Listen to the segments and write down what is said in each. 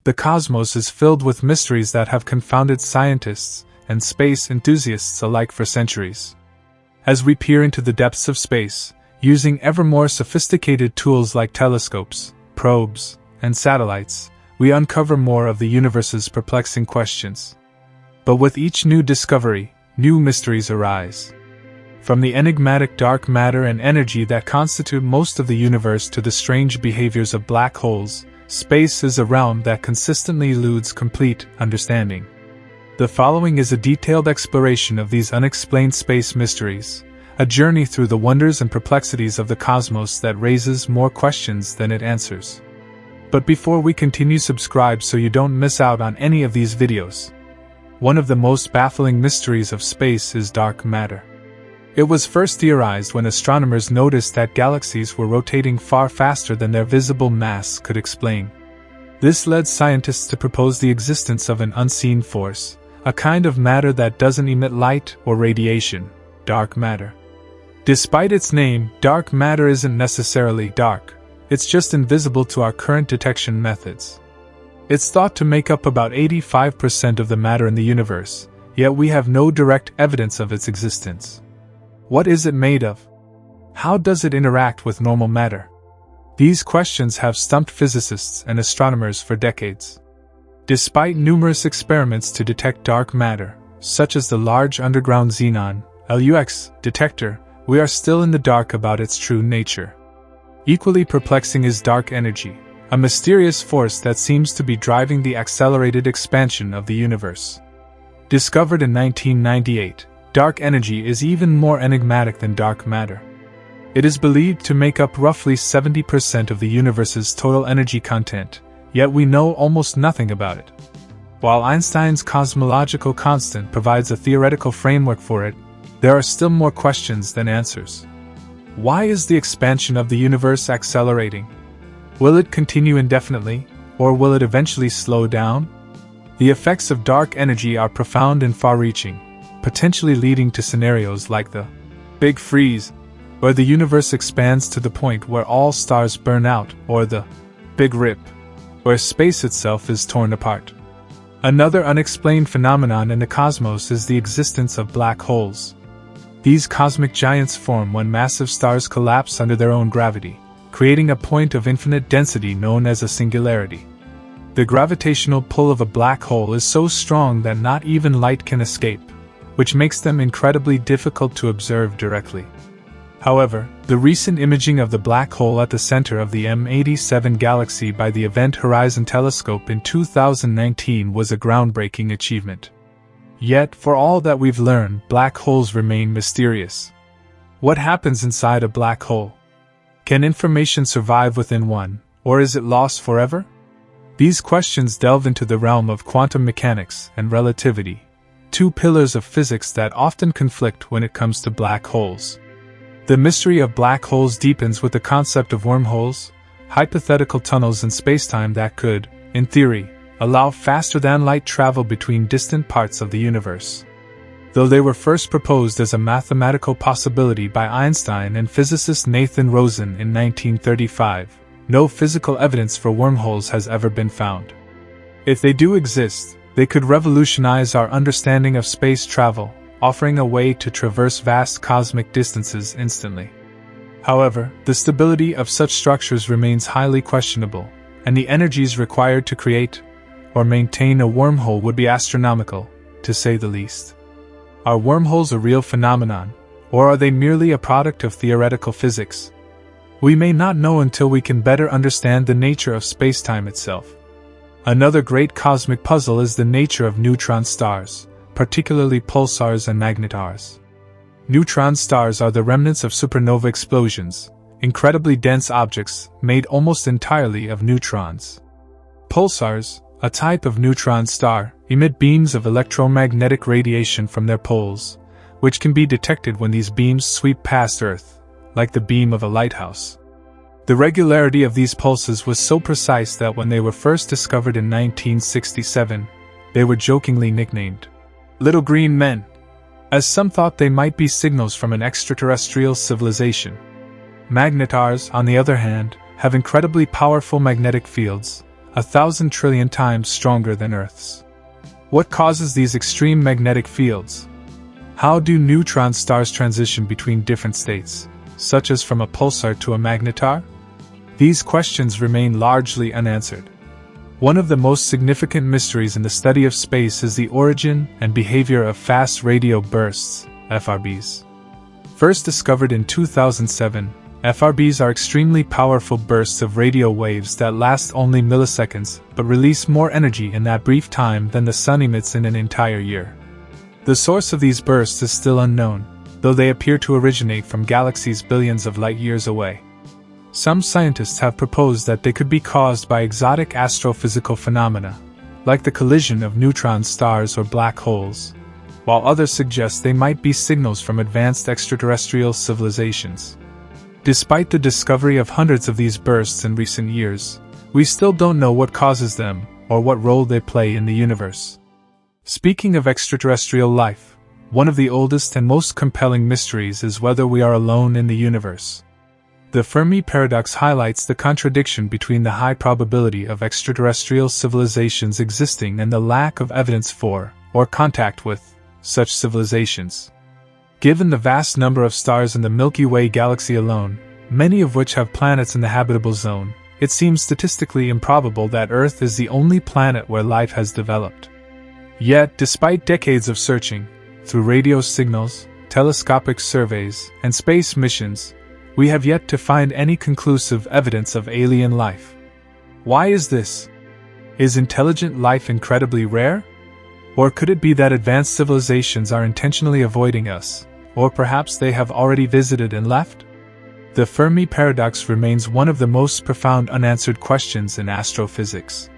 The cosmos is filled with mysteries that have confounded scientists and space enthusiasts alike for centuries. As we peer into the depths of space, using ever more sophisticated tools like telescopes, probes, and satellites, we uncover more of the universe's perplexing questions. But with each new discovery, new mysteries arise. From the enigmatic dark matter and energy that constitute most of the universe to the strange behaviors of black holes, space is a realm that consistently eludes complete understanding. The following is a detailed exploration of these unexplained space mysteries, a journey through the wonders and perplexities of the cosmos that raises more questions than it answers. But before we continue, subscribe so you don't miss out on any of these videos. One of the most baffling mysteries of space is dark matter. It was first theorized when astronomers noticed that galaxies were rotating far faster than their visible mass could explain. This led scientists to propose the existence of an unseen force, a kind of matter that doesn't emit light or radiation, dark matter. Despite its name, dark matter isn't necessarily dark, it's just invisible to our current detection methods. It's thought to make up about 85% of the matter in the universe, yet we have no direct evidence of its existence. What is it made of? How does it interact with normal matter? These questions have stumped physicists and astronomers for decades. Despite numerous experiments to detect dark matter, such as the Large Underground Xenon (LUX) detector, we are still in the dark about its true nature. Equally perplexing is dark energy, a mysterious force that seems to be driving the accelerated expansion of the universe. Discovered in 1998, dark energy is even more enigmatic than dark matter. It is believed to make up roughly 70% of the universe's total energy content, yet we know almost nothing about it. While Einstein's cosmological constant provides a theoretical framework for it, there are still more questions than answers. Why is the expansion of the universe accelerating? Will it continue indefinitely, or will it eventually slow down? The effects of dark energy are profound and far-reaching, potentially leading to scenarios like the Big Freeze, where the universe expands to the point where all stars burn out, or the Big Rip, where space itself is torn apart. Another unexplained phenomenon in the cosmos is the existence of black holes. These cosmic giants form when massive stars collapse under their own gravity, creating a point of infinite density known as a singularity. The gravitational pull of a black hole is so strong that not even light can escape, which makes them incredibly difficult to observe directly. However, the recent imaging of the black hole at the center of the M87 galaxy by the Event Horizon Telescope in 2019 was a groundbreaking achievement. Yet, for all that we've learned, black holes remain mysterious. What happens inside a black hole? Can information survive within one, or is it lost forever? These questions delve into the realm of quantum mechanics and relativity, two pillars of physics that often conflict when it comes to black holes. The mystery of black holes deepens with the concept of wormholes, hypothetical tunnels in spacetime that could, in theory, allow faster-than-light travel between distant parts of the universe. Though they were first proposed as a mathematical possibility by Einstein and physicist Nathan Rosen in 1935, no physical evidence for wormholes has ever been found. If they do exist, they could revolutionize our understanding of space travel, offering a way to traverse vast cosmic distances instantly. However, the stability of such structures remains highly questionable, and the energies required to create or maintain a wormhole would be astronomical, to say the least. Are wormholes a real phenomenon, or are they merely a product of theoretical physics? We may not know until we can better understand the nature of spacetime itself. Another great cosmic puzzle is the nature of neutron stars, particularly pulsars and magnetars. Neutron stars are the remnants of supernova explosions, incredibly dense objects made almost entirely of neutrons. Pulsars, a type of neutron star, emit beams of electromagnetic radiation from their poles, which can be detected when these beams sweep past Earth, like the beam of a lighthouse. The regularity of these pulses was so precise that when they were first discovered in 1967, they were jokingly nicknamed Little Green Men, as some thought they might be signals from an extraterrestrial civilization. Magnetars, on the other hand, have incredibly powerful magnetic fields, 1,000 trillion times stronger than Earth's. What causes these extreme magnetic fields? How do neutron stars transition between different states, such as from a pulsar to a magnetar? These questions remain largely unanswered. One of the most significant mysteries in the study of space is the origin and behavior of fast radio bursts, FRBs. First discovered in 2007, FRBs are extremely powerful bursts of radio waves that last only milliseconds but release more energy in that brief time than the sun emits in an entire year. The source of these bursts is still unknown, though they appear to originate from galaxies billions of light-years away. Some scientists have proposed that they could be caused by exotic astrophysical phenomena, like the collision of neutron stars or black holes, while others suggest they might be signals from advanced extraterrestrial civilizations. Despite the discovery of hundreds of these bursts in recent years, we still don't know what causes them or what role they play in the universe. Speaking of extraterrestrial life, one of the oldest and most compelling mysteries is whether we are alone in the universe. The Fermi paradox highlights the contradiction between the high probability of extraterrestrial civilizations existing and the lack of evidence for, or contact with, such civilizations. Given the vast number of stars in the Milky Way galaxy alone, many of which have planets in the habitable zone, it seems statistically improbable that Earth is the only planet where life has developed. Yet, despite decades of searching, through radio signals, telescopic surveys, and space missions, we have yet to find any conclusive evidence of alien life. Why is this? Is intelligent life incredibly rare? Or could it be that advanced civilizations are intentionally avoiding us, or perhaps they have already visited and left? The Fermi paradox remains one of the most profound unanswered questions in astrophysics.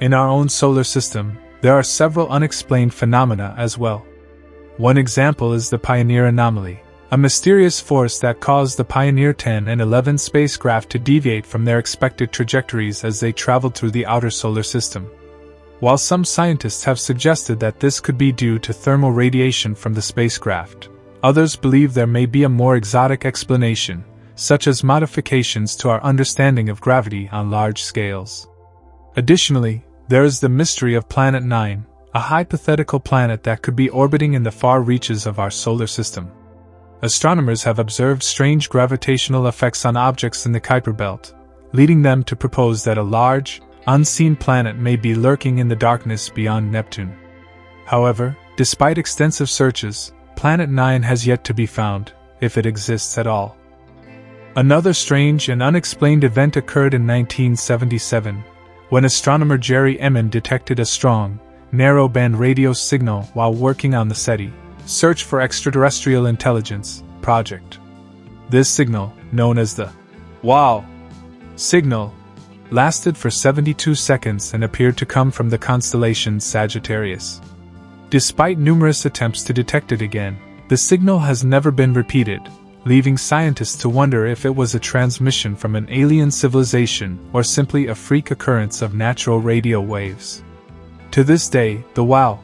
In our own solar system, there are several unexplained phenomena as well. One example is the Pioneer anomaly, a mysterious force that caused the Pioneer 10 and 11 spacecraft to deviate from their expected trajectories as they traveled through the outer solar system. While some scientists have suggested that this could be due to thermal radiation from the spacecraft, others believe there may be a more exotic explanation, such as modifications to our understanding of gravity on large scales. Additionally, there is the mystery of Planet 9, a hypothetical planet that could be orbiting in the far reaches of our solar system. Astronomers have observed strange gravitational effects on objects in the Kuiper Belt, leading them to propose that a large, unseen planet may be lurking in the darkness beyond Neptune. However, despite extensive searches, Planet 9 has yet to be found, if it exists at all. Another strange and unexplained event occurred in 1977, when astronomer Jerry Emmon detected a strong, narrow-band radio signal while working on the SETI Search for Extraterrestrial Intelligence project. This signal, known as the WOW signal, lasted for 72 seconds and appeared to come from the constellation Sagittarius. Despite numerous attempts to detect it again, the signal has never been repeated, leaving scientists to wonder if it was a transmission from an alien civilization or simply a freak occurrence of natural radio waves. To this day, the WOW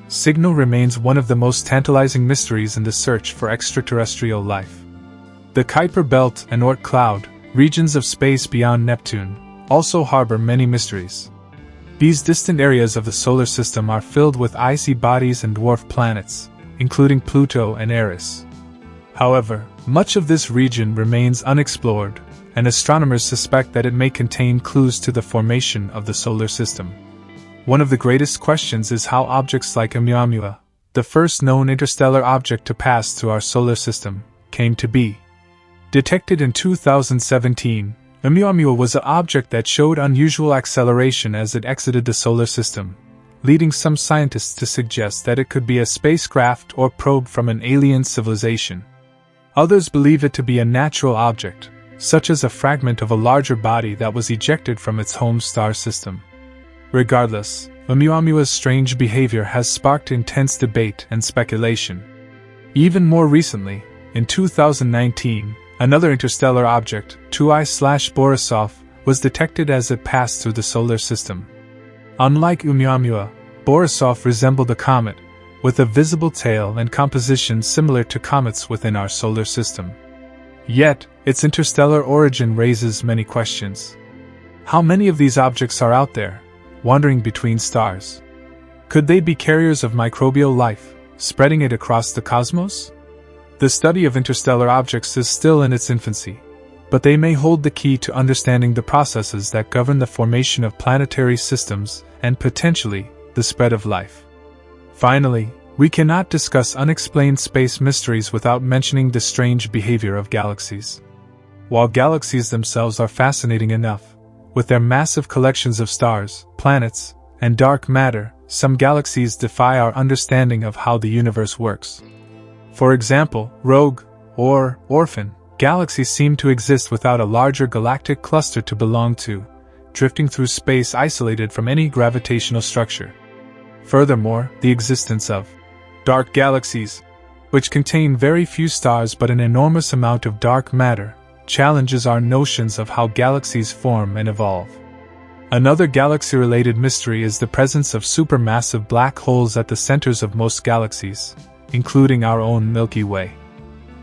signal remains one of the most tantalizing mysteries in the search for extraterrestrial life. The Kuiper Belt and Oort cloud, regions of space beyond Neptune, also harbor many mysteries. These distant areas of the solar system are filled with icy bodies and dwarf planets, including Pluto and Eris. However, much of this region remains unexplored, and astronomers suspect that it may contain clues to the formation of the solar system. One of the greatest questions is how objects like Oumuamua, the first known interstellar object to pass through our solar system, came to be. Detected in 2017, Oumuamua was an object that showed unusual acceleration as it exited the solar system, leading some scientists to suggest that it could be a spacecraft or probe from an alien civilization. Others believe it to be a natural object, such as a fragment of a larger body that was ejected from its home star system. Regardless, Oumuamua's strange behavior has sparked intense debate and speculation. Even more recently, in 2019, another interstellar object, 2I/Borisov, was detected as it passed through the solar system. Unlike Oumuamua, Borisov resembled a comet, with a visible tail and composition similar to comets within our solar system. Yet, its interstellar origin raises many questions. How many of these objects are out there, wandering between stars? Could they be carriers of microbial life, spreading it across the cosmos? The study of interstellar objects is still in its infancy, but they may hold the key to understanding the processes that govern the formation of planetary systems and potentially the spread of life. Finally, we cannot discuss unexplained space mysteries without mentioning the strange behavior of galaxies. While galaxies themselves are fascinating enough, with their massive collections of stars, planets, and dark matter, some galaxies defy our understanding of how the universe works. For example, rogue, or orphan, galaxies seem to exist without a larger galactic cluster to belong to, drifting through space isolated from any gravitational structure. Furthermore, the existence of dark galaxies, which contain very few stars but an enormous amount of dark matter, challenges our notions of how galaxies form and evolve. Another galaxy-related mystery is the presence of supermassive black holes at the centers of most galaxies, including our own Milky Way.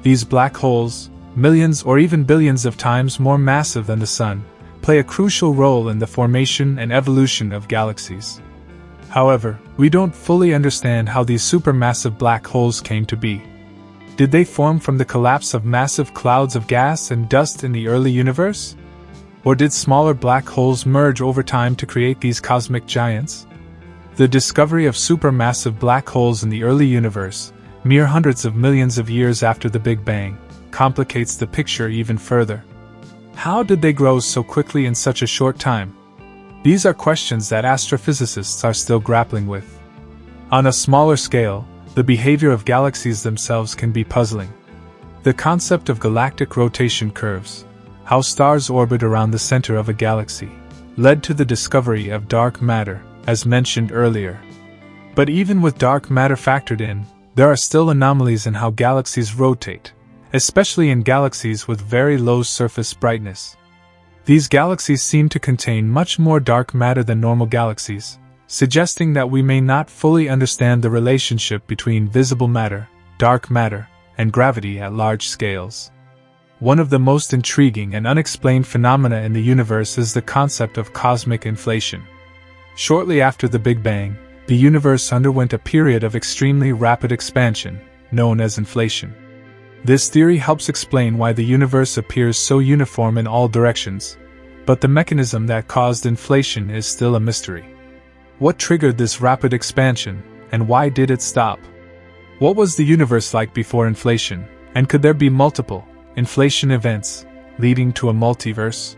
These black holes, millions or even billions of times more massive than the Sun, play a crucial role in the formation and evolution of galaxies. However, we don't fully understand how these supermassive black holes came to be. Did they form from the collapse of massive clouds of gas and dust in the early universe? Or did smaller black holes merge over time to create these cosmic giants? The discovery of supermassive black holes in the early universe, mere hundreds of millions of years after the Big Bang, complicates the picture even further. How did they grow so quickly in such a short time? These are questions that astrophysicists are still grappling with. On a smaller scale, the behavior of galaxies themselves can be puzzling. The concept of galactic rotation curves, how stars orbit around the center of a galaxy, led to the discovery of dark matter, as mentioned earlier. But even with dark matter factored in, there are still anomalies in how galaxies rotate, especially in galaxies with very low surface brightness. These galaxies seem to contain much more dark matter than normal galaxies, suggesting that we may not fully understand the relationship between visible matter, dark matter, and gravity at large scales. One of the most intriguing and unexplained phenomena in the universe is the concept of cosmic inflation. Shortly after the Big Bang, the universe underwent a period of extremely rapid expansion, known as inflation. This theory helps explain why the universe appears so uniform in all directions, but the mechanism that caused inflation is still a mystery. What triggered this rapid expansion, and why did it stop? What was the universe like before inflation, and could there be multiple inflation events, leading to a multiverse?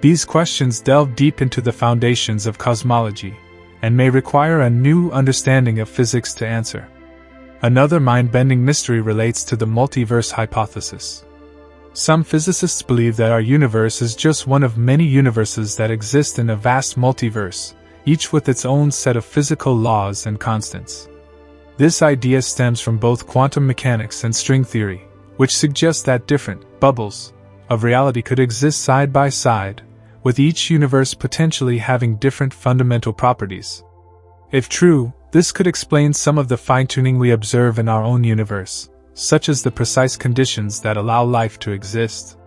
These questions delve deep into the foundations of cosmology, and may require a new understanding of physics to answer. Another mind-bending mystery relates to the multiverse hypothesis. Some physicists believe that our universe is just one of many universes that exist in a vast multiverse, each with its own set of physical laws and constants. This idea stems from both quantum mechanics and string theory, which suggests that different bubbles of reality could exist side by side, with each universe potentially having different fundamental properties. If true, this could explain some of the fine-tuning we observe in our own universe, such as the precise conditions that allow life to exist.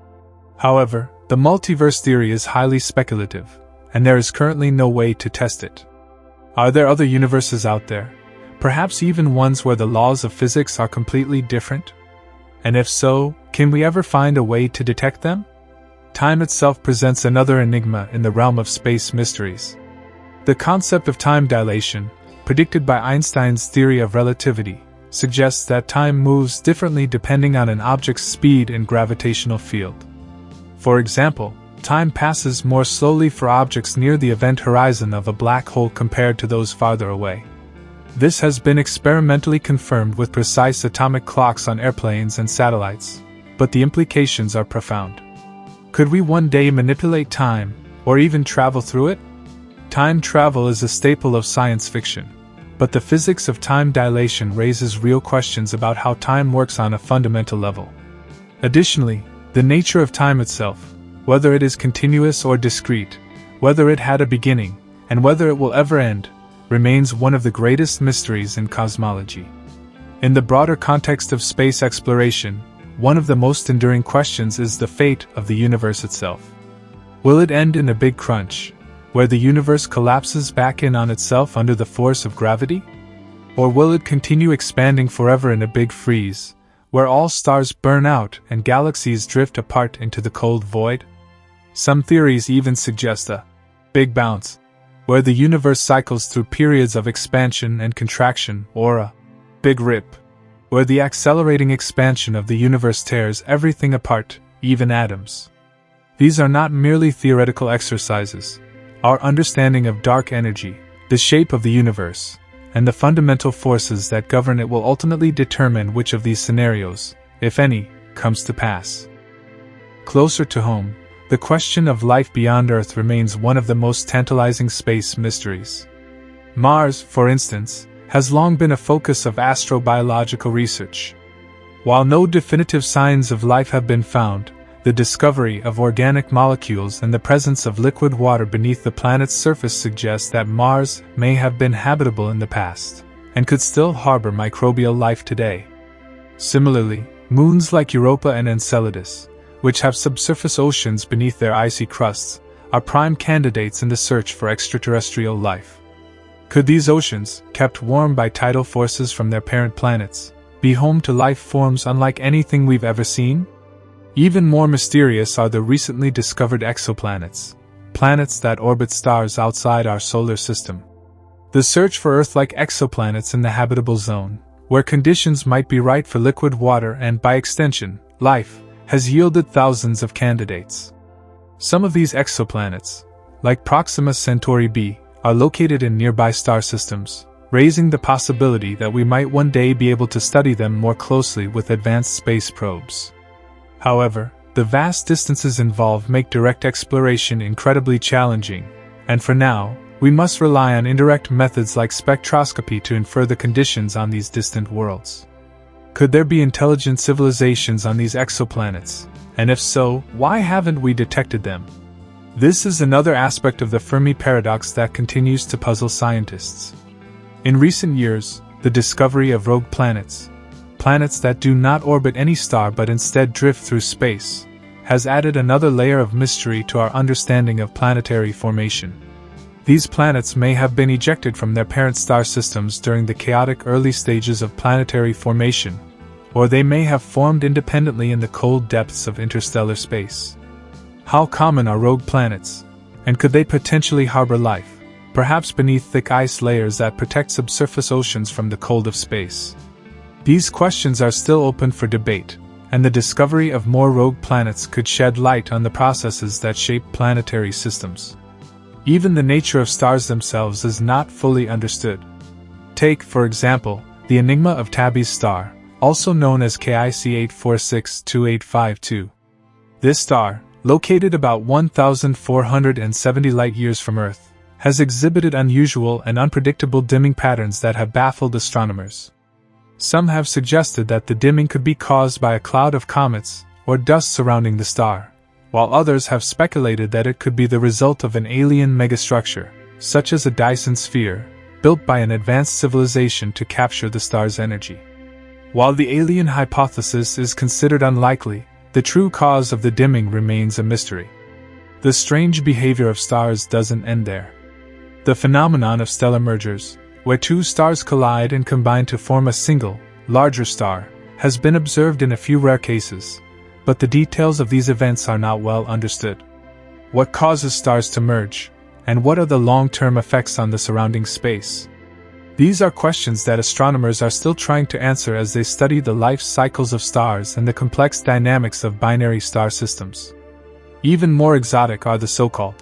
However, the multiverse theory is highly speculative, and there is currently no way to test it. Are there other universes out there, perhaps even ones where the laws of physics are completely different? And if so, can we ever find a way to detect them? Time itself presents another enigma in the realm of space mysteries. The concept of time dilation, predicted by Einstein's theory of relativity, suggests that time moves differently depending on an object's speed and gravitational field. For example, time passes more slowly for objects near the event horizon of a black hole compared to those farther away. This has been experimentally confirmed with precise atomic clocks on airplanes and satellites, but the implications are profound. Could we one day manipulate time, or even travel through it? Time travel is a staple of science fiction, but the physics of time dilation raises real questions about how time works on a fundamental level. Additionally, the nature of time itself, whether it is continuous or discrete, whether it had a beginning, and whether it will ever end, remains one of the greatest mysteries in cosmology. In the broader context of space exploration, one of the most enduring questions is the fate of the universe itself. Will it end in a big crunch, where the universe collapses back in on itself under the force of gravity? Or will it continue expanding forever in a big freeze, where all stars burn out and galaxies drift apart into the cold void? Some theories even suggest a big bounce, where the universe cycles through periods of expansion and contraction, or a big rip, where the accelerating expansion of the universe tears everything apart, even atoms. These are not merely theoretical exercises. Our understanding of dark energy, the shape of the universe, and the fundamental forces that govern it will ultimately determine which of these scenarios, if any, comes to pass. Closer to home, the question of life beyond Earth remains one of the most tantalizing space mysteries. Mars, for instance, has long been a focus of astrobiological research. While no definitive signs of life have been found, the discovery of organic molecules and the presence of liquid water beneath the planet's surface suggests that Mars may have been habitable in the past, and could still harbor microbial life today. Similarly, moons like Europa and Enceladus, which have subsurface oceans beneath their icy crusts, are prime candidates in the search for extraterrestrial life. Could these oceans, kept warm by tidal forces from their parent planets, be home to life forms unlike anything we've ever seen? Even more mysterious are the recently discovered exoplanets, planets that orbit stars outside our solar system. The search for Earth-like exoplanets in the habitable zone, where conditions might be right for liquid water and, by extension, life, has yielded thousands of candidates. Some of these exoplanets, like Proxima Centauri b, are located in nearby star systems, raising the possibility that we might one day be able to study them more closely with advanced space probes. However, the vast distances involved make direct exploration incredibly challenging, and for now, we must rely on indirect methods like spectroscopy to infer the conditions on these distant worlds. Could there be intelligent civilizations on these exoplanets? And if so, why haven't we detected them? This is another aspect of the Fermi paradox that continues to puzzle scientists. In recent years, the discovery of rogue planets that do not orbit any star but instead drift through space, has added another layer of mystery to our understanding of planetary formation. These planets may have been ejected from their parent star systems during the chaotic early stages of planetary formation, or they may have formed independently in the cold depths of interstellar space. How common are rogue planets, and could they potentially harbor life, perhaps beneath thick ice layers that protect subsurface oceans from the cold of space? These questions are still open for debate, and the discovery of more rogue planets could shed light on the processes that shape planetary systems. Even the nature of stars themselves is not fully understood. Take, for example, the enigma of Tabby's star, also known as KIC 8462852. This star, located about 1,470 light-years from Earth, has exhibited unusual and unpredictable dimming patterns that have baffled astronomers. Some have suggested that the dimming could be caused by a cloud of comets or dust surrounding the star, while others have speculated that it could be the result of an alien megastructure, such as a Dyson sphere, built by an advanced civilization to capture the star's energy. While the alien hypothesis is considered unlikely, the true cause of the dimming remains a mystery. The strange behavior of stars doesn't end there. The phenomenon of stellar mergers, where two stars collide and combine to form a single, larger star, has been observed in a few rare cases, but the details of these events are not well understood. What causes stars to merge, and what are the long-term effects on the surrounding space? These are questions that astronomers are still trying to answer as they study the life cycles of stars and the complex dynamics of binary star systems. Even more exotic are the so-called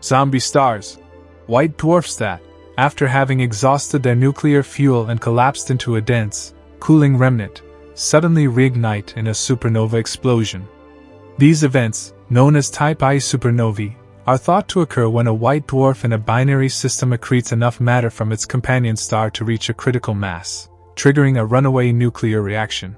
zombie stars, white dwarfs that, after having exhausted their nuclear fuel and collapsed into a dense, cooling remnant, suddenly reignite in a supernova explosion. These events, known as Type I supernovae, are thought to occur when a white dwarf in a binary system accretes enough matter from its companion star to reach a critical mass, triggering a runaway nuclear reaction.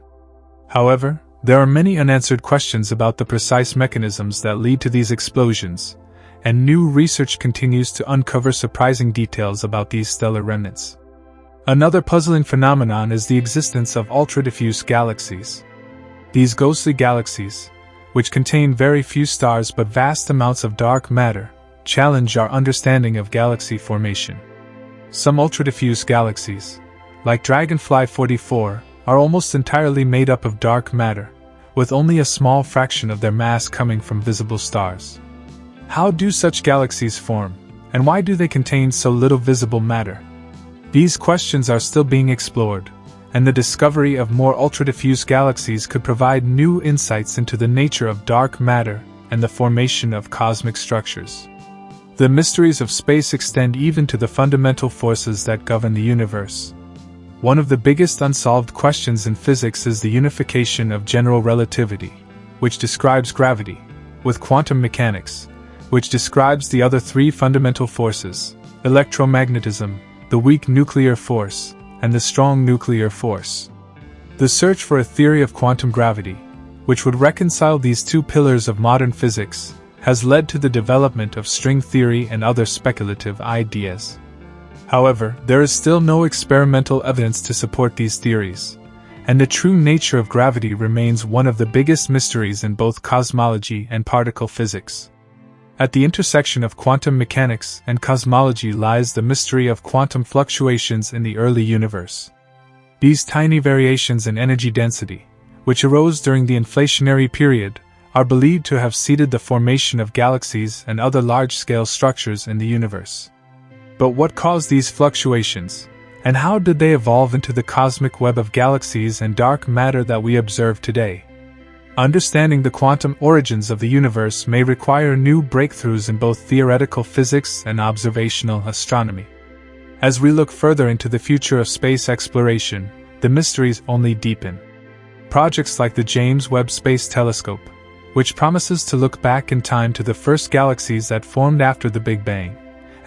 However, there are many unanswered questions about the precise mechanisms that lead to these explosions, and new research continues to uncover surprising details about these stellar remnants. Another puzzling phenomenon is the existence of ultra-diffuse galaxies. These ghostly galaxies, which contain very few stars but vast amounts of dark matter, challenge our understanding of galaxy formation. Some ultra-diffuse galaxies, like Dragonfly 44, are almost entirely made up of dark matter, with only a small fraction of their mass coming from visible stars. How do such galaxies form, and why do they contain so little visible matter? These questions are still being explored, and the discovery of more ultra-diffuse galaxies could provide new insights into the nature of dark matter and the formation of cosmic structures. The mysteries of space extend even to the fundamental forces that govern the universe. One of the biggest unsolved questions in physics is the unification of general relativity, which describes gravity, with quantum mechanics, which describes the other three fundamental forces: electromagnetism, the weak nuclear force, and the strong nuclear force. The search for a theory of quantum gravity, which would reconcile these two pillars of modern physics, has led to the development of string theory and other speculative ideas. However, there is still no experimental evidence to support these theories, and the true nature of gravity remains one of the biggest mysteries in both cosmology and particle physics. At the intersection of quantum mechanics and cosmology lies the mystery of quantum fluctuations in the early universe. These tiny variations in energy density, which arose during the inflationary period, are believed to have seeded the formation of galaxies and other large-scale structures in the universe. But what caused these fluctuations, and how did they evolve into the cosmic web of galaxies and dark matter that we observe today? Understanding the quantum origins of the universe may require new breakthroughs in both theoretical physics and observational astronomy. As we look further into the future of space exploration, the mysteries only deepen. Projects like the James Webb Space Telescope, which promises to look back in time to the first galaxies that formed after the Big Bang,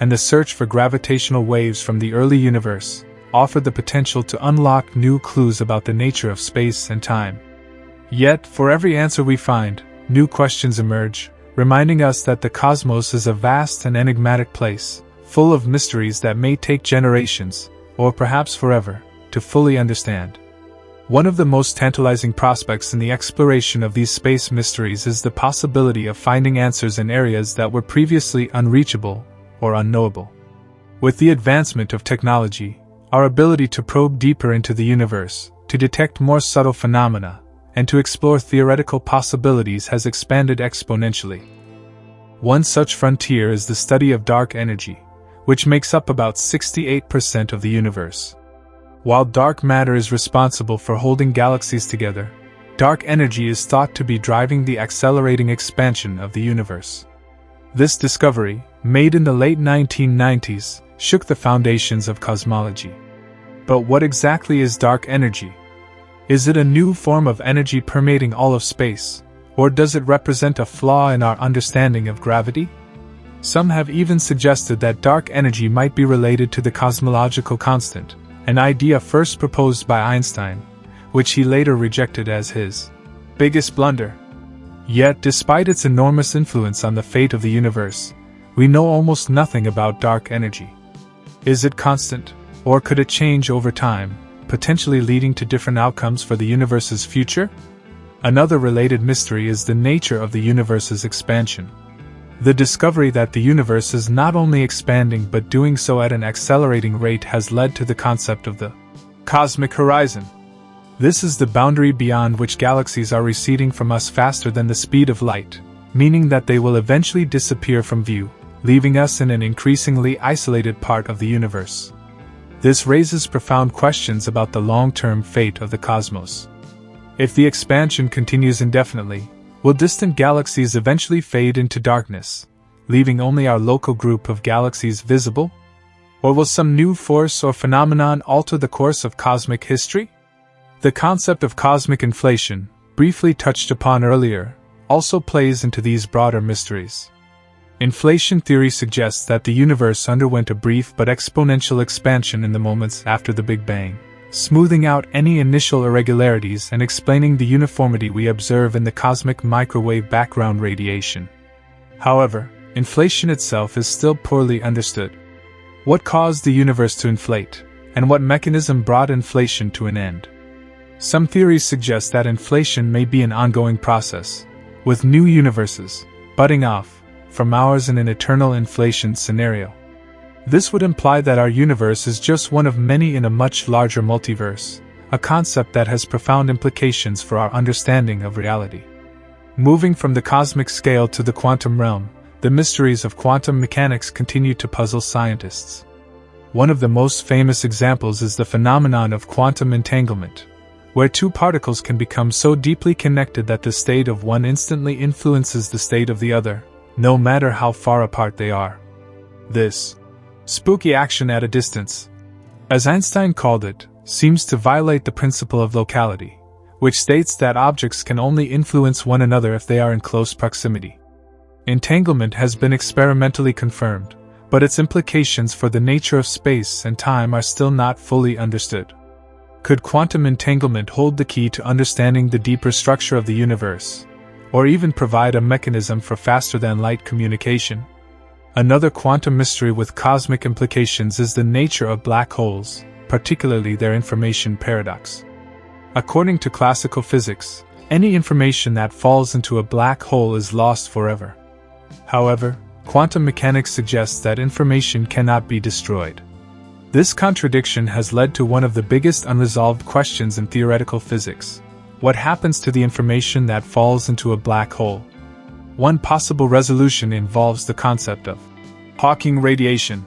and the search for gravitational waves from the early universe, offer the potential to unlock new clues about the nature of space and time. Yet, for every answer we find, new questions emerge, reminding us that the cosmos is a vast and enigmatic place, full of mysteries that may take generations, or perhaps forever, to fully understand. One of the most tantalizing prospects in the exploration of these space mysteries is the possibility of finding answers in areas that were previously unreachable or unknowable. With the advancement of technology, our ability to probe deeper into the universe, to detect more subtle phenomena, and to explore theoretical possibilities has expanded exponentially. One such frontier is the study of dark energy, which makes up about 68% of the universe. While dark matter is responsible for holding galaxies together, dark energy is thought to be driving the accelerating expansion of the universe. This discovery, made in the late 1990s, shook the foundations of cosmology. But what exactly is dark energy? Is it a new form of energy permeating all of space, or does it represent a flaw in our understanding of gravity? Some have even suggested that dark energy might be related to the cosmological constant, an idea first proposed by Einstein, which he later rejected as his biggest blunder. Yet, despite its enormous influence on the fate of the universe, we know almost nothing about dark energy. Is it constant, or could it change over time, potentially leading to different outcomes for the universe's future? Another related mystery is the nature of the universe's expansion. The discovery that the universe is not only expanding but doing so at an accelerating rate has led to the concept of the cosmic horizon. This is the boundary beyond which galaxies are receding from us faster than the speed of light, meaning that they will eventually disappear from view, leaving us in an increasingly isolated part of the universe. This raises profound questions about the long-term fate of the cosmos. If the expansion continues indefinitely, will distant galaxies eventually fade into darkness, leaving only our local group of galaxies visible? Or will some new force or phenomenon alter the course of cosmic history? The concept of cosmic inflation, briefly touched upon earlier, also plays into these broader mysteries. Inflation theory suggests that the universe underwent a brief but exponential expansion in the moments after the Big Bang, smoothing out any initial irregularities and explaining the uniformity we observe in the cosmic microwave background radiation. However, inflation itself is still poorly understood. What caused the universe to inflate, and what mechanism brought inflation to an end? Some theories suggest that inflation may be an ongoing process, with new universes budding off from ours in an eternal inflation scenario. This would imply that our universe is just one of many in a much larger multiverse, a concept that has profound implications for our understanding of reality. Moving from the cosmic scale to the quantum realm, the mysteries of quantum mechanics continue to puzzle scientists. One of the most famous examples is the phenomenon of quantum entanglement, where two particles can become so deeply connected that the state of one instantly influences the state of the other, no matter how far apart they are. This spooky action at a distance, as Einstein called it, seems to violate the principle of locality, which states that objects can only influence one another if they are in close proximity. Entanglement has been experimentally confirmed, but its implications for the nature of space and time are still not fully understood. Could quantum entanglement hold the key to understanding the deeper structure of the universe, or even provide a mechanism for faster-than-light communication? Another quantum mystery with cosmic implications is the nature of black holes, particularly their information paradox. According to classical physics, any information that falls into a black hole is lost forever. However, quantum mechanics suggests that information cannot be destroyed. This contradiction has led to one of the biggest unresolved questions in theoretical physics. What happens to the information that falls into a black hole? One possible resolution involves the concept of Hawking radiation,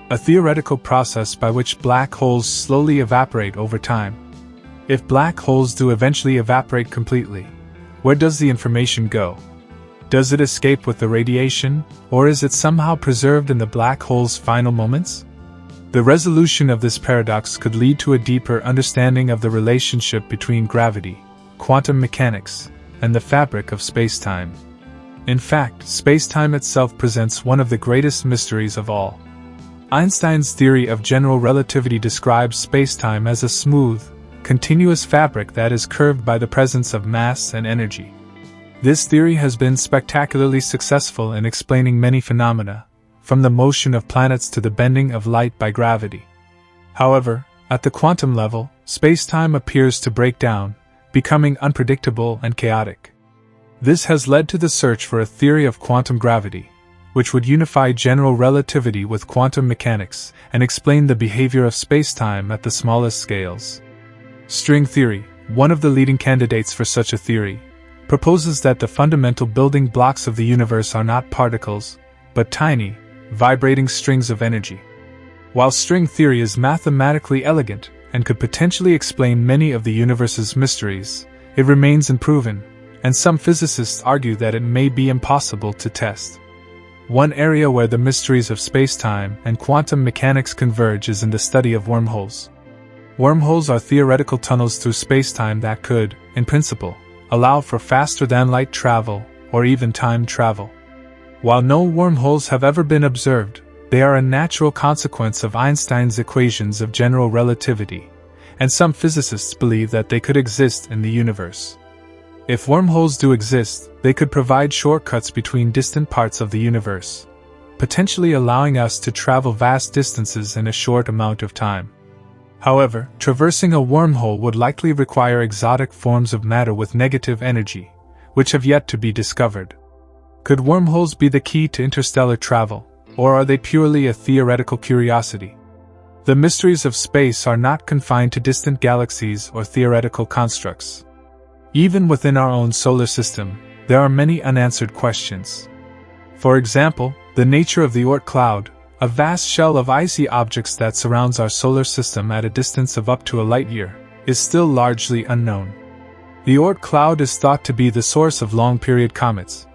a theoretical process by which black holes slowly evaporate over time. If black holes do eventually evaporate completely, where does the information go? Does it escape with the radiation, or is it somehow preserved in the black hole's final moments? The resolution of this paradox could lead to a deeper understanding of the relationship between gravity, quantum mechanics, and the fabric of space-time. In fact, space-time itself presents one of the greatest mysteries of all. Einstein's theory of general relativity describes space-time as a smooth, continuous fabric that is curved by the presence of mass and energy. This theory has been spectacularly successful in explaining many phenomena, from the motion of planets to the bending of light by gravity. However, at the quantum level, space-time appears to break down, becoming unpredictable and chaotic. This has led to the search for a theory of quantum gravity, which would unify general relativity with quantum mechanics and explain the behavior of space-time at the smallest scales. String theory, one of the leading candidates for such a theory, proposes that the fundamental building blocks of the universe are not particles, but tiny, vibrating strings of energy. While string theory is mathematically elegant and could potentially explain many of the universe's mysteries, it remains unproven, and some physicists argue that it may be impossible to test. One area where the mysteries of space-time and quantum mechanics converge is in the study of wormholes. Wormholes are theoretical tunnels through space-time that could, in principle, allow for faster-than-light travel or even time travel. While no wormholes have ever been observed, they are a natural consequence of Einstein's equations of general relativity, and some physicists believe that they could exist in the universe. If wormholes do exist, they could provide shortcuts between distant parts of the universe, potentially allowing us to travel vast distances in a short amount of time. However, traversing a wormhole would likely require exotic forms of matter with negative energy, which have yet to be discovered. Could wormholes be the key to interstellar travel, or are they purely a theoretical curiosity? The mysteries of space are not confined to distant galaxies or theoretical constructs. Even within our own solar system, there are many unanswered questions. For example, the nature of the Oort cloud, a vast shell of icy objects that surrounds our solar system at a distance of up to a light-year, is still largely unknown. The Oort cloud is thought to be the source of long-period comets,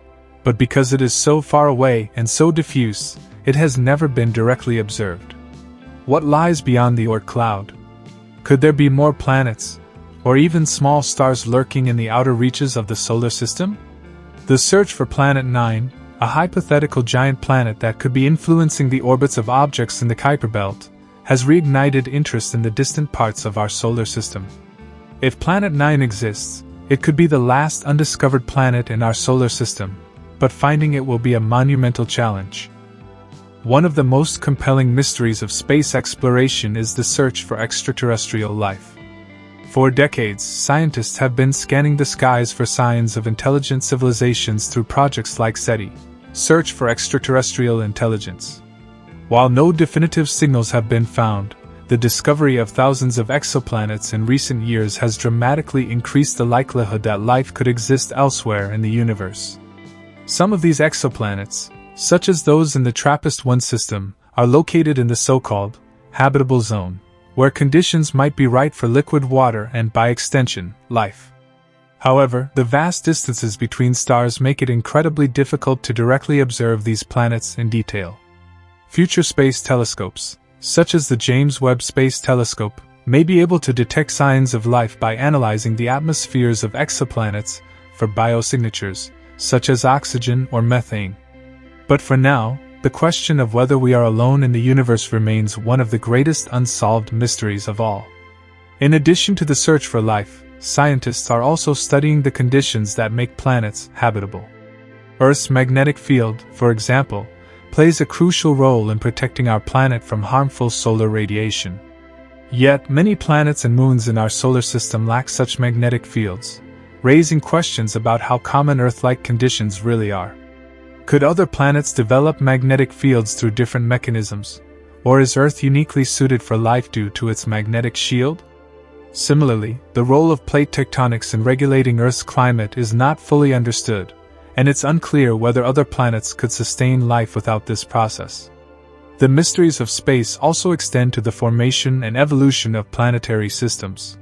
but because it is so far away and so diffuse, it has never been directly observed. What lies beyond the Oort cloud? Could there be more planets, or even small stars lurking in the outer reaches of the solar system? The search for Planet 9, a hypothetical giant planet that could be influencing the orbits of objects in the Kuiper belt, has reignited interest in the distant parts of our solar system. If Planet 9 exists, it could be the last undiscovered planet in our solar system, but finding it will be a monumental challenge. One of the most compelling mysteries of space exploration is the search for extraterrestrial life. For decades, scientists have been scanning the skies for signs of intelligent civilizations through projects like SETI, Search for Extraterrestrial Intelligence. While no definitive signals have been found, the discovery of thousands of exoplanets in recent years has dramatically increased the likelihood that life could exist elsewhere in the universe. Some of these exoplanets, such as those in the TRAPPIST-1 system, are located in the so-called habitable zone, where conditions might be right for liquid water and, by extension, life. However, the vast distances between stars make it incredibly difficult to directly observe these planets in detail. Future space telescopes, such as the James Webb Space Telescope, may be able to detect signs of life by analyzing the atmospheres of exoplanets for biosignatures, such as oxygen or methane. But for now, the question of whether we are alone in the universe remains one of the greatest unsolved mysteries of all. In addition to the search for life, scientists are also studying the conditions that make planets habitable. Earth's magnetic field, for example, plays a crucial role in protecting our planet from harmful solar radiation. Yet, many planets and moons in our solar system lack such magnetic fields, raising questions about how common Earth-like conditions really are. Could other planets develop magnetic fields through different mechanisms, or is Earth uniquely suited for life due to its magnetic shield? Similarly, the role of plate tectonics in regulating Earth's climate is not fully understood, and it's unclear whether other planets could sustain life without this process. The mysteries of space also extend to the formation and evolution of planetary systems.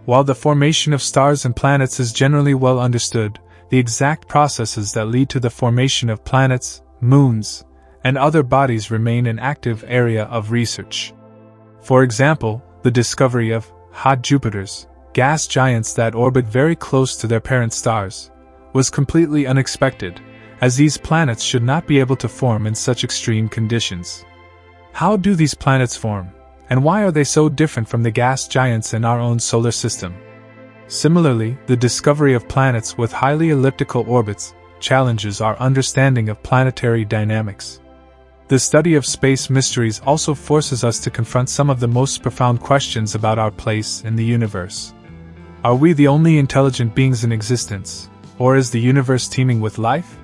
While the formation of stars and planets is generally well understood, the exact processes that lead to the formation of planets, moons, and other bodies remain an active area of research. For example, the discovery of hot Jupiters, gas giants that orbit very close to their parent stars, was completely unexpected, as these planets should not be able to form in such extreme conditions. How do these planets form, and why are they so different from the gas giants in our own solar system? Similarly, the discovery of planets with highly elliptical orbits challenges our understanding of planetary dynamics. The study of space mysteries also forces us to confront some of the most profound questions about our place in the universe. Are we the only intelligent beings in existence, or is the universe teeming with life?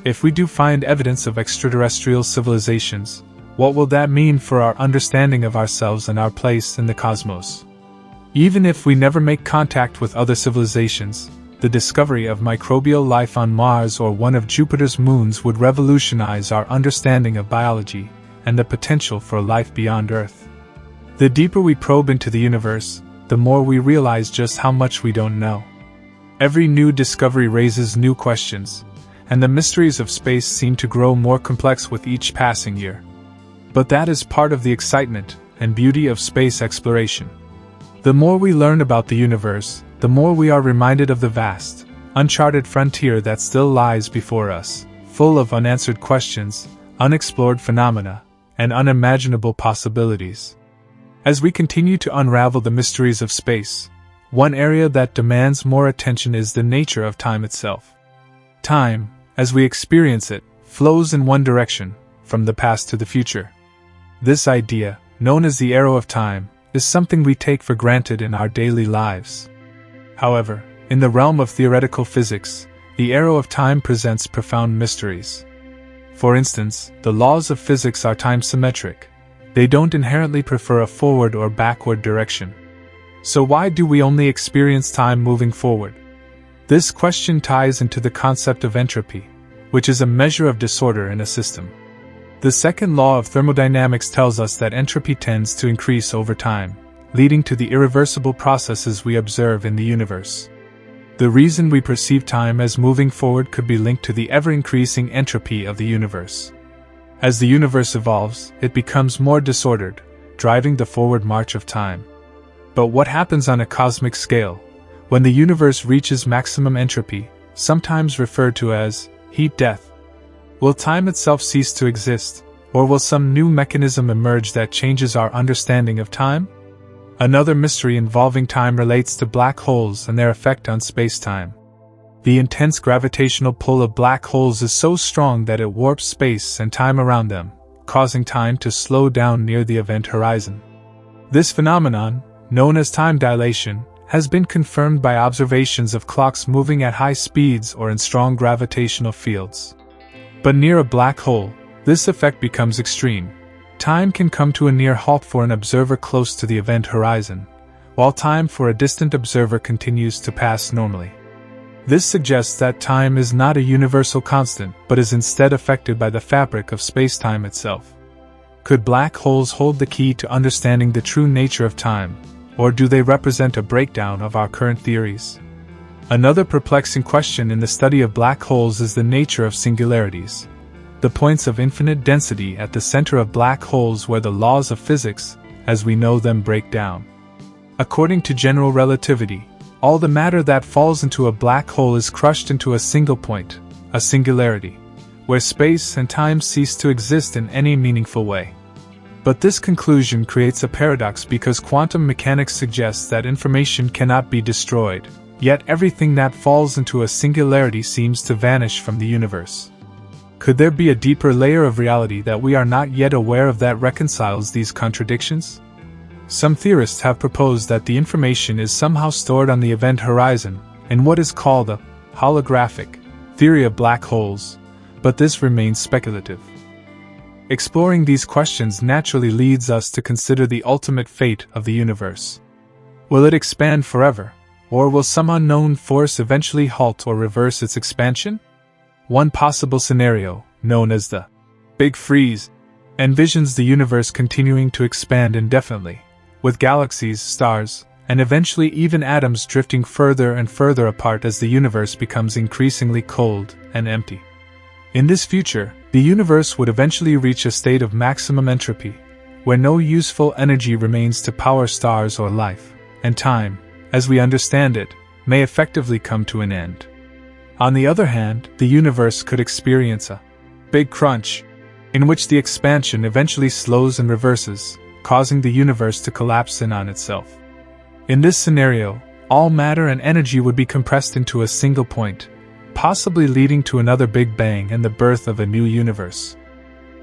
If we do find evidence of extraterrestrial civilizations, what will that mean for our understanding of ourselves and our place in the cosmos? Even if we never make contact with other civilizations, the discovery of microbial life on Mars or one of Jupiter's moons would revolutionize our understanding of biology and the potential for life beyond Earth. The deeper we probe into the universe, the more we realize just how much we don't know. Every new discovery raises new questions, and the mysteries of space seem to grow more complex with each passing year. But that is part of the excitement and beauty of space exploration. The more we learn about the universe, the more we are reminded of the vast, uncharted frontier that still lies before us, full of unanswered questions, unexplored phenomena, and unimaginable possibilities. As we continue to unravel the mysteries of space, one area that demands more attention is the nature of time itself. Time, as we experience it, flows in one direction, from the past to the future. This idea, known as the arrow of time, is something we take for granted in our daily lives. However, in the realm of theoretical physics, the arrow of time presents profound mysteries. For instance, the laws of physics are time-symmetric. They don't inherently prefer a forward or backward direction. So why do we only experience time moving forward? This question ties into the concept of entropy, which is a measure of disorder in a system. The second law of thermodynamics tells us that entropy tends to increase over time, leading to the irreversible processes we observe in the universe. The reason we perceive time as moving forward could be linked to the ever-increasing entropy of the universe. As the universe evolves, it becomes more disordered, driving the forward march of time. But what happens on a cosmic scale, when the universe reaches maximum entropy, sometimes referred to as heat death? Will time itself cease to exist, or will some new mechanism emerge that changes our understanding of time? Another mystery involving time relates to black holes and their effect on space-time. The intense gravitational pull of black holes is so strong that it warps space and time around them, causing time to slow down near the event horizon. This phenomenon, known as time dilation, has been confirmed by observations of clocks moving at high speeds or in strong gravitational fields. But near a black hole, this effect becomes extreme. Time can come to a near halt for an observer close to the event horizon, while time for a distant observer continues to pass normally. This suggests that time is not a universal constant but is instead affected by the fabric of space-time itself. Could black holes hold the key to understanding the true nature of time, or do they represent a breakdown of our current theories? Another perplexing question in the study of black holes is the nature of singularities, the points of infinite density at the center of black holes where the laws of physics, as we know them, break down. According to general relativity, all the matter that falls into a black hole is crushed into a single point, a singularity, where space and time cease to exist in any meaningful way. But this conclusion creates a paradox because quantum mechanics suggests that information cannot be destroyed, yet everything that falls into a singularity seems to vanish from the universe. Could there be a deeper layer of reality that we are not yet aware of that reconciles these contradictions? Some theorists have proposed that the information is somehow stored on the event horizon, in what is called a holographic theory of black holes, but this remains speculative. Exploring these questions naturally leads us to consider the ultimate fate of the universe. Will it expand forever, or will some unknown force eventually halt or reverse its expansion? One possible scenario, known as the Big Freeze, envisions the universe continuing to expand indefinitely, with galaxies, stars, and eventually even atoms drifting further and further apart as the universe becomes increasingly cold and empty. In this future, the universe would eventually reach a state of maximum entropy, where no useful energy remains to power stars or life, and time, as we understand it, may effectively come to an end. On the other hand, the universe could experience a big crunch, in which the expansion eventually slows and reverses, causing the universe to collapse in on itself. In this scenario, all matter and energy would be compressed into a single point, possibly leading to another Big Bang and the birth of a new universe.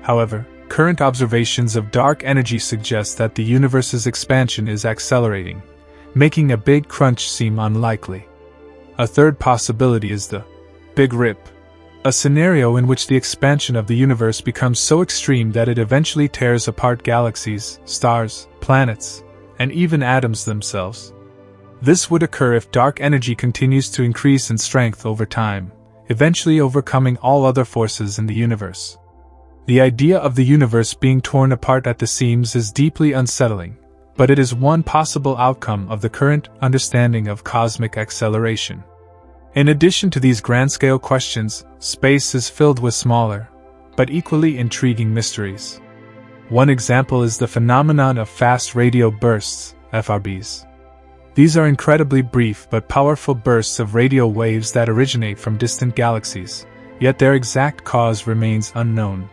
However, current observations of dark energy suggest that the universe's expansion is accelerating, making a big crunch seem unlikely. A third possibility is the Big Rip, a scenario in which the expansion of the universe becomes so extreme that it eventually tears apart galaxies, stars, planets, and even atoms themselves. This would occur if dark energy continues to increase in strength over time, eventually overcoming all other forces in the universe. The idea of the universe being torn apart at the seams is deeply unsettling, but it is one possible outcome of the current understanding of cosmic acceleration. In addition to these grand-scale questions, space is filled with smaller, but equally intriguing mysteries. One example is the phenomenon of fast radio bursts, FRBs. These are incredibly brief but powerful bursts of radio waves that originate from distant galaxies, yet their exact cause remains unknown.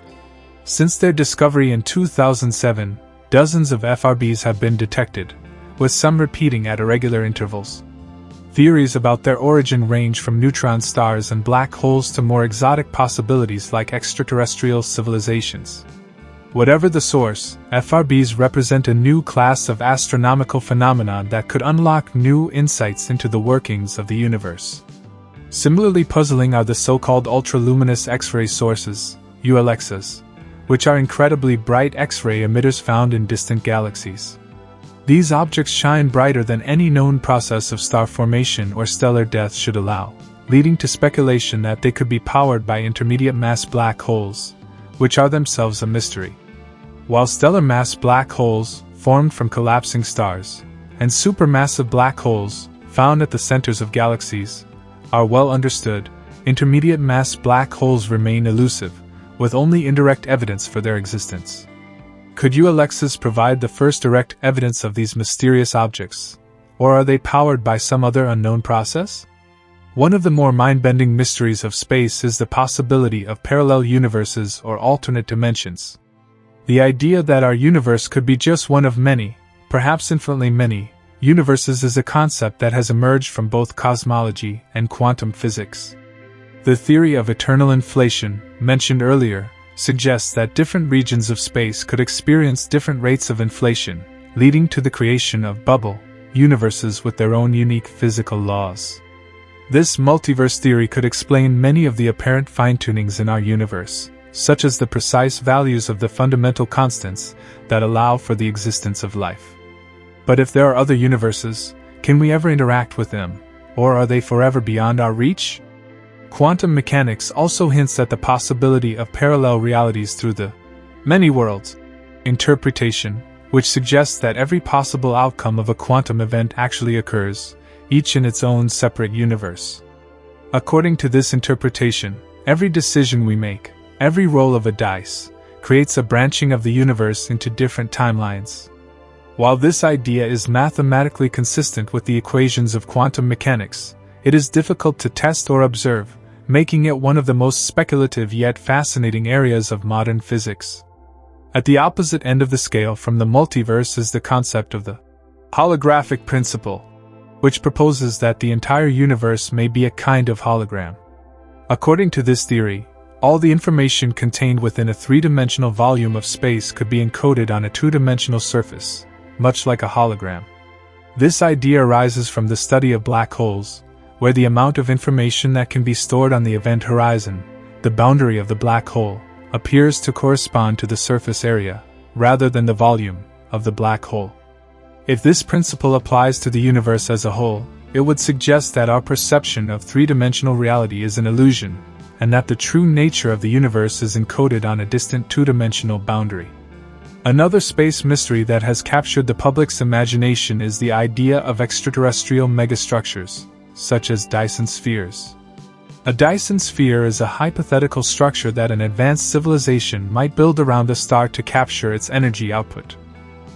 Since their discovery in 2007, dozens of FRBs have been detected, with some repeating at irregular intervals. Theories about their origin range from neutron stars and black holes to more exotic possibilities like extraterrestrial civilizations. Whatever the source, FRBs represent a new class of astronomical phenomenon that could unlock new insights into the workings of the universe. Similarly puzzling are the so-called ultraluminous X-ray sources, ULXs, which are incredibly bright X-ray emitters found in distant galaxies. These objects shine brighter than any known process of star formation or stellar death should allow, leading to speculation that they could be powered by intermediate mass black holes, which are themselves a mystery. While stellar mass black holes, formed from collapsing stars, and supermassive black holes, found at the centers of galaxies, are well understood, intermediate mass black holes remain elusive, with only indirect evidence for their existence. Could ULXs provide the first direct evidence of these mysterious objects, or are they powered by some other unknown process? One of the more mind-bending mysteries of space is the possibility of parallel universes or alternate dimensions. The idea that our universe could be just one of many, perhaps infinitely many, universes is a concept that has emerged from both cosmology and quantum physics. The theory of eternal inflation, mentioned earlier, suggests that different regions of space could experience different rates of inflation, leading to the creation of bubble universes with their own unique physical laws. This multiverse theory could explain many of the apparent fine-tunings in our universe, such as the precise values of the fundamental constants that allow for the existence of life. But if there are other universes, can we ever interact with them, or are they forever beyond our reach? Quantum mechanics also hints at the possibility of parallel realities through the many worlds interpretation, which suggests that every possible outcome of a quantum event actually occurs, each in its own separate universe. According to this interpretation, every decision we make, every roll of a dice, creates a branching of the universe into different timelines. While this idea is mathematically consistent with the equations of quantum mechanics, it is difficult to test or observe, making it one of the most speculative yet fascinating areas of modern physics. At the opposite end of the scale from the multiverse is the concept of the holographic principle, which proposes that the entire universe may be a kind of hologram. According to this theory, all the information contained within a three-dimensional volume of space could be encoded on a two-dimensional surface, much like a hologram. This idea arises from the study of black holes, where the amount of information that can be stored on the event horizon, the boundary of the black hole, appears to correspond to the surface area, rather than the volume, of the black hole. If this principle applies to the universe as a whole, it would suggest that our perception of three-dimensional reality is an illusion, and that the true nature of the universe is encoded on a distant two-dimensional boundary. Another space mystery that has captured the public's imagination is the idea of extraterrestrial megastructures, such as Dyson spheres. A Dyson sphere is a hypothetical structure that an advanced civilization might build around a star to capture its energy output.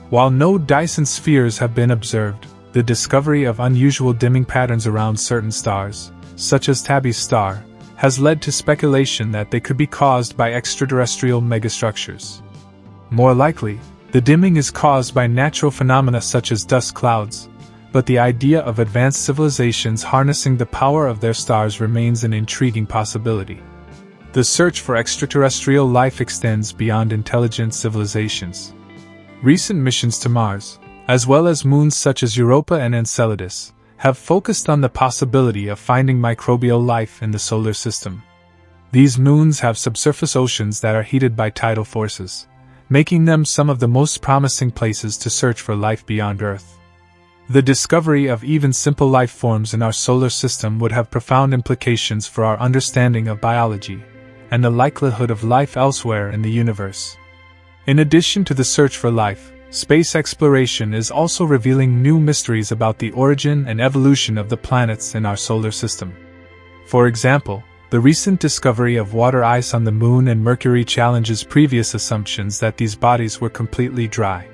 While no Dyson spheres have been observed, the discovery of unusual dimming patterns around certain stars, such as Tabby's star, has led to speculation that they could be caused by extraterrestrial megastructures. More likely, the dimming is caused by natural phenomena such as dust clouds, but the idea of advanced civilizations harnessing the power of their stars remains an intriguing possibility. The search for extraterrestrial life extends beyond intelligent civilizations. Recent missions to Mars, as well as moons such as Europa and Enceladus, have focused on the possibility of finding microbial life in the solar system. These moons have subsurface oceans that are heated by tidal forces, making them some of the most promising places to search for life beyond Earth. The discovery of even simple life forms in our solar system would have profound implications for our understanding of biology and the likelihood of life elsewhere in the universe. In addition to the search for life, space exploration is also revealing new mysteries about the origin and evolution of the planets in our solar system. For example, the recent discovery of water ice on the Moon and Mercury challenges previous assumptions that these bodies were completely dry.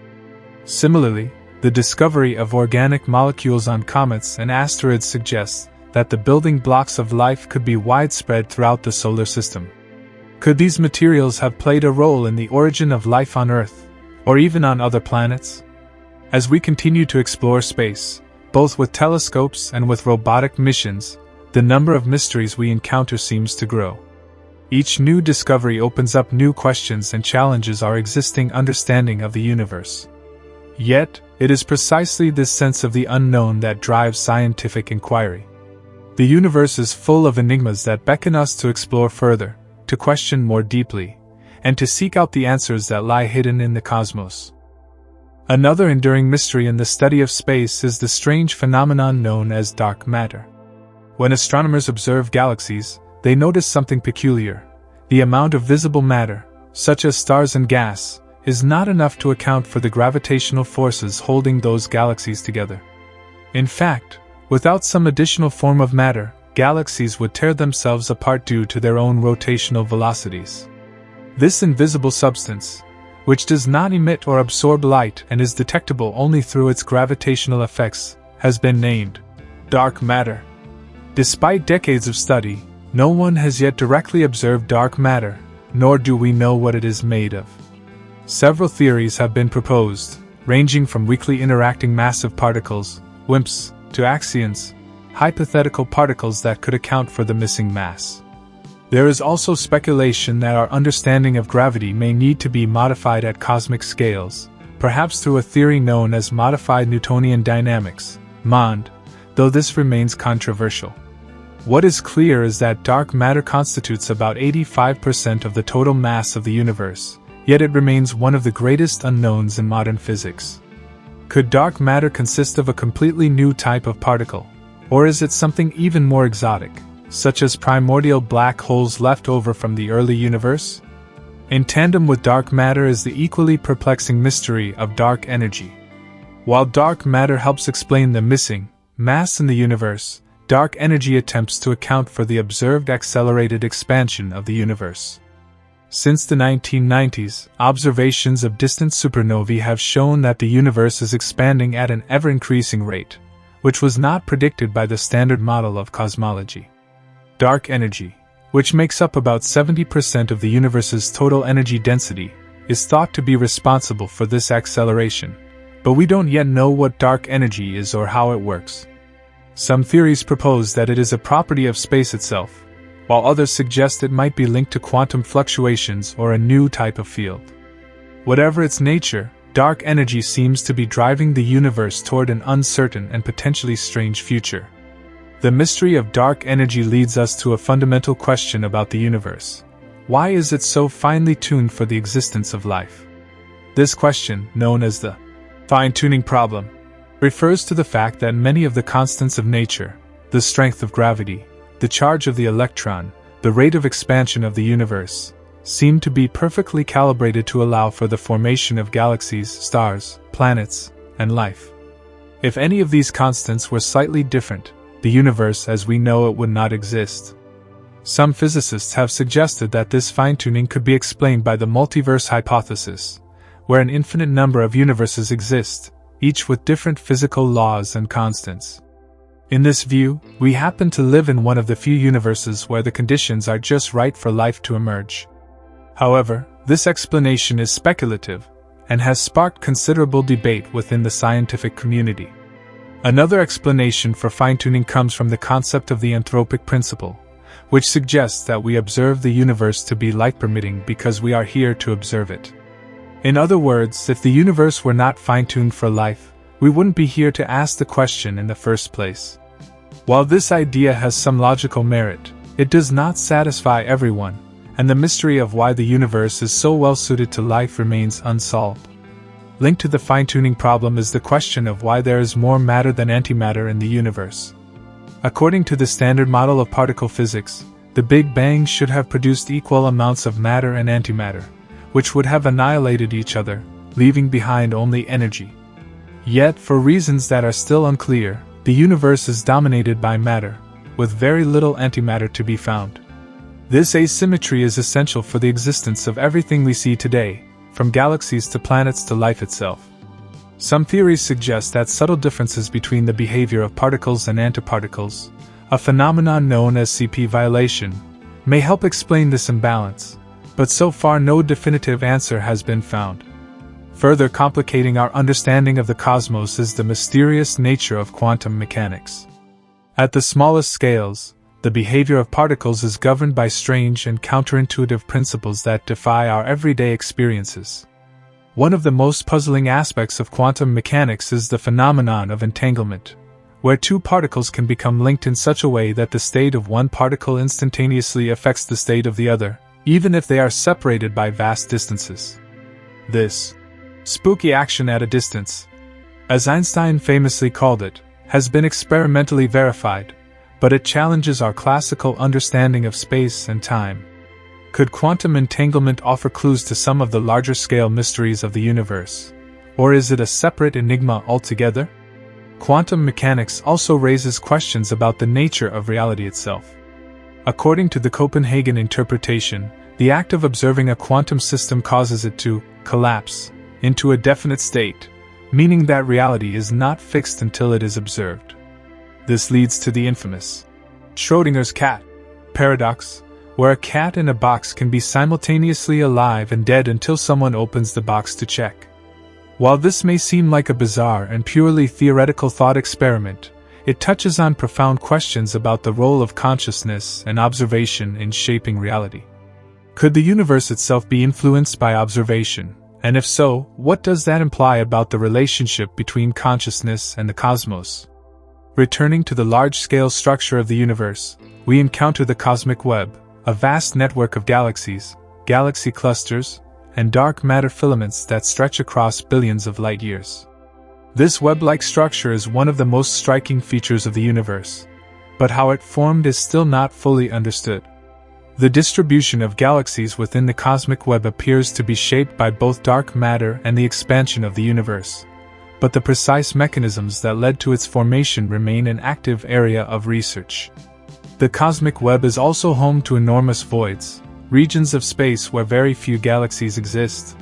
Similarly, the discovery of organic molecules on comets and asteroids suggests that the building blocks of life could be widespread throughout the solar system. Could these materials have played a role in the origin of life on Earth, or even on other planets? As we continue to explore space, both with telescopes and with robotic missions, the number of mysteries we encounter seems to grow. Each new discovery opens up new questions and challenges our existing understanding of the universe. Yet, it is precisely this sense of the unknown that drives scientific inquiry. The universe is full of enigmas that beckon us to explore further, to question more deeply, and to seek out the answers that lie hidden in the cosmos. Another enduring mystery in the study of space is the strange phenomenon known as dark matter. When astronomers observe galaxies, they notice something peculiar. The amount of visible matter, such as stars and gas, is not enough to account for the gravitational forces holding those galaxies together. In fact, without some additional form of matter, galaxies would tear themselves apart due to their own rotational velocities. This invisible substance, which does not emit or absorb light and is detectable only through its gravitational effects, has been named dark matter. Despite decades of study, no one has yet directly observed dark matter, nor do we know what it is made of. Several theories have been proposed, ranging from weakly interacting massive particles, WIMPs, to axions, hypothetical particles that could account for the missing mass. There is also speculation that our understanding of gravity may need to be modified at cosmic scales, perhaps through a theory known as modified Newtonian dynamics, MOND, though this remains controversial. What is clear is that dark matter constitutes about 85% of the total mass of the universe, yet it remains one of the greatest unknowns in modern physics. Could dark matter consist of a completely new type of particle, or is it something even more exotic, such as primordial black holes left over from the early universe? In tandem with dark matter is the equally perplexing mystery of dark energy. While dark matter helps explain the missing mass in the universe, dark energy attempts to account for the observed accelerated expansion of the universe. Since the 1990s, observations of distant supernovae have shown that the universe is expanding at an ever-increasing rate, which was not predicted by the standard model of cosmology. Dark energy, which makes up about 70% of the universe's total energy density, is thought to be responsible for this acceleration, but we don't yet know what dark energy is or how it works. Some theories propose that it is a property of space itself, while others suggest it might be linked to quantum fluctuations or a new type of field. Whatever its nature, dark energy seems to be driving the universe toward an uncertain and potentially strange future. The mystery of dark energy leads us to a fundamental question about the universe. Why is it so finely tuned for the existence of life? This question, known as the fine-tuning problem, refers to the fact that many of the constants of nature, the strength of gravity, the charge of the electron, the rate of expansion of the universe, seem to be perfectly calibrated to allow for the formation of galaxies, stars, planets, and life. If any of these constants were slightly different, the universe as we know it would not exist. Some physicists have suggested that this fine-tuning could be explained by the multiverse hypothesis, where an infinite number of universes exist, each with different physical laws and constants. In this view, we happen to live in one of the few universes where the conditions are just right for life to emerge. However, this explanation is speculative, and has sparked considerable debate within the scientific community. Another explanation for fine-tuning comes from the concept of the anthropic principle, which suggests that we observe the universe to be light-permitting because we are here to observe it. In other words, if the universe were not fine-tuned for life, we wouldn't be here to ask the question in the first place. While this idea has some logical merit, it does not satisfy everyone, and the mystery of why the universe is so well suited to life remains unsolved. Linked to the fine-tuning problem is the question of why there is more matter than antimatter in the universe. According to the standard model of particle physics, the Big Bang should have produced equal amounts of matter and antimatter, which would have annihilated each other, leaving behind only energy. Yet, for reasons that are still unclear, the universe is dominated by matter, with very little antimatter to be found. This asymmetry is essential for the existence of everything we see today, from galaxies to planets to life itself. Some theories suggest that subtle differences between the behavior of particles and antiparticles, a phenomenon known as CP violation, may help explain this imbalance, but so far no definitive answer has been found. Further complicating our understanding of the cosmos is the mysterious nature of quantum mechanics. At the smallest scales, the behavior of particles is governed by strange and counterintuitive principles that defy our everyday experiences. One of the most puzzling aspects of quantum mechanics is the phenomenon of entanglement, where two particles can become linked in such a way that the state of one particle instantaneously affects the state of the other, even if they are separated by vast distances. This spooky action at a distance, as Einstein famously called it, has been experimentally verified, but it challenges our classical understanding of space and time. Could quantum entanglement offer clues to some of the larger-scale mysteries of the universe? Or is it a separate enigma altogether? Quantum mechanics also raises questions about the nature of reality itself. According to the Copenhagen interpretation, the act of observing a quantum system causes it to collapse into a definite state, meaning that reality is not fixed until it is observed. This leads to the infamous Schrödinger's cat paradox, where a cat in a box can be simultaneously alive and dead until someone opens the box to check. While this may seem like a bizarre and purely theoretical thought experiment, it touches on profound questions about the role of consciousness and observation in shaping reality. Could the universe itself be influenced by observation, And if so, what does that imply about the relationship between consciousness and the cosmos? Returning to the large-scale structure of the universe, we encounter the cosmic web, a vast network of galaxies, galaxy clusters, and dark matter filaments that stretch across billions of light years. This web-like structure is one of the most striking features of the universe, but how it formed is still not fully understood. The distribution of galaxies within the cosmic web appears to be shaped by both dark matter and the expansion of the universe, but the precise mechanisms that led to its formation remain an active area of research. The cosmic web is also home to enormous voids, regions of space where very few galaxies exist.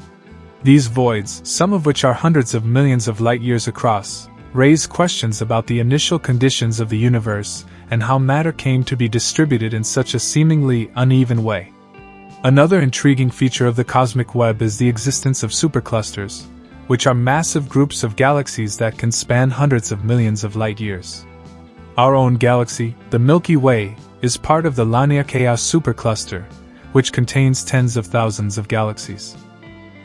These voids, some of which are hundreds of millions of light years across, raise questions about the initial conditions of the universe and how matter came to be distributed in such a seemingly uneven way. Another intriguing feature of the cosmic web is the existence of superclusters, which are massive groups of galaxies that can span hundreds of millions of light years. Our own galaxy, the Milky Way, is part of the Laniakea supercluster, which contains tens of thousands of galaxies.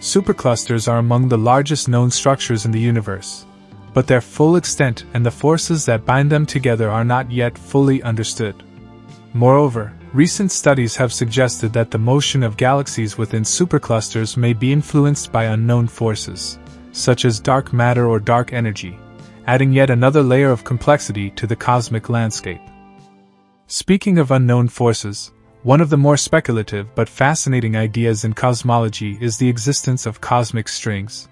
Superclusters are among the largest known structures in the universe, but their full extent and the forces that bind them together are not yet fully understood. Moreover, recent studies have suggested that the motion of galaxies within superclusters may be influenced by unknown forces, such as dark matter or dark energy, adding yet another layer of complexity to the cosmic landscape. Speaking of unknown forces, one of the more speculative but fascinating ideas in cosmology is the existence of cosmic strings.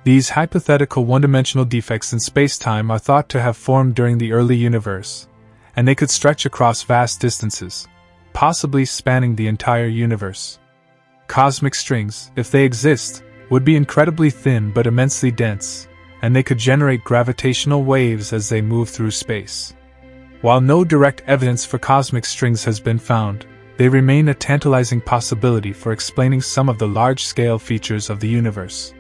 These hypothetical one-dimensional defects in space-time are thought to have formed during the early universe, and they could stretch across vast distances, possibly spanning the entire universe. Cosmic strings, if they exist, would be incredibly thin but immensely dense, and they could generate gravitational waves as they move through space. While no direct evidence for cosmic strings has been found, they remain a tantalizing possibility for explaining some of the large-scale features of the universe.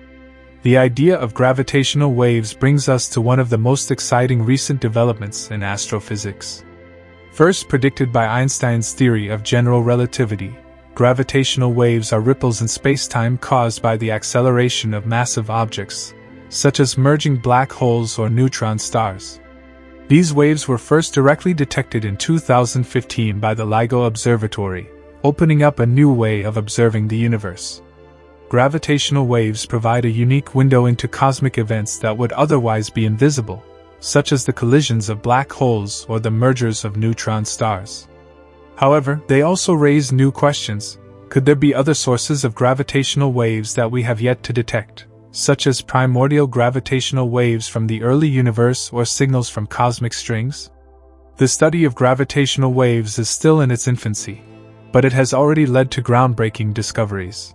The idea of gravitational waves brings us to one of the most exciting recent developments in astrophysics. First predicted by Einstein's theory of general relativity, gravitational waves are ripples in space-time caused by the acceleration of massive objects, such as merging black holes or neutron stars. These waves were first directly detected in 2015 by the LIGO Observatory, opening up a new way of observing the universe. Gravitational waves provide a unique window into cosmic events that would otherwise be invisible, such as the collisions of black holes or the mergers of neutron stars. However, they also raise new questions. Could there be other sources of gravitational waves that we have yet to detect, such as primordial gravitational waves from the early universe or signals from cosmic strings? The study of gravitational waves is still in its infancy, but it has already led to groundbreaking discoveries.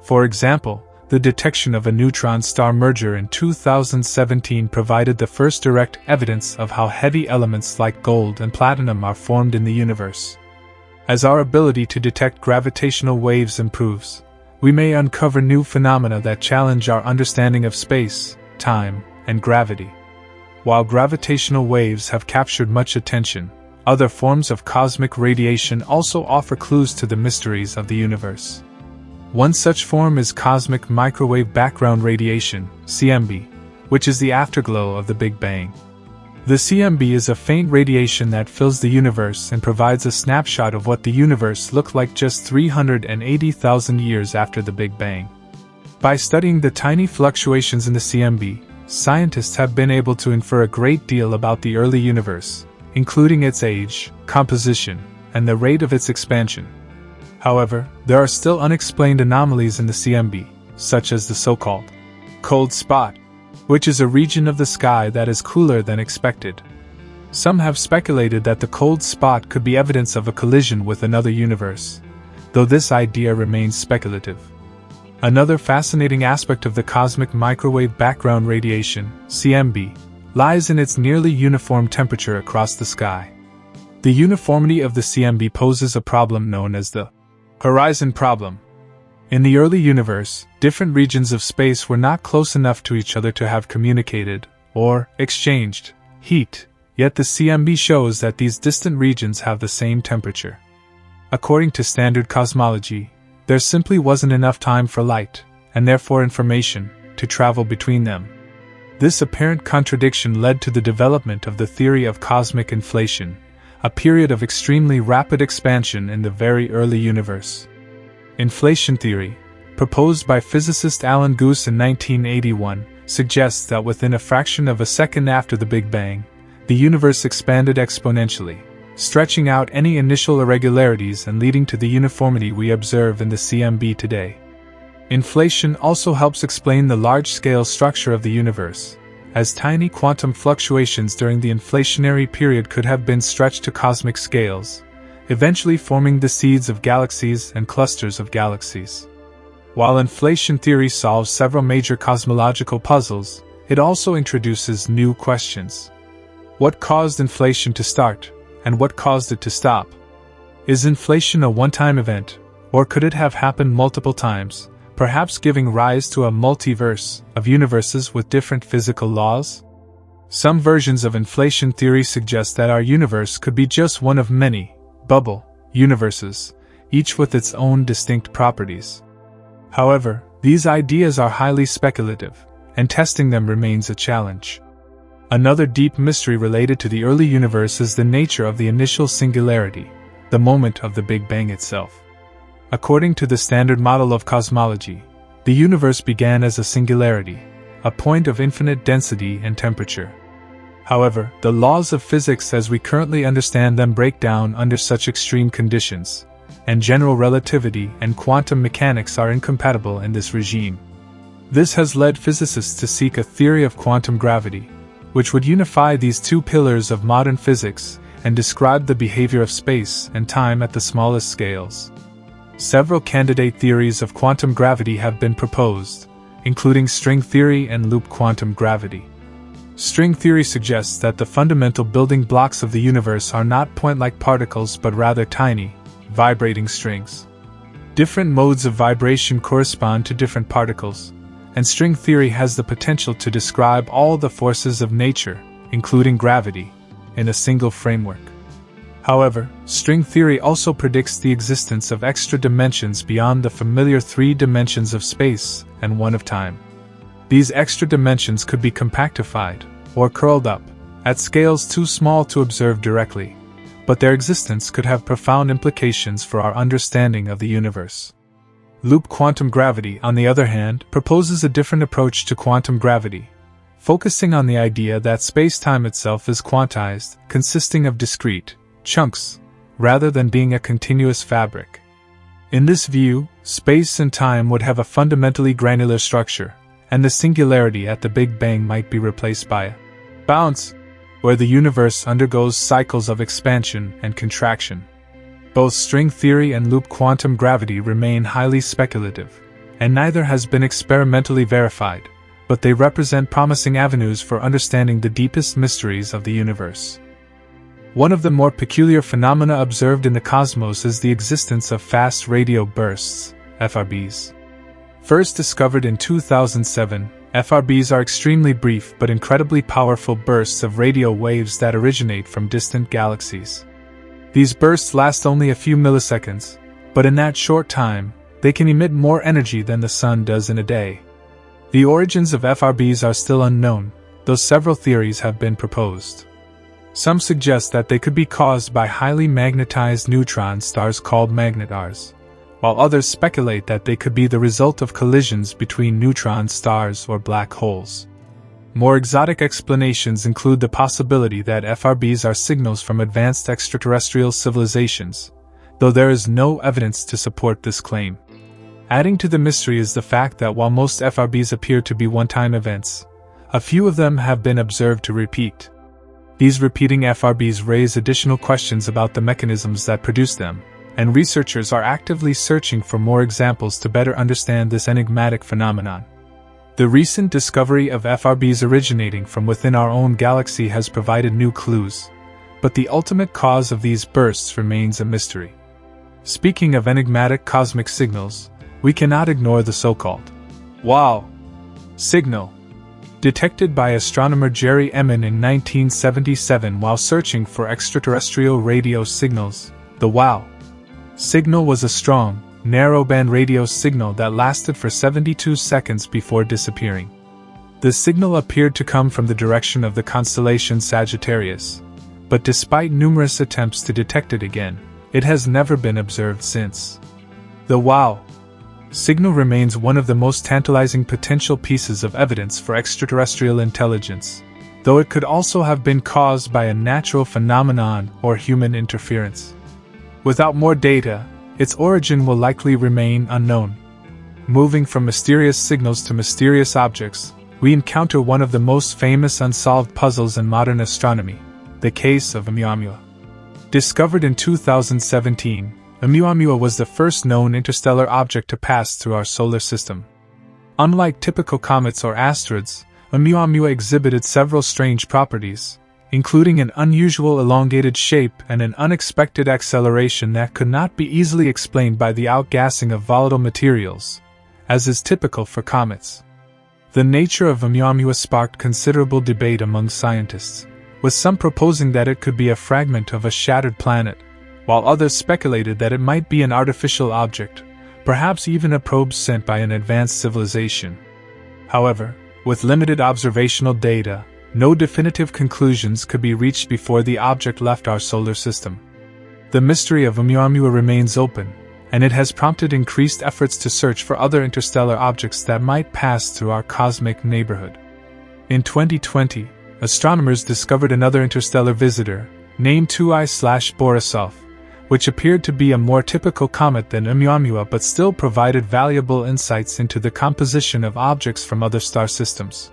For example, the detection of a neutron star merger in 2017 provided the first direct evidence of how heavy elements like gold and platinum are formed in the universe. As our ability to detect gravitational waves improves, we may uncover new phenomena that challenge our understanding of space, time, and gravity. While gravitational waves have captured much attention, other forms of cosmic radiation also offer clues to the mysteries of the universe. One such form is cosmic microwave background radiation, CMB, which is the afterglow of the Big Bang. The CMB is a faint radiation that fills the universe and provides a snapshot of what the universe looked like just 380,000 years after the Big Bang. By studying the tiny fluctuations in the CMB, scientists have been able to infer a great deal about the early universe, including its age, composition, and the rate of its expansion. However, there are still unexplained anomalies in the CMB, such as the so-called cold spot, which is a region of the sky that is cooler than expected. Some have speculated that the cold spot could be evidence of a collision with another universe, though this idea remains speculative. Another fascinating aspect of the cosmic microwave background radiation, CMB, lies in its nearly uniform temperature across the sky. The uniformity of the CMB poses a problem known as the horizon problem. In the early universe, different regions of space were not close enough to each other to have communicated, or exchanged, heat, yet the CMB shows that these distant regions have the same temperature. According to standard cosmology, there simply wasn't enough time for light, and therefore information, to travel between them. This apparent contradiction led to the development of the theory of cosmic inflation, a period of extremely rapid expansion in the very early universe. Inflation theory, proposed by physicist Alan Guth in 1981, suggests that within a fraction of a second after the Big Bang, the universe expanded exponentially, stretching out any initial irregularities and leading to the uniformity we observe in the CMB today. Inflation also helps explain the large-scale structure of the universe, as tiny quantum fluctuations during the inflationary period could have been stretched to cosmic scales, eventually forming the seeds of galaxies and clusters of galaxies. While inflation theory solves several major cosmological puzzles, it also introduces new questions. What caused inflation to start, and what caused it to stop? Is inflation a one-time event, or could it have happened multiple times, perhaps giving rise to a multiverse of universes with different physical laws? Some versions of inflation theory suggest that our universe could be just one of many bubble universes, each with its own distinct properties. However, these ideas are highly speculative, and testing them remains a challenge. Another deep mystery related to the early universe is the nature of the initial singularity, the moment of the Big Bang itself. According to the standard model of cosmology, the universe began as a singularity, a point of infinite density and temperature. However, the laws of physics as we currently understand them break down under such extreme conditions, and general relativity and quantum mechanics are incompatible in this regime. This has led physicists to seek a theory of quantum gravity, which would unify these two pillars of modern physics and describe the behavior of space and time at the smallest scales. Several candidate theories of quantum gravity have been proposed, including string theory and loop quantum gravity. String theory suggests that the fundamental building blocks of the universe are not point-like particles but rather tiny, vibrating strings. Different modes of vibration correspond to different particles, and string theory has the potential to describe all the forces of nature, including gravity, in a single framework. However, string theory also predicts the existence of extra dimensions beyond the familiar 3 dimensions of space and 1 of time. These extra dimensions could be compactified, or curled up, at scales too small to observe directly, but their existence could have profound implications for our understanding of the universe. Loop quantum gravity, on the other hand, proposes a different approach to quantum gravity, focusing on the idea that space-time itself is quantized, consisting of discrete chunks, rather than being a continuous fabric. In this view, space and time would have a fundamentally granular structure, and the singularity at the Big Bang might be replaced by a bounce, where the universe undergoes cycles of expansion and contraction. Both string theory and loop quantum gravity remain highly speculative, and neither has been experimentally verified, but they represent promising avenues for understanding the deepest mysteries of the universe. One of the more peculiar phenomena observed in the cosmos is the existence of fast radio bursts, FRBs. First discovered in 2007, FRBs are extremely brief but incredibly powerful bursts of radio waves that originate from distant galaxies. These bursts last only a few milliseconds, but in that short time, they can emit more energy than the sun does in a day. The origins of FRBs are still unknown, though several theories have been proposed. Some suggest that they could be caused by highly magnetized neutron stars called magnetars, while others speculate that they could be the result of collisions between neutron stars or black holes. More exotic explanations include the possibility that FRBs are signals from advanced extraterrestrial civilizations, though there is no evidence to support this claim. Adding to the mystery is the fact that while most FRBs appear to be one-time events, a few of them have been observed to repeat. These repeating FRBs raise additional questions about the mechanisms that produce them, and researchers are actively searching for more examples to better understand this enigmatic phenomenon. The recent discovery of FRBs originating from within our own galaxy has provided new clues, but the ultimate cause of these bursts remains a mystery. Speaking of enigmatic cosmic signals, we cannot ignore the so-called wow signal, detected by astronomer Jerry Emin in 1977 while searching for extraterrestrial radio signals. The wow signal was a strong, narrowband radio signal that lasted for 72 seconds before disappearing. The signal appeared to come from the direction of the constellation Sagittarius, but despite numerous attempts to detect it again, it has never been observed since. The WOW signal remains one of the most tantalizing potential pieces of evidence for extraterrestrial intelligence, though it could also have been caused by a natural phenomenon or human interference. Without more data, its origin will likely remain unknown. Moving from mysterious signals to mysterious objects, we encounter one of the most famous unsolved puzzles in modern astronomy, the case of Oumuamua. Discovered in 2017, Oumuamua was the first known interstellar object to pass through our solar system. Unlike typical comets or asteroids, Oumuamua exhibited several strange properties, including an unusual elongated shape and an unexpected acceleration that could not be easily explained by the outgassing of volatile materials, as is typical for comets. The nature of Oumuamua sparked considerable debate among scientists, with some proposing that it could be a fragment of a shattered planet, while others speculated that it might be an artificial object, perhaps even a probe sent by an advanced civilization. However, with limited observational data, no definitive conclusions could be reached before the object left our solar system. The mystery of Oumuamua remains open, and it has prompted increased efforts to search for other interstellar objects that might pass through our cosmic neighborhood. In 2020, astronomers discovered another interstellar visitor, named 2I/Borisov, which appeared to be a more typical comet than Oumuamua but still provided valuable insights into the composition of objects from other star systems.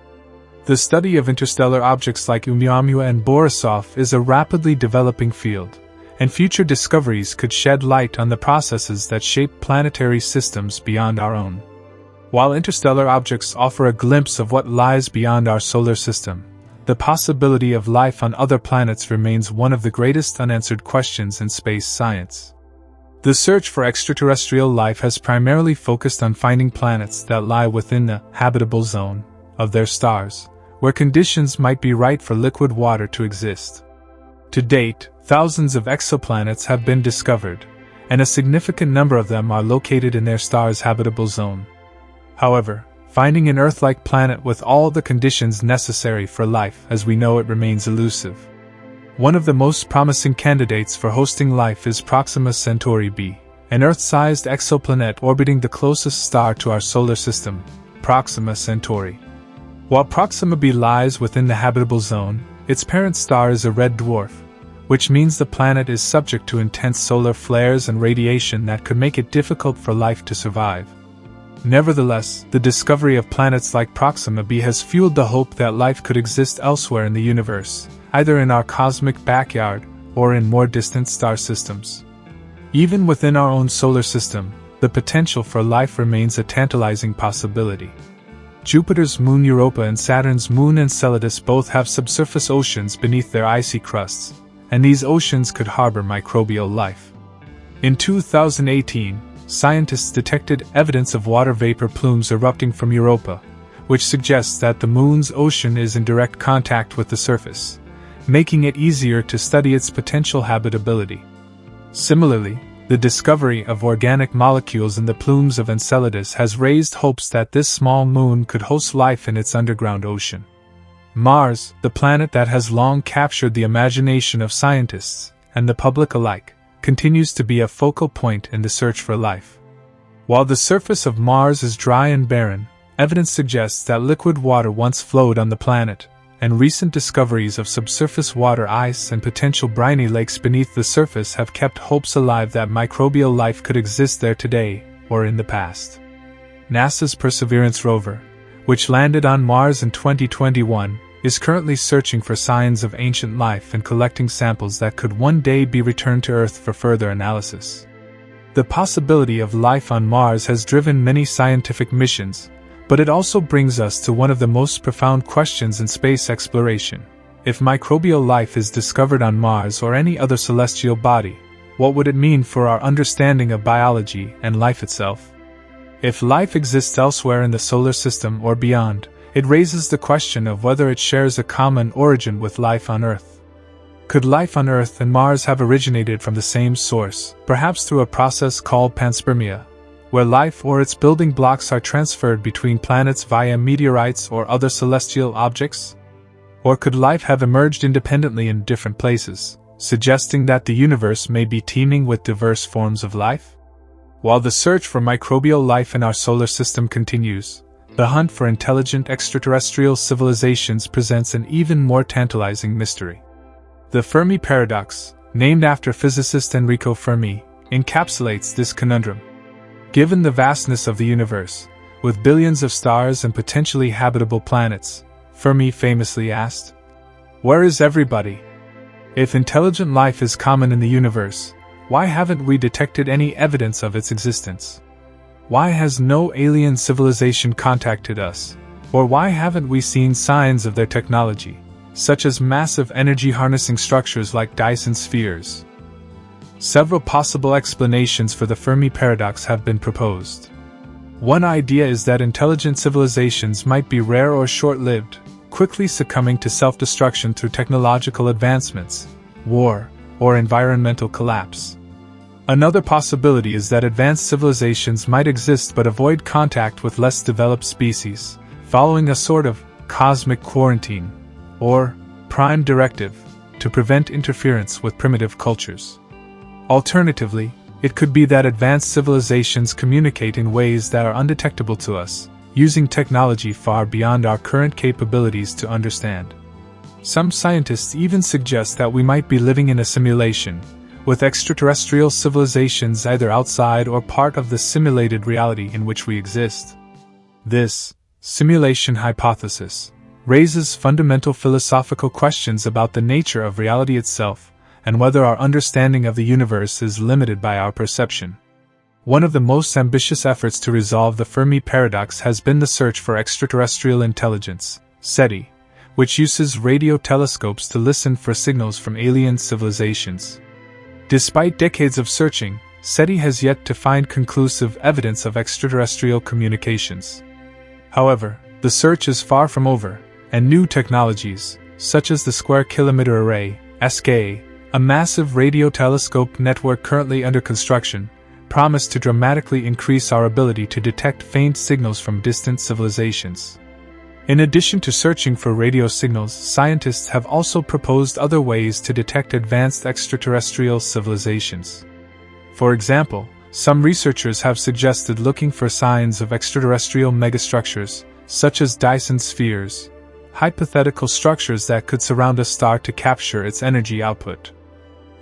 The study of interstellar objects like Oumuamua and Borisov is a rapidly developing field, and future discoveries could shed light on the processes that shape planetary systems beyond our own. While interstellar objects offer a glimpse of what lies beyond our solar system, the possibility of life on other planets remains one of the greatest unanswered questions in space science. The search for extraterrestrial life has primarily focused on finding planets that lie within the habitable zone of their stars, where conditions might be right for liquid water to exist. To date, thousands of exoplanets have been discovered, and a significant number of them are located in their star's habitable zone. However, finding an Earth-like planet with all the conditions necessary for life as we know it remains elusive. One of the most promising candidates for hosting life is Proxima Centauri b, an Earth-sized exoplanet orbiting the closest star to our solar system, Proxima Centauri. While Proxima b lies within the habitable zone, its parent star is a red dwarf, which means the planet is subject to intense solar flares and radiation that could make it difficult for life to survive. Nevertheless, the discovery of planets like Proxima b has fueled the hope that life could exist elsewhere in the universe, either in our cosmic backyard or in more distant star systems. Even within our own solar system, the potential for life remains a tantalizing possibility. Jupiter's moon Europa and Saturn's moon Enceladus both have subsurface oceans beneath their icy crusts, and these oceans could harbor microbial life. In 2018, scientists detected evidence of water vapor plumes erupting from Europa, which suggests that the moon's ocean is in direct contact with the surface, making it easier to study its potential habitability. Similarly, the discovery of organic molecules in the plumes of Enceladus has raised hopes that this small moon could host life in its underground ocean. Mars, the planet that has long captured the imagination of scientists and the public alike, continues to be a focal point in the search for life. While the surface of Mars is dry and barren, evidence suggests that liquid water once flowed on the planet, and recent discoveries of subsurface water ice and potential briny lakes beneath the surface have kept hopes alive that microbial life could exist there today or in the past. NASA's Perseverance rover, which landed on Mars in 2021, is currently searching for signs of ancient life and collecting samples that could one day be returned to Earth for further analysis. The possibility of life on Mars has driven many scientific missions, but it also brings us to one of the most profound questions in space exploration. If microbial life is discovered on Mars or any other celestial body, what would it mean for our understanding of biology and life itself? If life exists elsewhere in the solar system or beyond, it raises the question of whether it shares a common origin with life on Earth. Could life on Earth and Mars have originated from the same source, perhaps through a process called panspermia, where life or its building blocks are transferred between planets via meteorites or other celestial objects? Or could life have emerged independently in different places, suggesting that the universe may be teeming with diverse forms of life? While the search for microbial life in our solar system continues, the hunt for intelligent extraterrestrial civilizations presents an even more tantalizing mystery. The Fermi paradox, named after physicist Enrico Fermi, encapsulates this conundrum. Given the vastness of the universe, with billions of stars and potentially habitable planets, Fermi famously asked, "Where is everybody? If intelligent life is common in the universe, why haven't we detected any evidence of its existence? Why has no alien civilization contacted us? Or why haven't we seen signs of their technology, such as massive energy harnessing structures like Dyson spheres?" Several possible explanations for the Fermi paradox have been proposed. One idea is that intelligent civilizations might be rare or short-lived, quickly succumbing to self-destruction through technological advancements, war, or environmental collapse. Another possibility is that advanced civilizations might exist but avoid contact with less developed species, following a sort of cosmic quarantine, or prime directive, to prevent interference with primitive cultures. Alternatively, it could be that advanced civilizations communicate in ways that are undetectable to us, using technology far beyond our current capabilities to understand. Some scientists even suggest that we might be living in a simulation, with extraterrestrial civilizations either outside or part of the simulated reality in which we exist. This simulation hypothesis raises fundamental philosophical questions about the nature of reality itself, and whether our understanding of the universe is limited by our perception. One of the most ambitious efforts to resolve the Fermi paradox has been the search for extraterrestrial intelligence, SETI, which uses radio telescopes to listen for signals from alien civilizations. Despite decades of searching, SETI has yet to find conclusive evidence of extraterrestrial communications. However, the search is far from over, and new technologies, such as the Square Kilometre Array, SK, a massive radio telescope network currently under construction, promise to dramatically increase our ability to detect faint signals from distant civilizations. In addition to searching for radio signals, scientists have also proposed other ways to detect advanced extraterrestrial civilizations. For example, some researchers have suggested looking for signs of extraterrestrial megastructures, such as Dyson spheres, hypothetical structures that could surround a star to capture its energy output.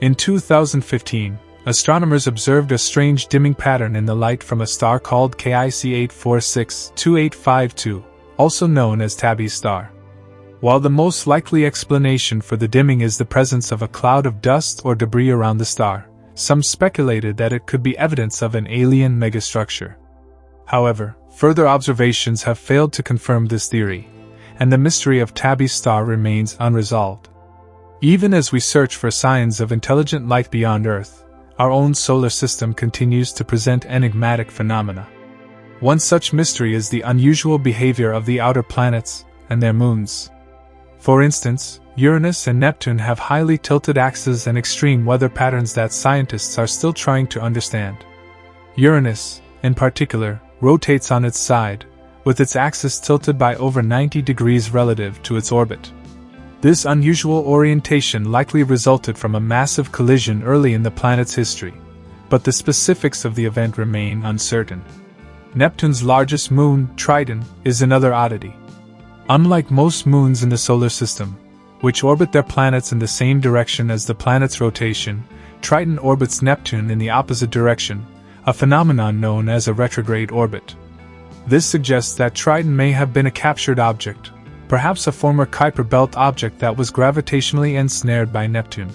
In 2015, astronomers observed a strange dimming pattern in the light from a star called KIC 8462852, also known as Tabby's star. While the most likely explanation for the dimming is the presence of a cloud of dust or debris around the star, some speculated that it could be evidence of an alien megastructure. However, further observations have failed to confirm this theory, and the mystery of Tabby's star remains unresolved. Even as we search for signs of intelligent life beyond Earth, our own solar system continues to present enigmatic phenomena. One such mystery is the unusual behavior of the outer planets and their moons. For instance, Uranus and Neptune have highly tilted axes and extreme weather patterns that scientists are still trying to understand. Uranus, in particular, rotates on its side, with its axis tilted by over 90 degrees relative to its orbit. This unusual orientation likely resulted from a massive collision early in the planet's history, but the specifics of the event remain uncertain. Neptune's largest moon, Triton, is another oddity. Unlike most moons in the solar system, which orbit their planets in the same direction as the planet's rotation, Triton orbits Neptune in the opposite direction, a phenomenon known as a retrograde orbit. This suggests that Triton may have been a captured object, perhaps a former Kuiper belt object that was gravitationally ensnared by Neptune.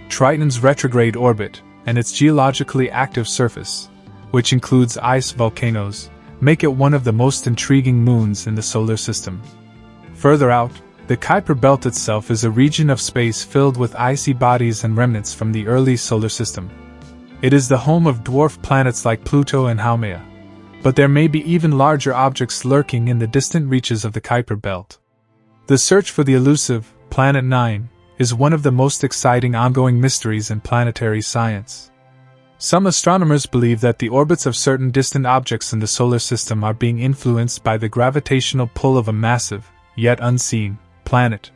Triton's retrograde orbit, and its geologically active surface, which includes ice volcanoes, make it one of the most intriguing moons in the solar system. Further out, the Kuiper belt itself is a region of space filled with icy bodies and remnants from the early solar system. It is the home of dwarf planets like Pluto and Haumea, but there may be even larger objects lurking in the distant reaches of the Kuiper belt. The search for the elusive Planet 9 is one of the most exciting ongoing mysteries in planetary science. Some astronomers believe that the orbits of certain distant objects in the solar system are being influenced by the gravitational pull of a massive, yet unseen, planet.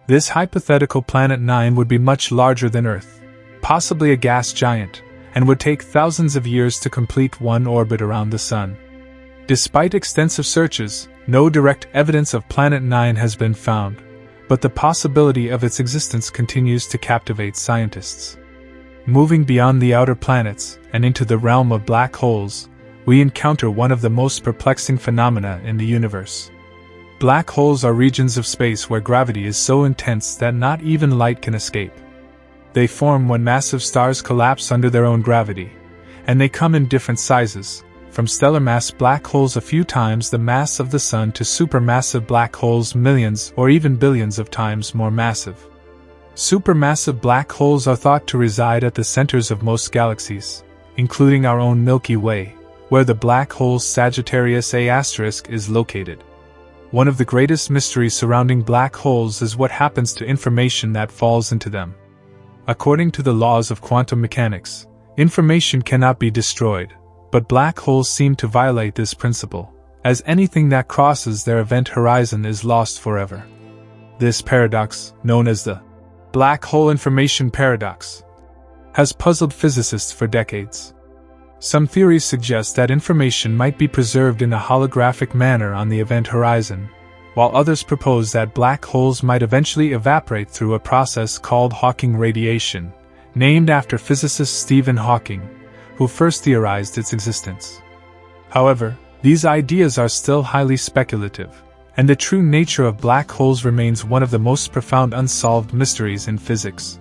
This hypothetical Planet 9 would be much larger than Earth, possibly a gas giant, and would take thousands of years to complete one orbit around the Sun. Despite extensive searches, no direct evidence of Planet 9 has been found, but the possibility of its existence continues to captivate scientists. Moving beyond the outer planets and into the realm of black holes, we encounter one of the most perplexing phenomena in the universe. Black holes are regions of space where gravity is so intense that not even light can escape. They form when massive stars collapse under their own gravity, and they come in different sizes, from stellar mass black holes a few times the mass of the Sun to supermassive black holes millions or even billions of times more massive. Supermassive black holes are thought to reside at the centers of most galaxies, including our own Milky Way, where the black hole Sagittarius A* is located. One of the greatest mysteries surrounding black holes is what happens to information that falls into them. According to the laws of quantum mechanics, information cannot be destroyed, but black holes seem to violate this principle, as anything that crosses their event horizon is lost forever. This paradox, known as the black hole information paradox, has puzzled physicists for decades. Some theories suggest that information might be preserved in a holographic manner on the event horizon, while others propose that black holes might eventually evaporate through a process called Hawking radiation, named after physicist Stephen Hawking, who first theorized its existence. However, these ideas are still highly speculative, and the true nature of black holes remains one of the most profound unsolved mysteries in physics.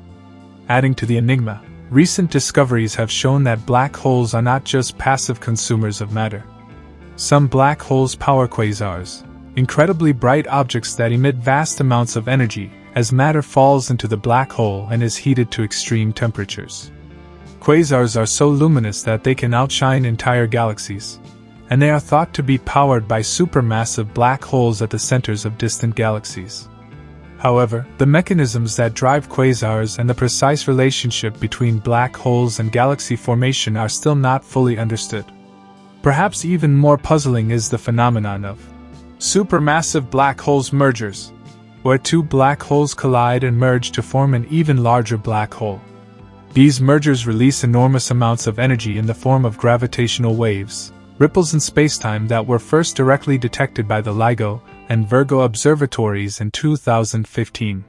Adding to the enigma, recent discoveries have shown that black holes are not just passive consumers of matter. Some black holes power quasars, incredibly bright objects that emit vast amounts of energy as matter falls into the black hole and is heated to extreme temperatures. Quasars are so luminous that they can outshine entire galaxies, and they are thought to be powered by supermassive black holes at the centers of distant galaxies. However, the mechanisms that drive quasars and the precise relationship between black holes and galaxy formation are still not fully understood. Perhaps even more puzzling is the phenomenon of supermassive black holes mergers, where two black holes collide and merge to form an even larger black hole. These mergers release enormous amounts of energy in the form of gravitational waves, ripples in spacetime that were first directly detected by the LIGO and Virgo observatories in 2015.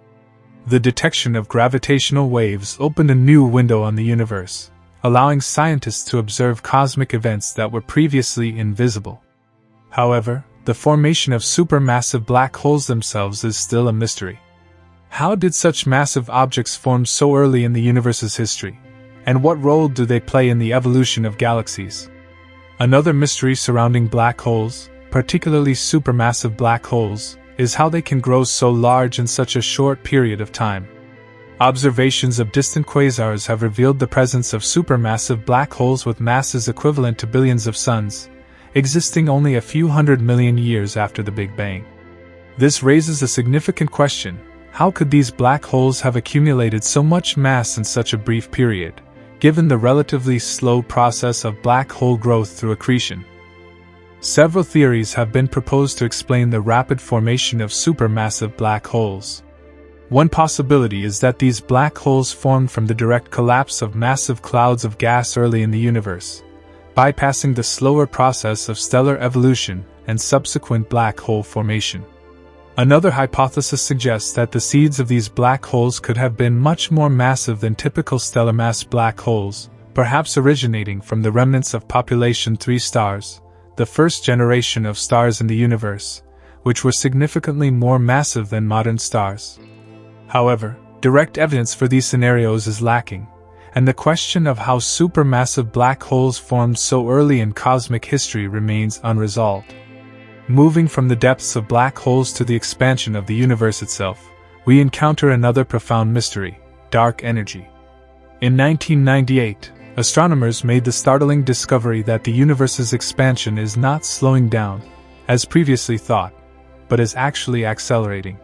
The detection of gravitational waves opened a new window on the universe, allowing scientists to observe cosmic events that were previously invisible. However, the formation of supermassive black holes themselves is still a mystery. How did such massive objects form so early in the universe's history? And what role do they play in the evolution of galaxies? Another mystery surrounding black holes, particularly supermassive black holes, is how they can grow so large in such a short period of time. Observations of distant quasars have revealed the presence of supermassive black holes with masses equivalent to billions of suns, existing only a few 100 million years after the Big Bang. This raises a significant question: how could these black holes have accumulated so much mass in such a brief period, given the relatively slow process of black hole growth through accretion? Several theories have been proposed to explain the rapid formation of supermassive black holes. One possibility is that these black holes formed from the direct collapse of massive clouds of gas early in the universe, bypassing the slower process of stellar evolution and subsequent black hole formation. Another hypothesis suggests that the seeds of these black holes could have been much more massive than typical stellar mass black holes, perhaps originating from the remnants of population 3 stars, the first generation of stars in the universe, which were significantly more massive than modern stars. However, direct evidence for these scenarios is lacking, and the question of how supermassive black holes formed so early in cosmic history remains unresolved. Moving from the depths of black holes to the expansion of the universe itself, we encounter another profound mystery: dark energy. In 1998, astronomers made the startling discovery that the universe's expansion is not slowing down, as previously thought, but is actually accelerating.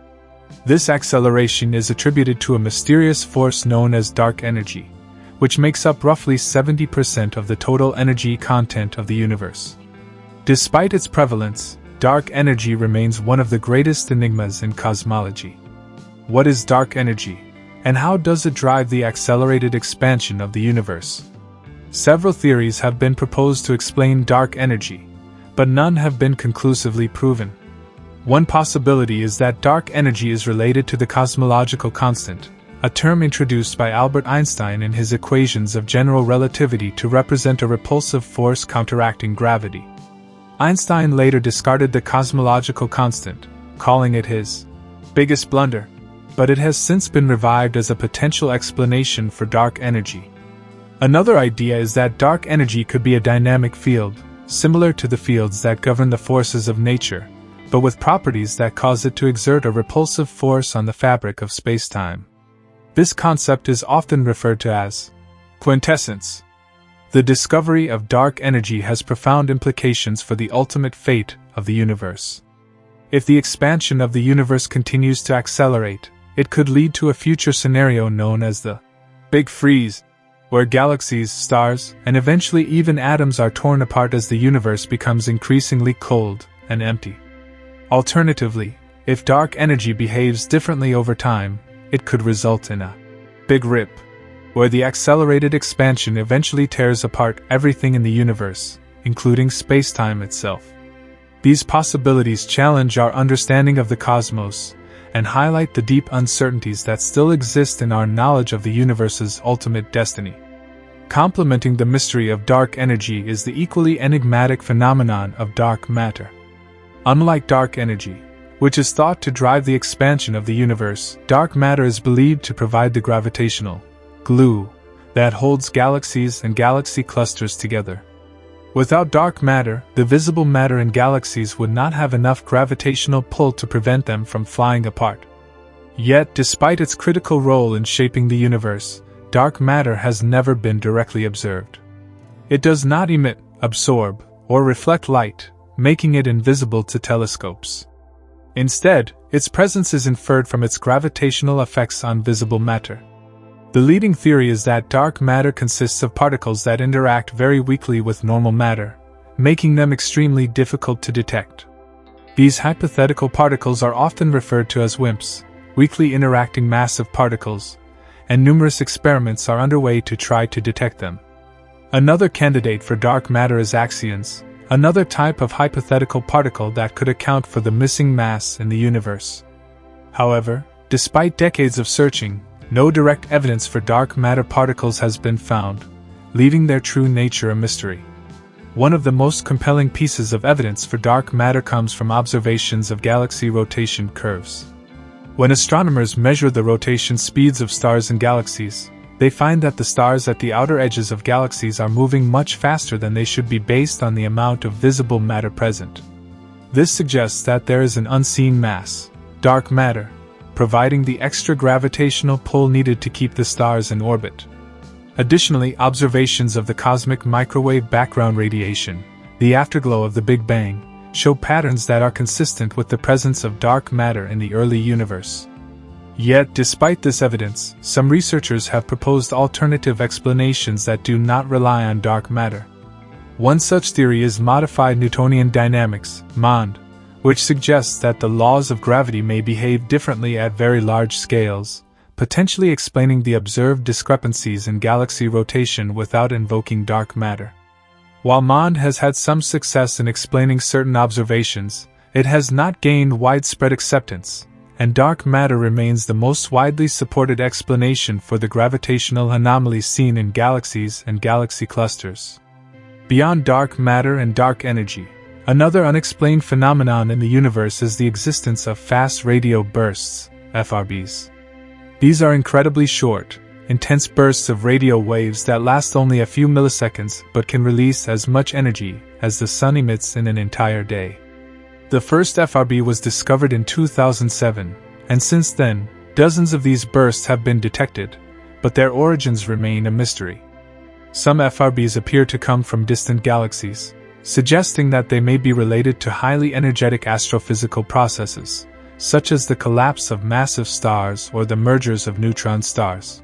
This acceleration is attributed to a mysterious force known as dark energy, which makes up roughly 70% of the total energy content of the universe. Despite its prevalence, dark energy remains one of the greatest enigmas in cosmology. What is dark energy, and how does it drive the accelerated expansion of the universe? Several theories have been proposed to explain dark energy, but none have been conclusively proven. One possibility is that dark energy is related to the cosmological constant, a term introduced by Albert Einstein in his equations of general relativity to represent a repulsive force counteracting gravity. Einstein later discarded the cosmological constant, calling it his biggest blunder, but it has since been revived as a potential explanation for dark energy. Another idea is that dark energy could be a dynamic field, similar to the fields that govern the forces of nature, but with properties that cause it to exert a repulsive force on the fabric of space-time. This concept is often referred to as quintessence. The discovery of dark energy has profound implications for the ultimate fate of the universe. If the expansion of the universe continues to accelerate, it could lead to a future scenario known as the Big Freeze, where galaxies, stars, and eventually even atoms are torn apart as the universe becomes increasingly cold and empty. Alternatively, if dark energy behaves differently over time, it could result in a Big Rip, where the accelerated expansion eventually tears apart everything in the universe, including space-time itself. These possibilities challenge our understanding of the cosmos and highlight the deep uncertainties that still exist in our knowledge of the universe's ultimate destiny. Complementing the mystery of dark energy is the equally enigmatic phenomenon of dark matter. Unlike dark energy, which is thought to drive the expansion of the universe, dark matter is believed to provide the gravitational glue that holds galaxies and galaxy clusters together. Without dark matter, the visible matter in galaxies would not have enough gravitational pull to prevent them from flying apart. Yet, despite its critical role in shaping the universe, dark matter has never been directly observed. It does not emit, absorb, or reflect light, making it invisible to telescopes. Instead, its presence is inferred from its gravitational effects on visible matter. The leading theory is that dark matter consists of particles that interact very weakly with normal matter, making them extremely difficult to detect. These hypothetical particles are often referred to as WIMPs, weakly interacting massive particles, and numerous experiments are underway to try to detect them. Another candidate for dark matter is axions, another type of hypothetical particle that could account for the missing mass in the universe. However, despite decades of searching, no direct evidence for dark matter particles has been found, leaving their true nature a mystery. One of the most compelling pieces of evidence for dark matter comes from observations of galaxy rotation curves. When astronomers measure the rotation speeds of stars and galaxies, they find that the stars at the outer edges of galaxies are moving much faster than they should be based on the amount of visible matter present. This suggests that there is an unseen mass, dark matter, providing the extra gravitational pull needed to keep the stars in orbit. Additionally, observations of the cosmic microwave background radiation, the afterglow of the Big Bang, show patterns that are consistent with the presence of dark matter in the early universe. Yet, despite this evidence, some researchers have proposed alternative explanations that do not rely on dark matter. One such theory is modified Newtonian dynamics, MOND, which suggests that the laws of gravity may behave differently at very large scales, potentially explaining the observed discrepancies in galaxy rotation without invoking dark matter. While MOND has had some success in explaining certain observations, it has not gained widespread acceptance, and dark matter remains the most widely supported explanation for the gravitational anomalies seen in galaxies and galaxy clusters. Beyond dark matter and dark energy, another unexplained phenomenon in the universe is the existence of fast radio bursts, FRBs. These are incredibly short, intense bursts of radio waves that last only a few milliseconds but can release as much energy as the sun emits in an entire day. The first FRB was discovered in 2007, and since then, dozens of these bursts have been detected, but their origins remain a mystery. Some FRBs appear to come from distant galaxies, suggesting that they may be related to highly energetic astrophysical processes, such as the collapse of massive stars or the mergers of neutron stars.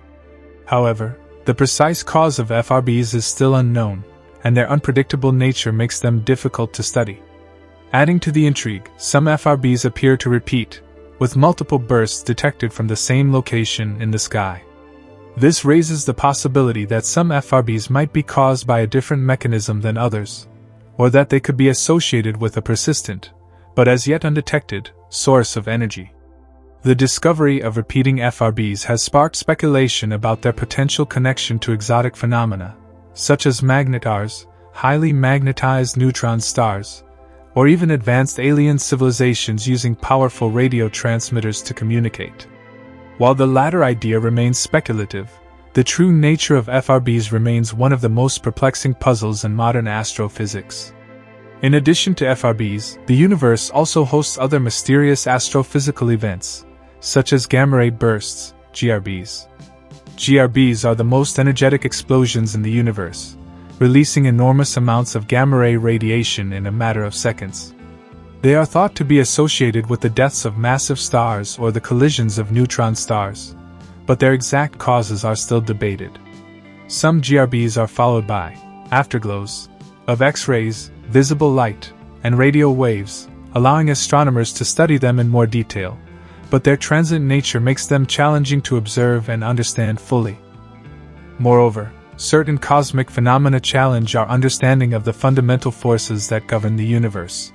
However, The precise cause of FRBs is still unknown, and their unpredictable nature makes them difficult to study. Adding to the intrigue, some FRBs appear to repeat, with multiple bursts detected from the same location in the sky. This raises the possibility that some FRBs might be caused by a different mechanism than others, or that they could be associated with a persistent, but as yet undetected, source of energy. The discovery of repeating FRBs has sparked speculation about their potential connection to exotic phenomena, such as magnetars, highly magnetized neutron stars, or even advanced alien civilizations using powerful radio transmitters to communicate. While the latter idea remains speculative, the true nature of FRBs remains one of the most perplexing puzzles in modern astrophysics. In addition to FRBs, the universe also hosts other mysterious astrophysical events, such as gamma-ray bursts, GRBs. GRBs are the most energetic explosions in the universe, releasing enormous amounts of gamma-ray radiation in a matter of seconds. They are thought to be associated with the deaths of massive stars or the collisions of neutron stars, but their exact causes are still debated. Some GRBs are followed by afterglows of X-rays, visible light, and radio waves, allowing astronomers to study them in more detail, but their transient nature makes them challenging to observe and understand fully. Moreover, certain cosmic phenomena challenge our understanding of the fundamental forces that govern the universe.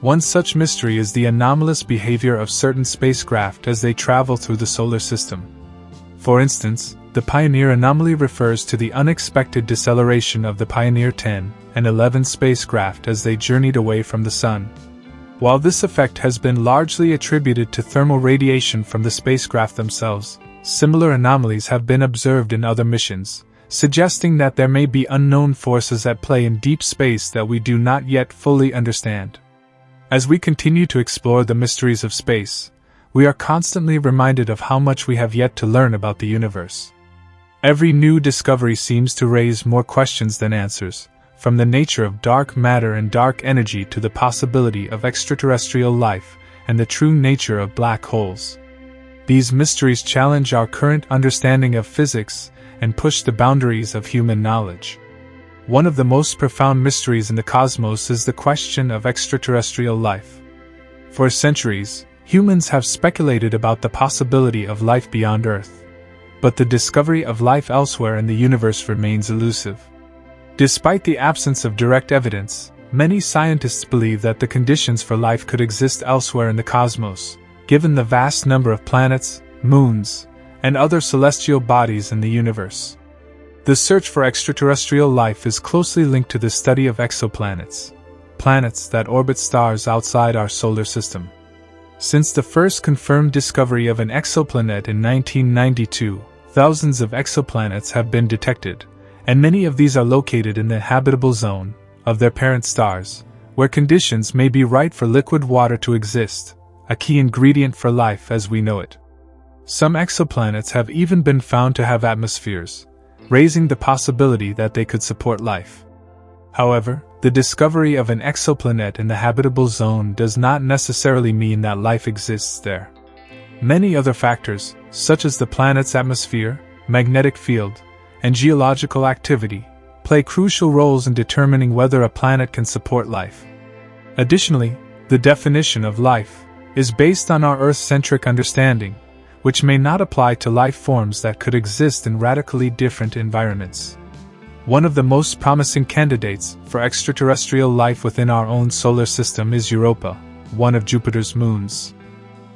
One such mystery is the anomalous behavior of certain spacecraft as they travel through the solar system. For instance, the Pioneer anomaly refers to the unexpected deceleration of the Pioneer 10 and 11 spacecraft as they journeyed away from the Sun. While this effect has been largely attributed to thermal radiation from the spacecraft themselves, similar anomalies have been observed in other missions, suggesting that there may be unknown forces at play in deep space that we do not yet fully understand. As we continue to explore the mysteries of space, we are constantly reminded of how much we have yet to learn about the universe. Every new discovery seems to raise more questions than answers, from the nature of dark matter and dark energy to the possibility of extraterrestrial life and the true nature of black holes. These mysteries challenge our current understanding of physics and push the boundaries of human knowledge. One of the most profound mysteries in the cosmos is the question of extraterrestrial life. For centuries, humans have speculated about the possibility of life beyond Earth, but the discovery of life elsewhere in the universe remains elusive. Despite the absence of direct evidence, many scientists believe that the conditions for life could exist elsewhere in the cosmos, given the vast number of planets, moons, and other celestial bodies in the universe. The search for extraterrestrial life is closely linked to the study of exoplanets, planets that orbit stars outside our solar system. Since the first confirmed discovery of an exoplanet in 1992, thousands of exoplanets have been detected, and many of these are located in the habitable zone of their parent stars, where conditions may be right for liquid water to exist, a key ingredient for life as we know it. Some exoplanets have even been found to have atmospheres, raising the possibility that they could support life. However, the discovery of an exoplanet in the habitable zone does not necessarily mean that life exists there. Many other factors, such as the planet's atmosphere, magnetic field, and geological activity, play crucial roles in determining whether a planet can support life. Additionally, the definition of life is based on our Earth-centric understanding, which may not apply to life forms that could exist in radically different environments. One of the most promising candidates for extraterrestrial life within our own solar system is Europa, one of Jupiter's moons.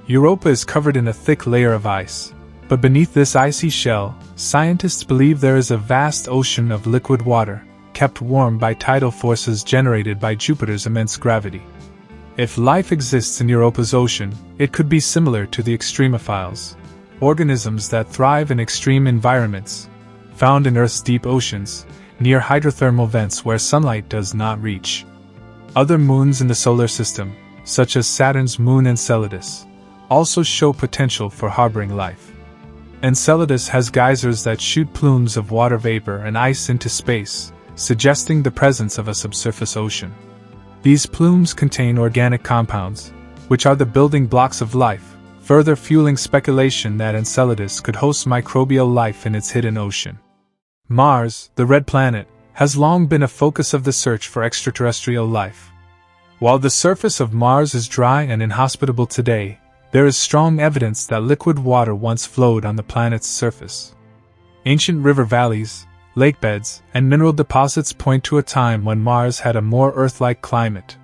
Europa is covered in a thick layer of ice, but beneath this icy shell, scientists believe there is a vast ocean of liquid water, kept warm by tidal forces generated by Jupiter's immense gravity. If life exists in Europa's ocean, it could be similar to the extremophiles, organisms that thrive in extreme environments, found in Earth's deep oceans, near hydrothermal vents where sunlight does not reach. Other moons in the solar system, such as Saturn's moon Enceladus, also show potential for harboring life. Enceladus has geysers that shoot plumes of water vapor and ice into space, suggesting the presence of a subsurface ocean. These plumes contain organic compounds, which are the building blocks of life, further fueling speculation that Enceladus could host microbial life in its hidden ocean. Mars, the red planet, has long been a focus of the search for extraterrestrial life. While the surface of Mars is dry and inhospitable today, there is strong evidence that liquid water once flowed on the planet's surface. Ancient river valleys, lake beds, and mineral deposits point to a time when Mars had a more Earth-like climate.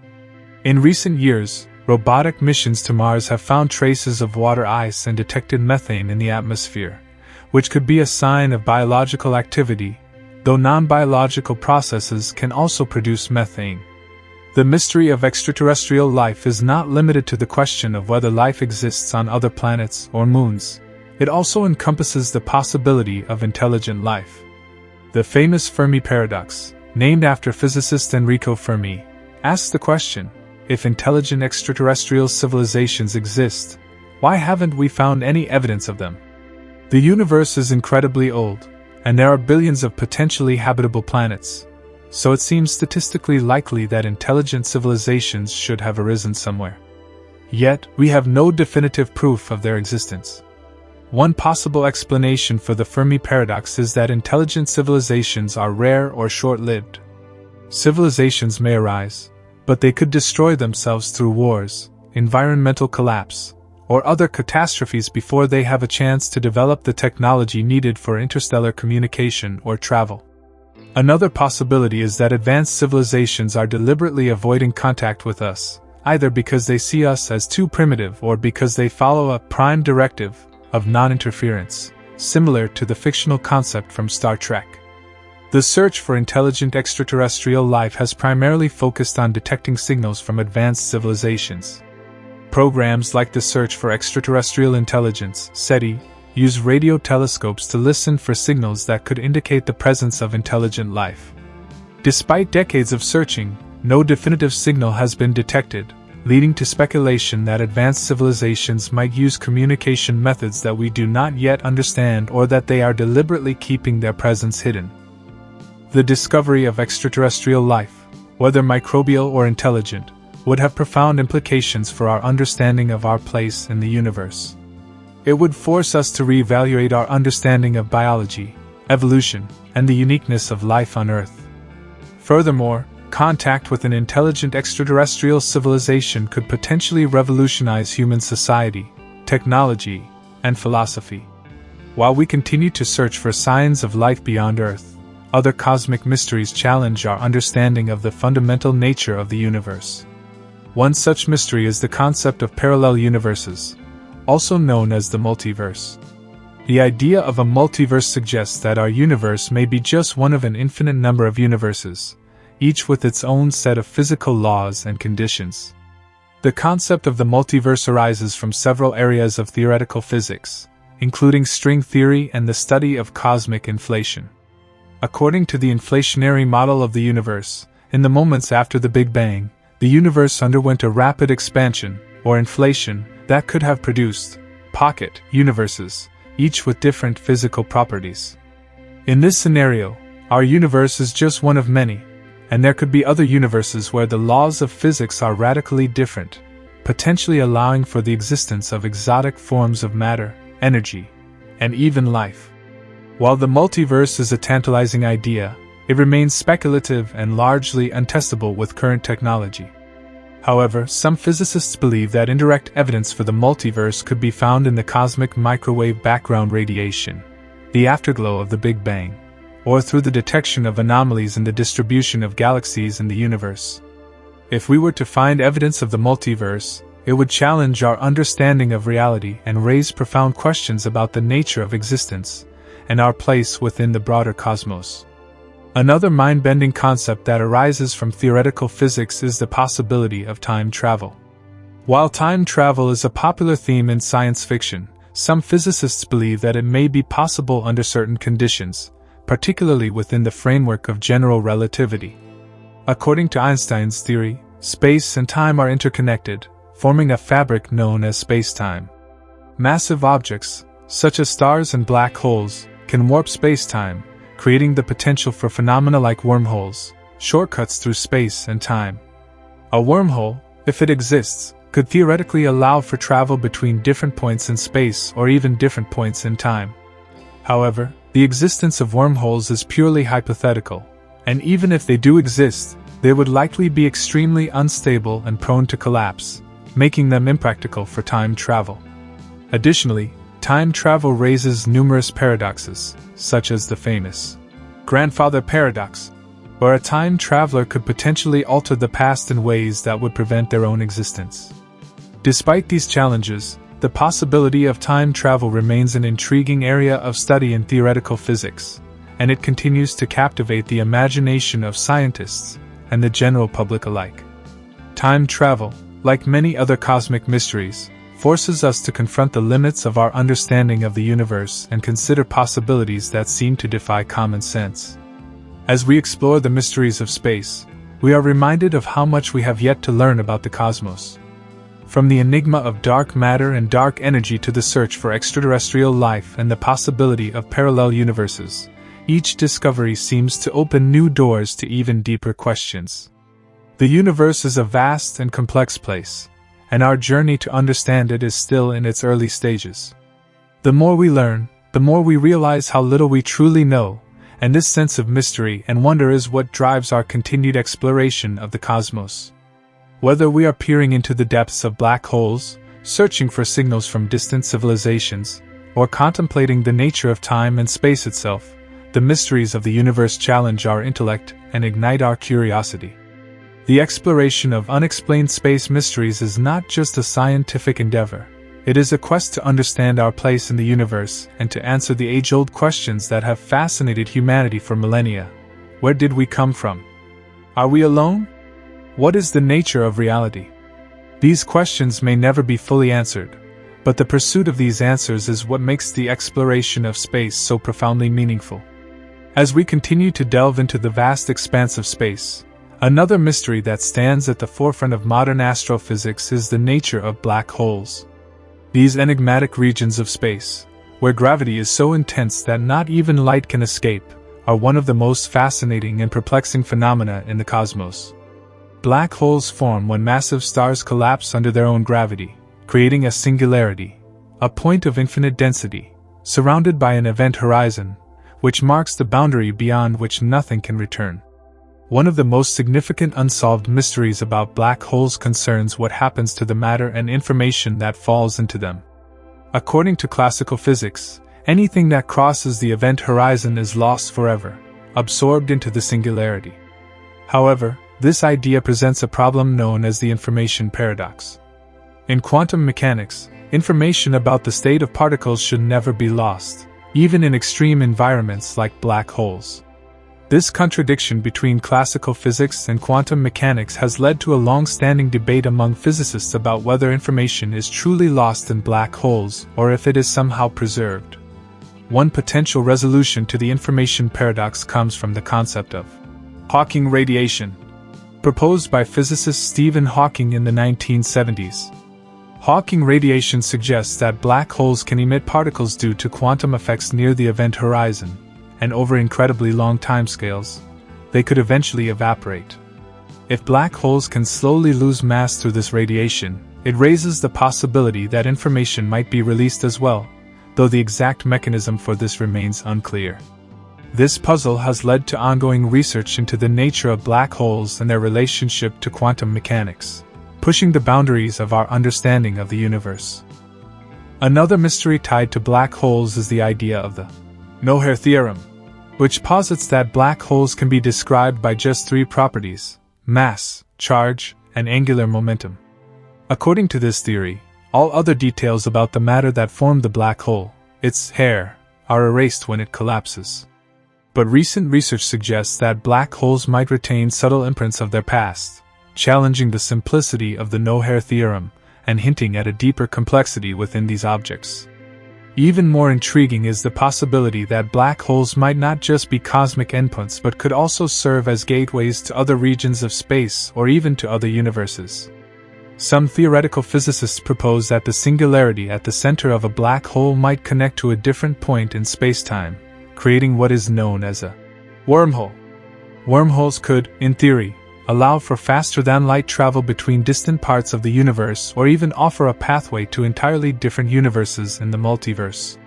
In recent years, robotic missions to Mars have found traces of water ice and detected methane in the atmosphere, which could be a sign of biological activity, though non-biological processes can also produce methane. The mystery of extraterrestrial life is not limited to the question of whether life exists on other planets or moons. It also encompasses the possibility of intelligent life. The famous Fermi paradox, named after physicist Enrico Fermi, asks the question, if intelligent extraterrestrial civilizations exist, why haven't we found any evidence of them? The universe is incredibly old, and there are billions of potentially habitable planets, so it seems statistically likely that intelligent civilizations should have arisen somewhere. Yet, we have no definitive proof of their existence. One possible explanation for the Fermi paradox is that intelligent civilizations are rare or short-lived. Civilizations may arise, but they could destroy themselves through wars, environmental collapse, or other catastrophes before they have a chance to develop the technology needed for interstellar communication or travel. Another possibility is that advanced civilizations are deliberately avoiding contact with us, either because they see us as too primitive or because they follow a prime directive of non-interference, similar to the fictional concept from Star Trek. The search for intelligent extraterrestrial life has primarily focused on detecting signals from advanced civilizations. Programs like the Search for Extraterrestrial Intelligence, SETI, use radio telescopes to listen for signals that could indicate the presence of intelligent life. Despite decades of searching, no definitive signal has been detected, leading to speculation that advanced civilizations might use communication methods that we do not yet understand or that they are deliberately keeping their presence hidden. The discovery of extraterrestrial life, whether microbial or intelligent, would have profound implications for our understanding of our place in the universe. It would force us to reevaluate our understanding of biology, evolution, and the uniqueness of life on Earth. Furthermore, contact with an intelligent extraterrestrial civilization could potentially revolutionize human society, technology, and philosophy. While we continue to search for signs of life beyond Earth, other cosmic mysteries challenge our understanding of the fundamental nature of the universe. One such mystery is the concept of parallel universes, also known as the multiverse. The idea of a multiverse suggests that our universe may be just one of an infinite number of universes, each with its own set of physical laws and conditions. The concept of the multiverse arises from several areas of theoretical physics, including string theory and the study of cosmic inflation. According to the inflationary model of the universe, in the moments after the Big Bang, the universe underwent a rapid expansion, or inflation, that could have produced pocket universes, each with different physical properties. In this scenario, our universe is just one of many, and there could be other universes where the laws of physics are radically different, potentially allowing for the existence of exotic forms of matter, energy, and even life. While the multiverse is a tantalizing idea, it remains speculative and largely untestable with current technology. However, some physicists believe that indirect evidence for the multiverse could be found in the cosmic microwave background radiation, the afterglow of the Big Bang, or through the detection of anomalies in the distribution of galaxies in the universe. If we were to find evidence of the multiverse, it would challenge our understanding of reality and raise profound questions about the nature of existence and our place within the broader cosmos. Another mind-bending concept that arises from theoretical physics is the possibility of time travel. While time travel is a popular theme in science fiction, some physicists believe that it may be possible under certain conditions, particularly within the framework of general relativity. According to Einstein's theory, space and time are interconnected, forming a fabric known as space-time. Massive objects, such as stars and black holes, can warp space-time, creating the potential for phenomena like wormholes, shortcuts through space and time. A wormhole, if it exists, could theoretically allow for travel between different points in space or even different points in time. However, The existence of wormholes is purely hypothetical, and even if they do exist, they would likely be extremely unstable and prone to collapse, making them impractical for time travel. Additionally, time travel raises numerous paradoxes, such as the famous grandfather paradox, where a time traveler could potentially alter the past in ways that would prevent their own existence. Despite these challenges, the possibility of time travel remains an intriguing area of study in theoretical physics, and it continues to captivate the imagination of scientists and the general public alike. Time travel, like many other cosmic mysteries, forces us to confront the limits of our understanding of the universe and consider possibilities that seem to defy common sense. As we explore the mysteries of space, we are reminded of how much we have yet to learn about the cosmos. From the enigma of dark matter and dark energy to the search for extraterrestrial life and the possibility of parallel universes, each discovery seems to open new doors to even deeper questions. The universe is a vast and complex place, and our journey to understand it is still in its early stages. The more we learn, the more we realize how little we truly know, and this sense of mystery and wonder is what drives our continued exploration of the cosmos. Whether we are peering into the depths of black holes, searching for signals from distant civilizations, or contemplating the nature of time and space itself, the mysteries of the universe challenge our intellect and ignite our curiosity. The exploration of unexplained space mysteries is not just a scientific endeavor. It is a quest to understand our place in the universe and to answer the age-old questions that have fascinated humanity for millennia. Where did we come from? Are we alone? What is the nature of reality? These questions may never be fully answered, but the pursuit of these answers is what makes the exploration of space so profoundly meaningful. As we continue to delve into the vast expanse of space, another mystery that stands at the forefront of modern astrophysics is the nature of black holes. These enigmatic regions of space, where gravity is so intense that not even light can escape, are one of the most fascinating and perplexing phenomena in the cosmos. Black holes form when massive stars collapse under their own gravity, creating a singularity, a point of infinite density, surrounded by an event horizon, which marks the boundary beyond which nothing can return. One of the most significant unsolved mysteries about black holes concerns what happens to the matter and information that falls into them. According to classical physics, anything that crosses the event horizon is lost forever, absorbed into the singularity. However, this idea presents a problem known as the information paradox. In quantum mechanics, information about the state of particles should never be lost, even in extreme environments like black holes. This contradiction between classical physics and quantum mechanics has led to a long-standing debate among physicists about whether information is truly lost in black holes or if it is somehow preserved. One potential resolution to the information paradox comes from the concept of Hawking radiation, proposed by physicist Stephen Hawking in the 1970s. Hawking radiation suggests that black holes can emit particles due to quantum effects near the event horizon, and over incredibly long timescales, they could eventually evaporate. If black holes can slowly lose mass through this radiation, it raises the possibility that information might be released as well, though the exact mechanism for this remains unclear. This puzzle has led to ongoing research into the nature of black holes and their relationship to quantum mechanics, pushing the boundaries of our understanding of the universe. Another mystery tied to black holes is the idea of the no-hair theorem, which posits that black holes can be described by just three properties: mass, charge, and angular momentum. According to this theory, all other details about the matter that formed the black hole, its hair, are erased when it collapses. But recent research suggests that black holes might retain subtle imprints of their past, challenging the simplicity of the no-hair theorem and hinting at a deeper complexity within these objects. Even more intriguing is the possibility that black holes might not just be cosmic endpoints but could also serve as gateways to other regions of space or even to other universes. Some theoretical physicists propose that the singularity at the center of a black hole might connect to a different point in spacetime, creating what is known as a wormhole. Wormholes could, in theory, allow for faster-than-light travel between distant parts of the universe or even offer a pathway to entirely different universes in the multiverse.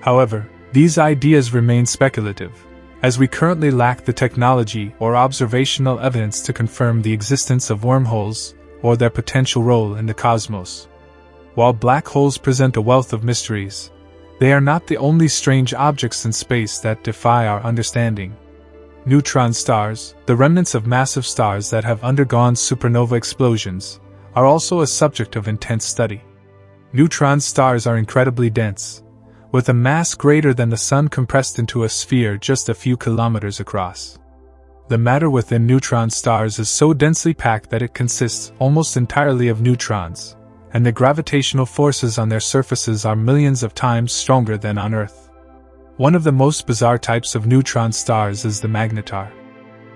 However, These ideas remain speculative, as we currently lack the technology or observational evidence to confirm the existence of wormholes or their potential role in the cosmos. While black holes present a wealth of mysteries, they are not the only strange objects in space that defy our understanding. Neutron stars, the remnants of massive stars that have undergone supernova explosions, are also a subject of intense study. Neutron stars are incredibly dense, with a mass greater than the Sun compressed into a sphere just a few kilometers across. The matter within neutron stars is so densely packed that it consists almost entirely of neutrons, and the gravitational forces on their surfaces are millions of times stronger than on Earth. One of the most bizarre types of neutron stars is the magnetar.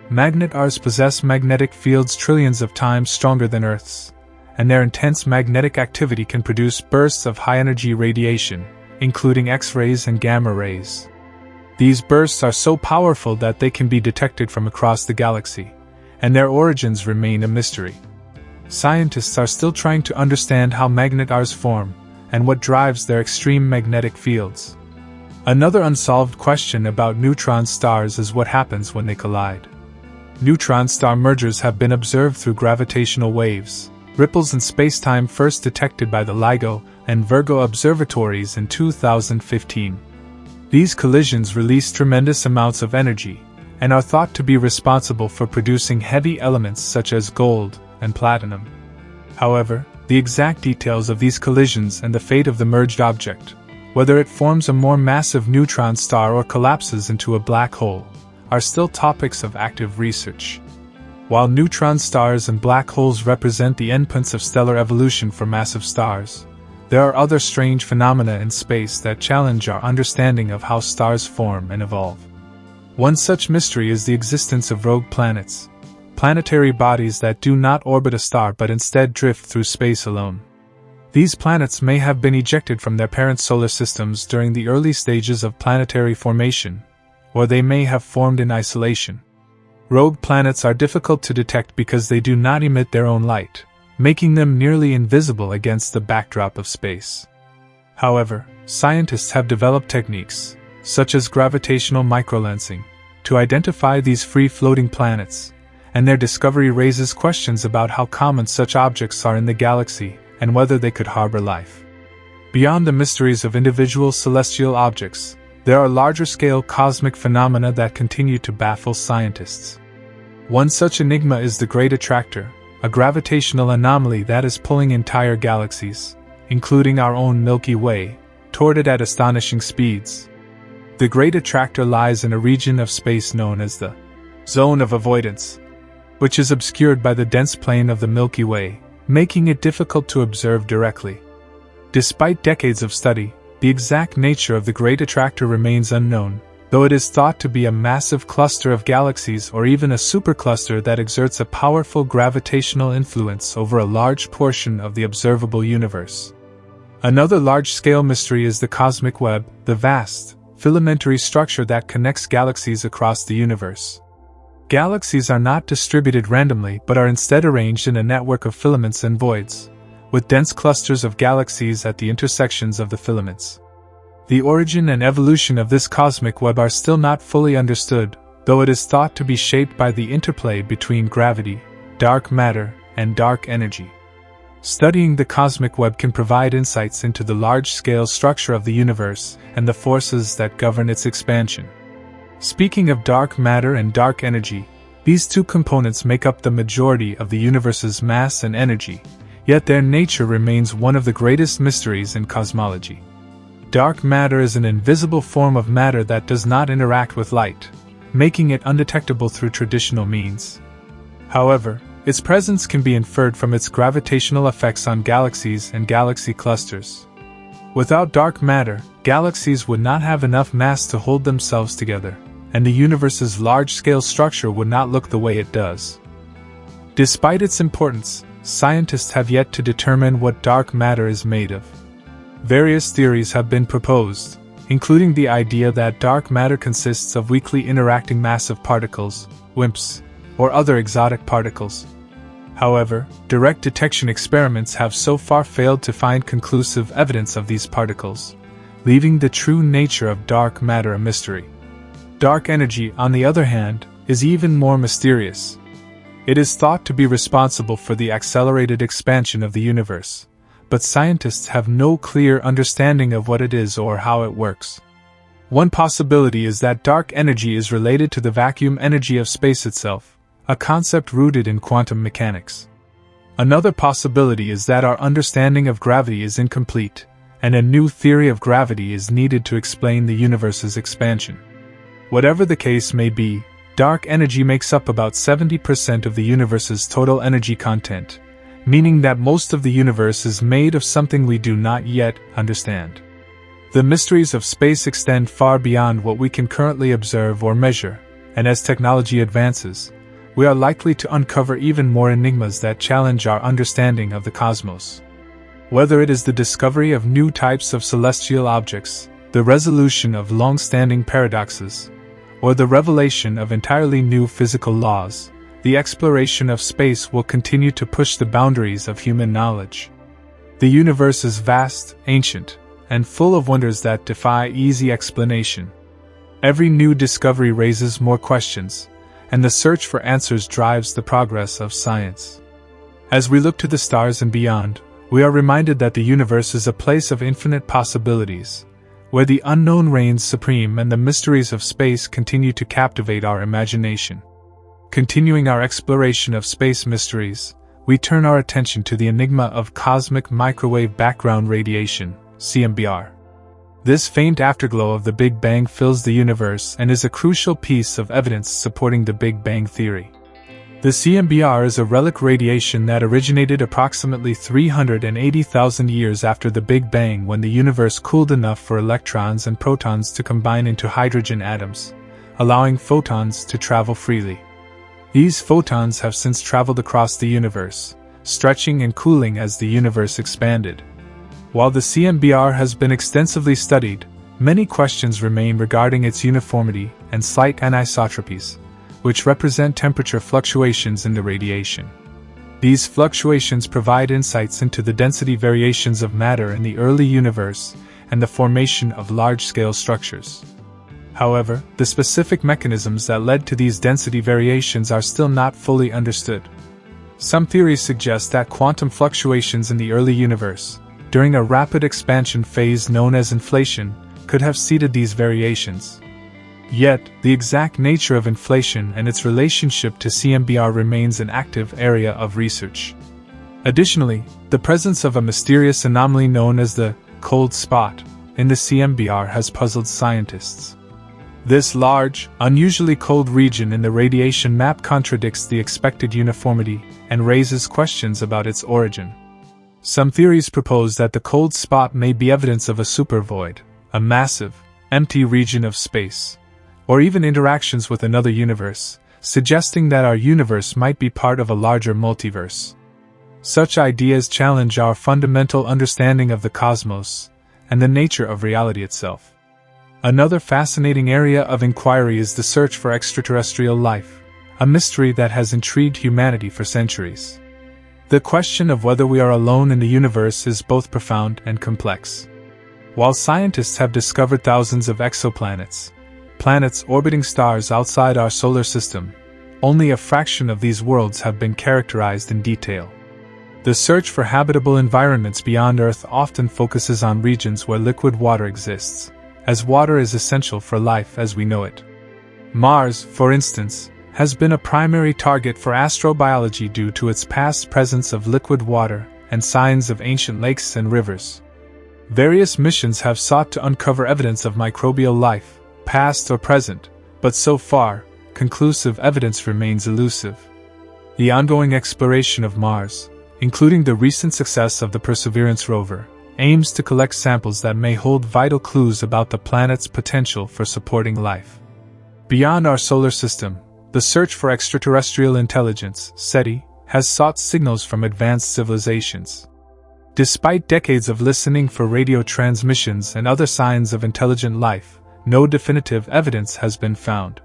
Magnetars possess magnetic fields trillions of times stronger than Earth's, and their intense magnetic activity can produce bursts of high-energy radiation, including X-rays and gamma rays. These bursts are so powerful that they can be detected from across the galaxy, and their origins remain a mystery. Scientists are still trying to understand how magnetars form and what drives their extreme magnetic fields. Another unsolved question about neutron stars is what happens when they collide. Neutron star mergers have been observed through gravitational waves, ripples in spacetime first detected by the LIGO and Virgo observatories in 2015. These collisions release tremendous amounts of energy and are thought to be responsible for producing heavy elements such as gold and platinum. However, the exact details of these collisions and the fate of the merged object, whether it forms a more massive neutron star or collapses into a black hole, are still topics of active research. While neutron stars and black holes represent the endpoints of stellar evolution for massive stars, there are other strange phenomena in space that challenge our understanding of how stars form and evolve. One such mystery is the existence of rogue planets, planetary bodies that do not orbit a star but instead drift through space alone. These planets may have been ejected from their parent solar systems during the early stages of planetary formation, or they may have formed in isolation. Rogue planets are difficult to detect because they do not emit their own light, making them nearly invisible against the backdrop of space. However, scientists have developed techniques, such as gravitational microlensing, to identify these free-floating planets, and their discovery raises questions about how common such objects are in the galaxy and whether they could harbor life. Beyond the mysteries of individual celestial objects, there are larger-scale cosmic phenomena that continue to baffle scientists. One such enigma is the Great Attractor, a gravitational anomaly that is pulling entire galaxies, including our own Milky Way, toward it at astonishing speeds. The Great Attractor lies in a region of space known as the zone of avoidance, which is obscured by the dense plane of the Milky Way, making it difficult to observe directly. Despite decades of study, the exact nature of the Great Attractor remains unknown, though it is thought to be a massive cluster of galaxies or even a supercluster that exerts a powerful gravitational influence over a large portion of the observable universe. Another large-scale mystery is the cosmic web, the vast, filamentary structure that connects galaxies across the universe. Galaxies are not distributed randomly but are instead arranged in a network of filaments and voids, with dense clusters of galaxies at the intersections of the filaments. The origin and evolution of this cosmic web are still not fully understood, though it is thought to be shaped by the interplay between gravity, dark matter, and dark energy. Studying the cosmic web can provide insights into the large-scale structure of the universe and the forces that govern its expansion. Speaking of dark matter and dark energy, these two components make up the majority of the universe's mass and energy, yet their nature remains one of the greatest mysteries in cosmology. Dark matter is an invisible form of matter that does not interact with light, making it undetectable through traditional means. However, its presence can be inferred from its gravitational effects on galaxies and galaxy clusters. Without dark matter, galaxies would not have enough mass to hold themselves together, and the universe's large-scale structure would not look the way it does. Despite its importance, scientists have yet to determine what dark matter is made of. Various theories have been proposed, including the idea that dark matter consists of weakly interacting massive particles, WIMPs, or other exotic particles. However, direct detection experiments have so far failed to find conclusive evidence of these particles, leaving the true nature of dark matter a mystery. Dark energy, on the other hand, is even more mysterious. It is thought to be responsible for the accelerated expansion of the universe, but scientists have no clear understanding of what it is or how it works. One possibility is that dark energy is related to the vacuum energy of space itself, a concept rooted in quantum mechanics. Another possibility is that our understanding of gravity is incomplete, and a new theory of gravity is needed to explain the universe's expansion. Whatever the case may be, dark energy makes up about 70% of the universe's total energy content, meaning that most of the universe is made of something we do not yet understand. The mysteries of space extend far beyond what we can currently observe or measure, and as technology advances, we are likely to uncover even more enigmas that challenge our understanding of the cosmos. Whether it is the discovery of new types of celestial objects, the resolution of long-standing paradoxes, or the revelation of entirely new physical laws, the exploration of space will continue to push the boundaries of human knowledge. The universe is vast, ancient, and full of wonders that defy easy explanation. Every new discovery raises more questions, and the search for answers drives the progress of science. As we look to the stars and beyond, we are reminded that the universe is a place of infinite possibilities, where the unknown reigns supreme and the mysteries of space continue to captivate our imagination. Continuing our exploration of space mysteries, we turn our attention to the enigma of cosmic microwave background radiation, CMBR. This faint afterglow of the Big Bang fills the universe and is a crucial piece of evidence supporting the Big Bang theory. The CMBR is a relic radiation that originated approximately 380,000 years after the Big Bang, when the universe cooled enough for electrons and protons to combine into hydrogen atoms, allowing photons to travel freely. These photons have since traveled across the universe, stretching and cooling as the universe expanded. While the CMBR has been extensively studied, many questions remain regarding its uniformity and slight anisotropies, which represent temperature fluctuations in the radiation. These fluctuations provide insights into the density variations of matter in the early universe and the formation of large-scale structures. However, the specific mechanisms that led to these density variations are still not fully understood. Some theories suggest that quantum fluctuations in the early universe, during a rapid expansion phase known as inflation, could have seeded these variations. Yet, the exact nature of inflation and its relationship to CMBR remains an active area of research. Additionally, the presence of a mysterious anomaly known as the cold spot in the CMBR has puzzled scientists. This large, unusually cold region in the radiation map contradicts the expected uniformity and raises questions about its origin. Some theories propose that the cold spot may be evidence of a supervoid, a massive, empty region of space, or even interactions with another universe, suggesting that our universe might be part of a larger multiverse. Such ideas challenge our fundamental understanding of the cosmos and the nature of reality itself. Another fascinating area of inquiry is the search for extraterrestrial life, a mystery that has intrigued humanity for centuries. The question of whether we are alone in the universe is both profound and complex. While scientists have discovered thousands of exoplanets, planets orbiting stars outside our solar system, only a fraction of these worlds have been characterized in detail. The search for habitable environments beyond Earth often focuses on regions where liquid water exists, as water is essential for life as we know it. Mars, for instance, has been a primary target for astrobiology due to its past presence of liquid water and signs of ancient lakes and rivers. Various missions have sought to uncover evidence of microbial life, past or present, but so far, conclusive evidence remains elusive. The ongoing exploration of Mars, including the recent success of the Perseverance rover, aims to collect samples that may hold vital clues about the planet's potential for supporting life. Beyond our solar system, the search for extraterrestrial intelligence, SETI, has sought signals from advanced civilizations. Despite decades of listening for radio transmissions and other signs of intelligent life, no definitive evidence has been found.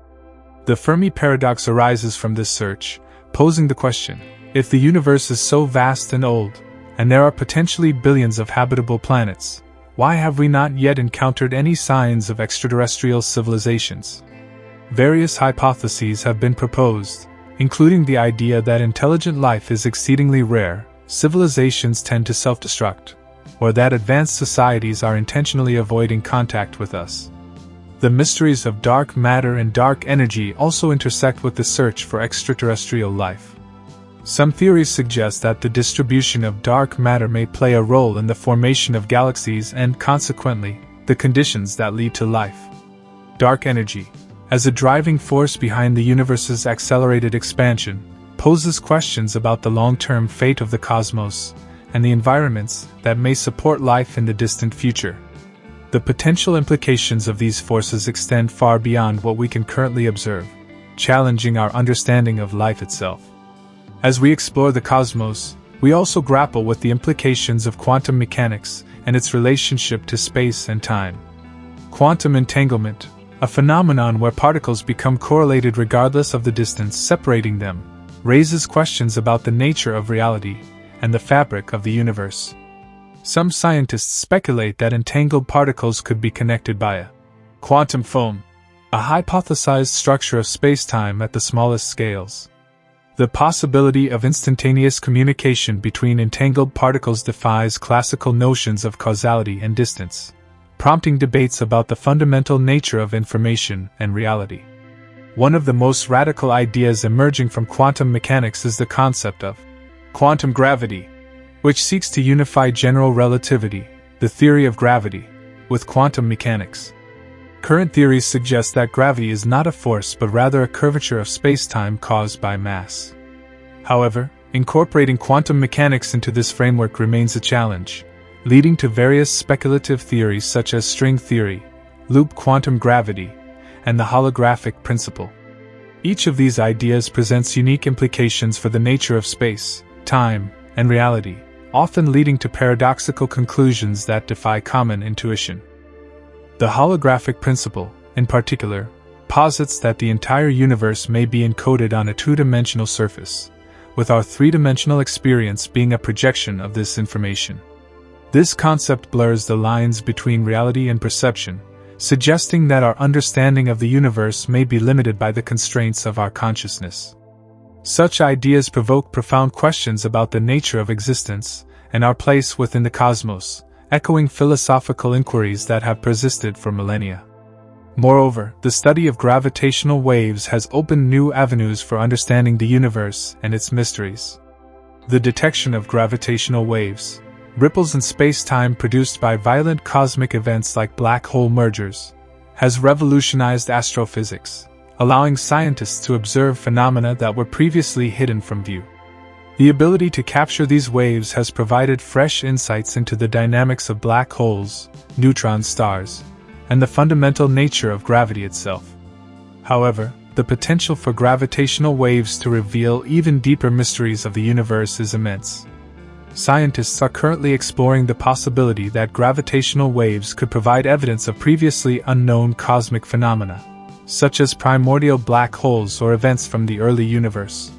The Fermi paradox arises from this search, posing the question: if the universe is so vast and old, and there are potentially billions of habitable planets, why have we not yet encountered any signs of extraterrestrial civilizations? Various hypotheses have been proposed, including the idea that intelligent life is exceedingly rare, civilizations tend to self-destruct, or that advanced societies are intentionally avoiding contact with us. The mysteries of dark matter and dark energy also intersect with the search for extraterrestrial life. Some theories suggest that the distribution of dark matter may play a role in the formation of galaxies and, consequently, the conditions that lead to life. Dark energy, as a driving force behind the universe's accelerated expansion, poses questions about the long-term fate of the cosmos and the environments that may support life in the distant future. The potential implications of these forces extend far beyond what we can currently observe, challenging our understanding of life itself. As we explore the cosmos, we also grapple with the implications of quantum mechanics and its relationship to space and time. Quantum entanglement, a phenomenon where particles become correlated regardless of the distance separating them, raises questions about the nature of reality and the fabric of the universe. Some scientists speculate that entangled particles could be connected by a quantum foam, a hypothesized structure of space-time at the smallest scales. The possibility of instantaneous communication between entangled particles defies classical notions of causality and distance, prompting debates about the fundamental nature of information and reality. One of the most radical ideas emerging from quantum mechanics is the concept of quantum gravity, which seeks to unify general relativity, the theory of gravity, with quantum mechanics. Current theories suggest that gravity is not a force but rather a curvature of space-time caused by mass. However, incorporating quantum mechanics into this framework remains a challenge, leading to various speculative theories such as string theory, loop quantum gravity, and the holographic principle. Each of these ideas presents unique implications for the nature of space, time, and reality, often leading to paradoxical conclusions that defy common intuition. The holographic principle, in particular, posits that the entire universe may be encoded on a two-dimensional surface, with our three-dimensional experience being a projection of this information. This concept blurs the lines between reality and perception, suggesting that our understanding of the universe may be limited by the constraints of our consciousness. Such ideas provoke profound questions about the nature of existence and our place within the cosmos, echoing philosophical inquiries that have persisted for millennia. Moreover, the study of gravitational waves has opened new avenues for understanding the universe and its mysteries. The detection of gravitational waves, ripples in space-time produced by violent cosmic events like black hole mergers, has revolutionized astrophysics, allowing scientists to observe phenomena that were previously hidden from view. The ability to capture these waves has provided fresh insights into the dynamics of black holes, neutron stars, and the fundamental nature of gravity itself. However, the potential for gravitational waves to reveal even deeper mysteries of the universe is immense. Scientists are currently exploring the possibility that gravitational waves could provide evidence of previously unknown cosmic phenomena, such as primordial black holes or events from the early universe.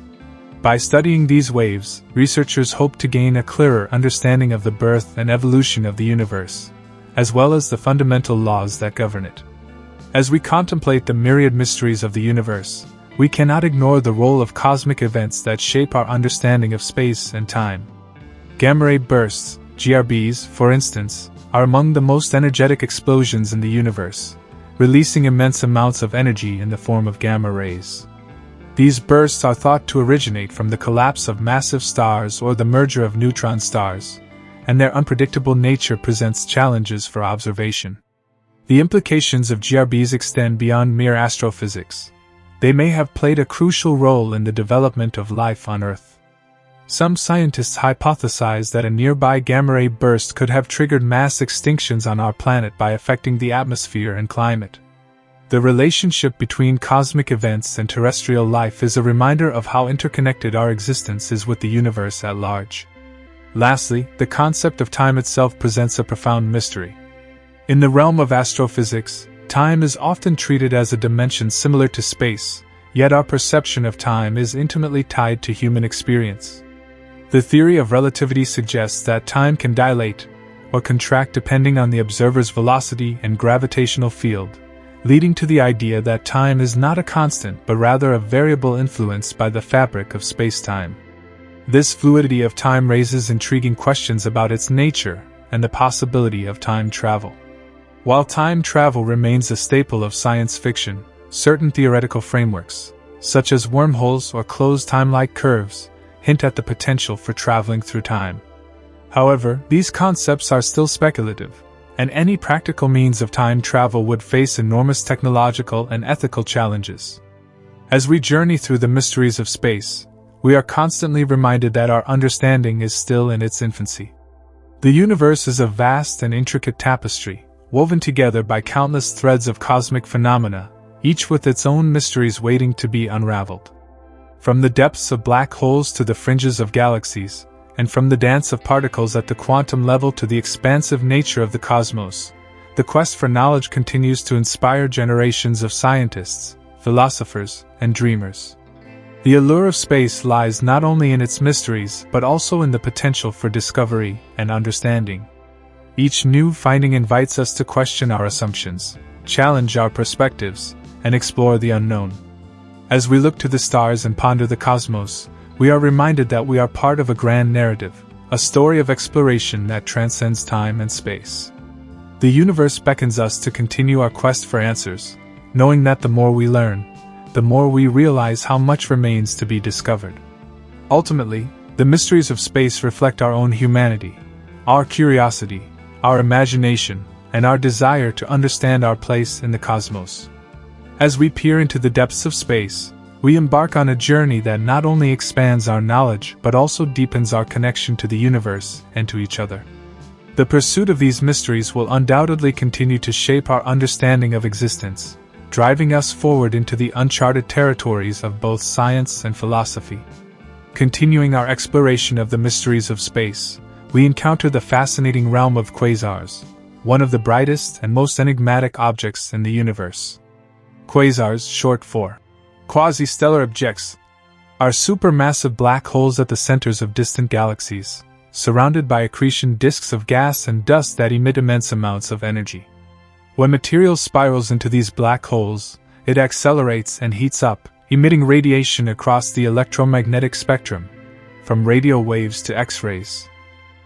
By studying these waves, researchers hope to gain a clearer understanding of the birth and evolution of the universe, as well as the fundamental laws that govern it. As we contemplate the myriad mysteries of the universe, we cannot ignore the role of cosmic events that shape our understanding of space and time. Gamma-ray bursts, GRBs, for instance, are among the most energetic explosions in the universe, releasing immense amounts of energy in the form of gamma rays. These bursts are thought to originate from the collapse of massive stars or the merger of neutron stars, and their unpredictable nature presents challenges for observation. The implications of GRBs extend beyond mere astrophysics. They may have played a crucial role in the development of life on Earth. Some scientists hypothesize that a nearby gamma-ray burst could have triggered mass extinctions on our planet by affecting the atmosphere and climate. The relationship between cosmic events and terrestrial life is a reminder of how interconnected our existence is with the universe at large. Lastly, the concept of time itself presents a profound mystery. In the realm of astrophysics, time is often treated as a dimension similar to space, yet our perception of time is intimately tied to human experience. The theory of relativity suggests that time can dilate, or contract depending on the observer's velocity and gravitational field, leading to the idea that time is not a constant but rather a variable influenced by the fabric of space-time. This fluidity of time raises intriguing questions about its nature and the possibility of time travel. While time travel remains a staple of science fiction, certain theoretical frameworks, such as wormholes or closed time-like curves, hint at the potential for traveling through time. However, these concepts are still speculative, and any practical means of time travel would face enormous technological and ethical challenges. As we journey through the mysteries of space, we are constantly reminded that our understanding is still in its infancy. The universe is a vast and intricate tapestry, woven together by countless threads of cosmic phenomena, each with its own mysteries waiting to be unraveled. From the depths of black holes to the fringes of galaxies, and from the dance of particles at the quantum level to the expansive nature of the cosmos, the quest for knowledge continues to inspire generations of scientists, philosophers, and dreamers. The allure of space lies not only in its mysteries but also in the potential for discovery and understanding. Each new finding invites us to question our assumptions, challenge our perspectives, and explore the unknown. As we look to the stars and ponder the cosmos, we are reminded that we are part of a grand narrative, a story of exploration that transcends time and space. The universe beckons us to continue our quest for answers, knowing that the more we learn, the more we realize how much remains to be discovered. Ultimately, the mysteries of space reflect our own humanity, our curiosity, our imagination, and our desire to understand our place in the cosmos. As we peer into the depths of space, we embark on a journey that not only expands our knowledge but also deepens our connection to the universe and to each other. The pursuit of these mysteries will undoubtedly continue to shape our understanding of existence, driving us forward into the uncharted territories of both science and philosophy. Continuing our exploration of the mysteries of space, we encounter the fascinating realm of quasars, one of the brightest and most enigmatic objects in the universe. Quasars, short for quasi-stellar objects, are supermassive black holes at the centers of distant galaxies, surrounded by accretion disks of gas and dust that emit immense amounts of energy. When material spirals into these black holes, it accelerates and heats up, emitting radiation across the electromagnetic spectrum, from radio waves to X-rays.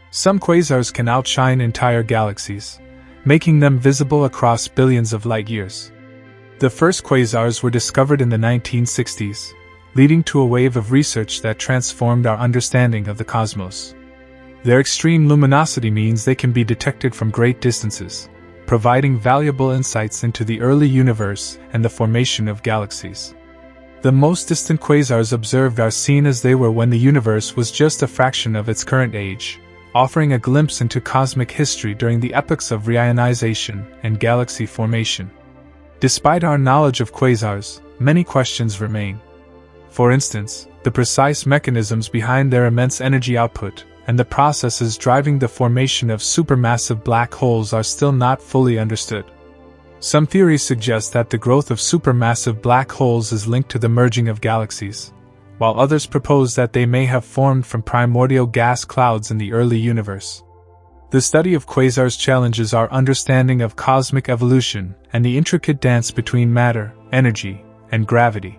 Some quasars can outshine entire galaxies, making them visible across billions of light-years. The first quasars were discovered in the 1960s, leading to a wave of research that transformed our understanding of the cosmos. Their extreme luminosity means they can be detected from great distances, providing valuable insights into the early universe and the formation of galaxies. The most distant quasars observed are seen as they were when the universe was just a fraction of its current age, offering a glimpse into cosmic history during the epochs of reionization and galaxy formation. Despite our knowledge of quasars, many questions remain. For instance, the precise mechanisms behind their immense energy output and the processes driving the formation of supermassive black holes are still not fully understood. Some theories suggest that the growth of supermassive black holes is linked to the merging of galaxies, while others propose that they may have formed from primordial gas clouds in the early universe. The study of quasars challenges our understanding of cosmic evolution and the intricate dance between matter, energy, and gravity.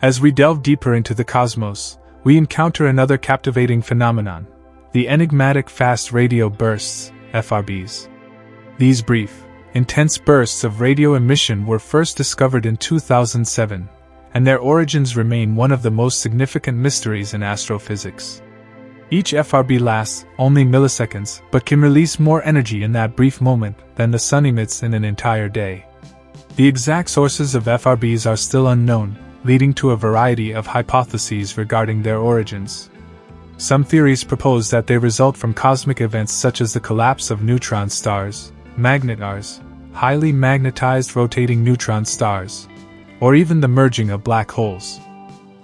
As we delve deeper into the cosmos, we encounter another captivating phenomenon: the enigmatic fast radio bursts, FRBs. These brief, intense bursts of radio emission were first discovered in 2007, and their origins remain one of the most significant mysteries in astrophysics. Each FRB lasts only milliseconds but can release more energy in that brief moment than the sun emits in an entire day. The exact sources of FRBs are still unknown, leading to a variety of hypotheses regarding their origins. Some theories propose that they result from cosmic events such as the collapse of neutron stars, magnetars, highly magnetized rotating neutron stars, or even the merging of black holes.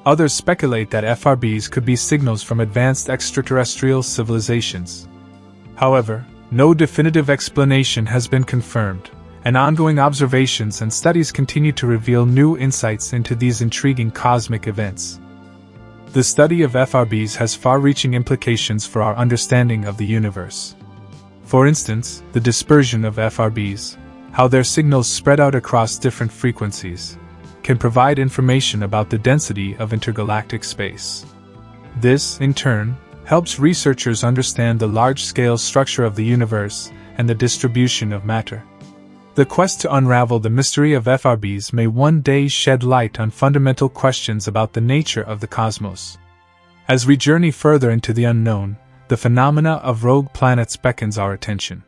Others speculate that FRBs could be signals from advanced extraterrestrial civilizations. However, no definitive explanation has been confirmed, and ongoing observations and studies continue to reveal new insights into these intriguing cosmic events. The study of FRBs has far-reaching implications for our understanding of the universe. For instance, the dispersion of FRBs, how their signals spread out across different frequencies, can provide information about the density of intergalactic space. This, in turn, helps researchers understand the large-scale structure of the universe and the distribution of matter. The quest to unravel the mystery of FRBs may one day shed light on fundamental questions about the nature of the cosmos. As we journey further into the unknown, the phenomena of rogue planets beckons our attention.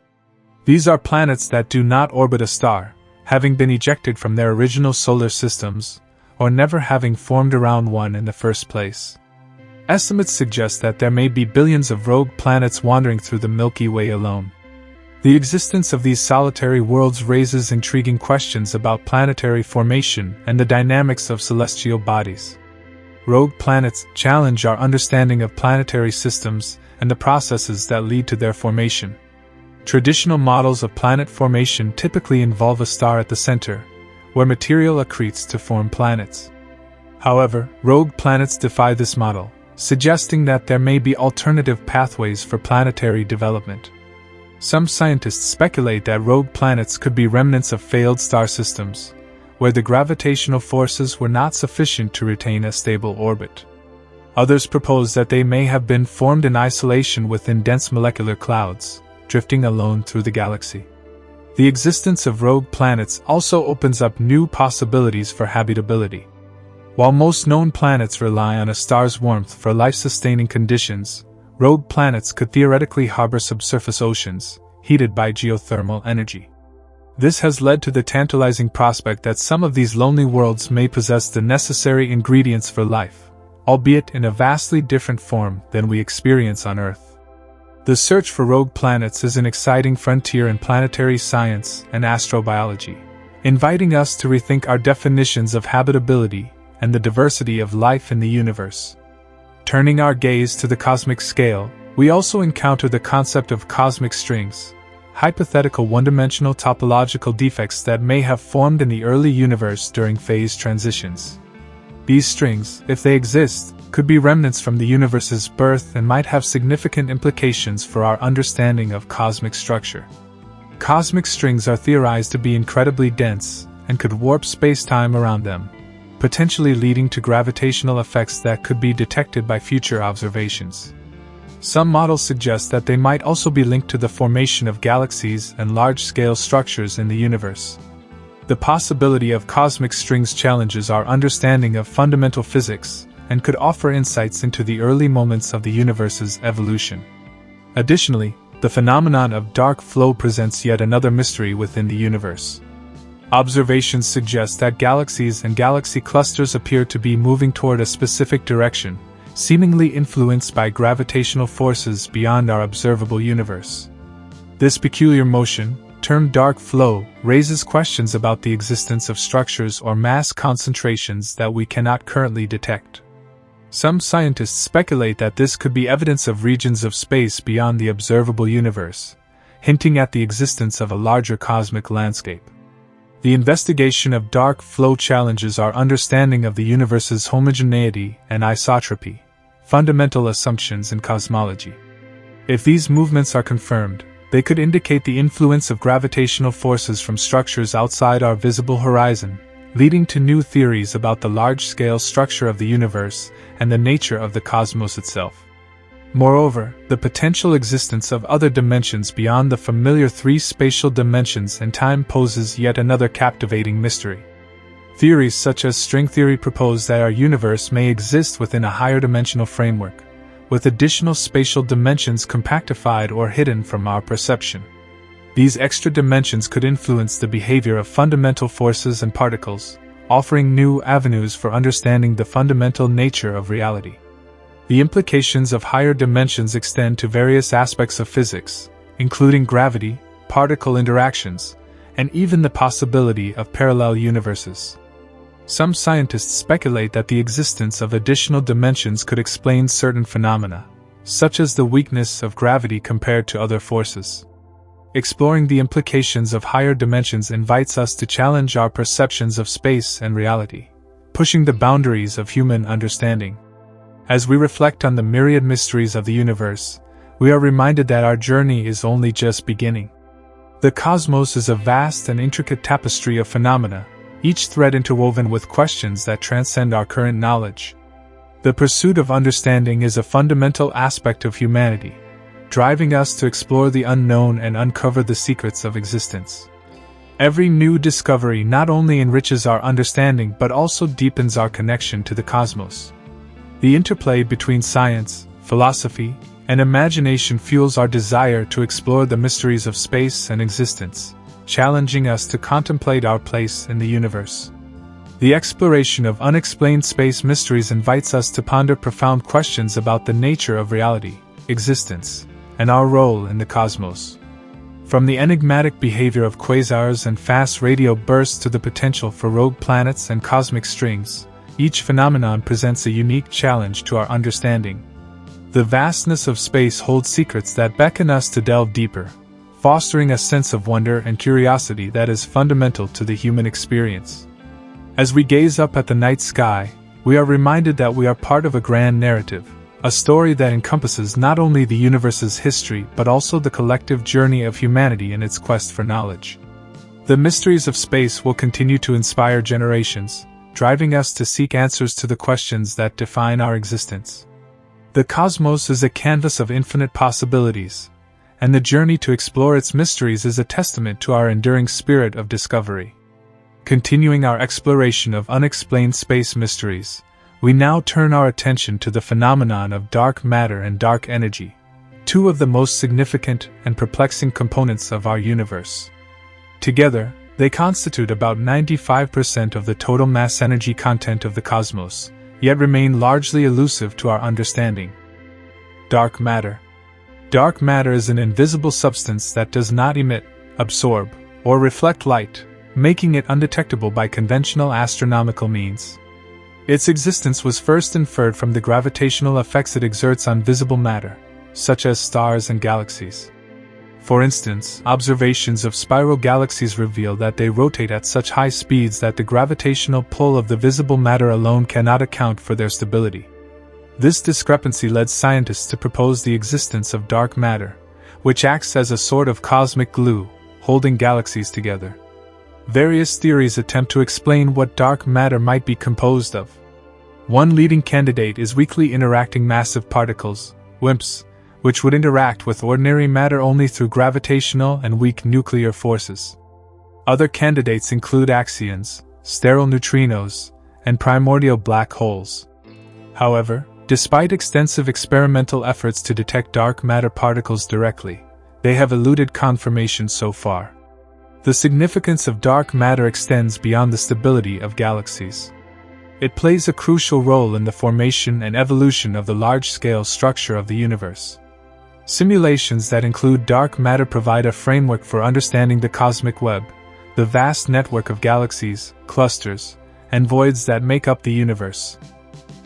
These are planets that do not orbit a star, having been ejected from their original solar systems, or never having formed around one in the first place. Estimates suggest that there may be billions of rogue planets wandering through the Milky Way alone. The existence of these solitary worlds raises intriguing questions about planetary formation and the dynamics of celestial bodies. Rogue planets challenge our understanding of planetary systems and the processes that lead to their formation. Traditional models of planet formation typically involve a star at the center, where material accretes to form planets. However, rogue planets defy this model, suggesting that there may be alternative pathways for planetary development. Some scientists speculate that rogue planets could be remnants of failed star systems, where the gravitational forces were not sufficient to retain a stable orbit. Others propose that they may have been formed in isolation within dense molecular clouds, drifting alone through the galaxy. The existence of rogue planets also opens up new possibilities for habitability. While most known planets rely on a star's warmth for life-sustaining conditions, rogue planets could theoretically harbor subsurface oceans, heated by geothermal energy. This has led to the tantalizing prospect that some of these lonely worlds may possess the necessary ingredients for life, albeit in a vastly different form than we experience on Earth. The search for rogue planets is an exciting frontier in planetary science and astrobiology, inviting us to rethink our definitions of habitability and the diversity of life in the universe. Turning our gaze to the cosmic scale, we also encounter the concept of cosmic strings, hypothetical one-dimensional topological defects that may have formed in the early universe during phase transitions. These strings, if they exist, could be remnants from the universe's birth and might have significant implications for our understanding of cosmic structure. Cosmic strings are theorized to be incredibly dense and could warp space-time around them, potentially leading to gravitational effects that could be detected by future observations. Some models suggest that they might also be linked to the formation of galaxies and large-scale structures in the universe. The possibility of cosmic strings challenges our understanding of fundamental physics and could offer insights into the early moments of the universe's evolution. Additionally, the phenomenon of dark flow presents yet another mystery within the universe. Observations suggest that galaxies and galaxy clusters appear to be moving toward a specific direction, seemingly influenced by gravitational forces beyond our observable universe. This peculiar motion, termed dark flow, raises questions about the existence of structures or mass concentrations that we cannot currently detect. Some scientists speculate that this could be evidence of regions of space beyond the observable universe, hinting at the existence of a larger cosmic landscape. The investigation of dark flow challenges our understanding of the universe's homogeneity and isotropy, fundamental assumptions in cosmology. If these movements are confirmed, they could indicate the influence of gravitational forces from structures outside our visible horizon, leading to new theories about the large-scale structure of the universe and the nature of the cosmos itself. Moreover, the potential existence of other dimensions beyond the familiar three spatial dimensions and time poses yet another captivating mystery. Theories such as string theory propose that our universe may exist within a higher dimensional framework, with additional spatial dimensions compactified or hidden from our perception. These extra dimensions could influence the behavior of fundamental forces and particles, offering new avenues for understanding the fundamental nature of reality. The implications of higher dimensions extend to various aspects of physics, including gravity, particle interactions, and even the possibility of parallel universes. Some scientists speculate that the existence of additional dimensions could explain certain phenomena, such as the weakness of gravity compared to other forces. Exploring the implications of higher dimensions invites us to challenge our perceptions of space and reality, pushing the boundaries of human understanding. As we reflect on the myriad mysteries of the universe, we are reminded that our journey is only just beginning. The cosmos is a vast and intricate tapestry of phenomena, each thread interwoven with questions that transcend our current knowledge. The pursuit of understanding is a fundamental aspect of humanity, driving us to explore the unknown and uncover the secrets of existence. Every new discovery not only enriches our understanding but also deepens our connection to the cosmos. The interplay between science, philosophy, and imagination fuels our desire to explore the mysteries of space and existence, challenging us to contemplate our place in the universe. The exploration of unexplained space mysteries invites us to ponder profound questions about the nature of reality, existence, and our role in the cosmos. From the enigmatic behavior of quasars and fast radio bursts to the potential for rogue planets and cosmic strings, each phenomenon presents a unique challenge to our understanding. The vastness of space holds secrets that beckon us to delve deeper, fostering a sense of wonder and curiosity that is fundamental to the human experience. As we gaze up at the night sky, we are reminded that we are part of a grand narrative, a story that encompasses not only the universe's history but also the collective journey of humanity in its quest for knowledge. The mysteries of space will continue to inspire generations, driving us to seek answers to the questions that define our existence. The cosmos is a canvas of infinite possibilities, and the journey to explore its mysteries is a testament to our enduring spirit of discovery. Continuing our exploration of unexplained space mysteries, we now turn our attention to the phenomenon of dark matter and dark energy, two of the most significant and perplexing components of our universe. Together, they constitute about 95% of the total mass energy content of the cosmos, yet remain largely elusive to our understanding. Dark matter. Dark matter is an invisible substance that does not emit, absorb, or reflect light, making it undetectable by conventional astronomical means. Its existence was first inferred from the gravitational effects it exerts on visible matter, such as stars and galaxies. For instance, observations of spiral galaxies reveal that they rotate at such high speeds that the gravitational pull of the visible matter alone cannot account for their stability. This discrepancy led scientists to propose the existence of dark matter, which acts as a sort of cosmic glue, holding galaxies together. Various theories attempt to explain what dark matter might be composed of. One leading candidate is weakly interacting massive particles, WIMPs, which would interact with ordinary matter only through gravitational and weak nuclear forces. Other candidates include axions, sterile neutrinos, and primordial black holes. However, despite extensive experimental efforts to detect dark matter particles directly, they have eluded confirmation so far. The significance of dark matter extends beyond the stability of galaxies. It plays a crucial role in the formation and evolution of the large-scale structure of the universe. Simulations that include dark matter provide a framework for understanding the cosmic web, the vast network of galaxies, clusters, and voids that make up the universe.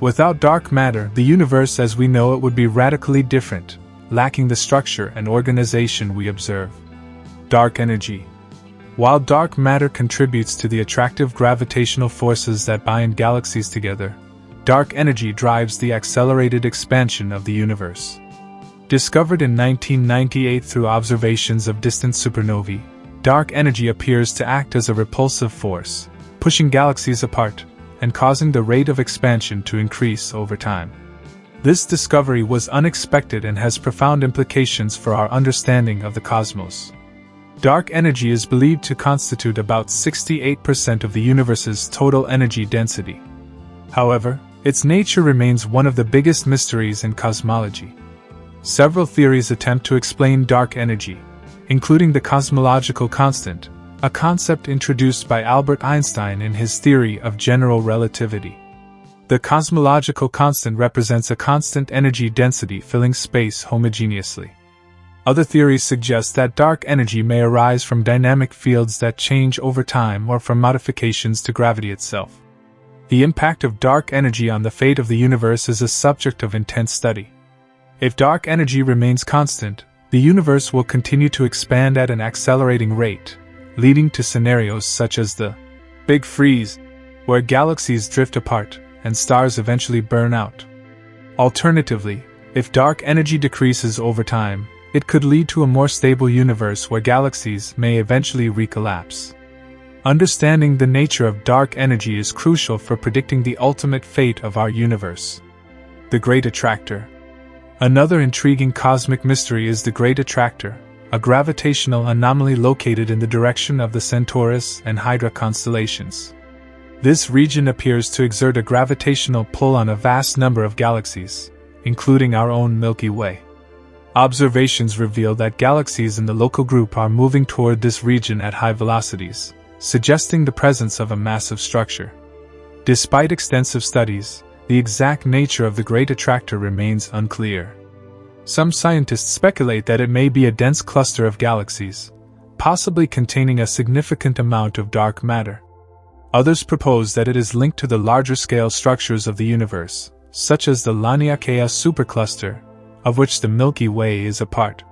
Without dark matter, the universe as we know it would be radically different, lacking the structure and organization we observe. Dark energy. While dark matter contributes to the attractive gravitational forces that bind galaxies together, dark energy drives the accelerated expansion of the universe. Discovered in 1998 through observations of distant supernovae, dark energy appears to act as a repulsive force, pushing galaxies apart and causing the rate of expansion to increase over time. This discovery was unexpected and has profound implications for our understanding of the cosmos. Dark energy is believed to constitute about 68% of the universe's total energy density. However, its nature remains one of the biggest mysteries in cosmology. Several theories attempt to explain dark energy, including the cosmological constant, a concept introduced by Albert Einstein in his theory of general relativity. The cosmological constant represents a constant energy density filling space homogeneously. Other theories suggest that dark energy may arise from dynamic fields that change over time or from modifications to gravity itself. The impact of dark energy on the fate of the universe is a subject of intense study. If dark energy remains constant, the universe will continue to expand at an accelerating rate, leading to scenarios such as the Big Freeze, where galaxies drift apart and stars eventually burn out. Alternatively, If dark energy decreases over time, it could lead to a more stable universe where galaxies may eventually recollapse. Understanding the nature of dark energy is crucial for predicting the ultimate fate of our universe. The Great Attractor. Another intriguing cosmic mystery is the Great Attractor, a gravitational anomaly located in the direction of the Centaurus and Hydra constellations. This region appears to exert a gravitational pull on a vast number of galaxies, including our own Milky Way. Observations reveal that galaxies in the local group are moving toward this region at high velocities, suggesting the presence of a massive structure. Despite extensive studies, the exact nature of the Great Attractor remains unclear. Some scientists speculate that it may be a dense cluster of galaxies, possibly containing a significant amount of dark matter. Others propose that it is linked to the larger-scale structures of the universe, such as the Laniakea supercluster, of which the Milky Way is a part.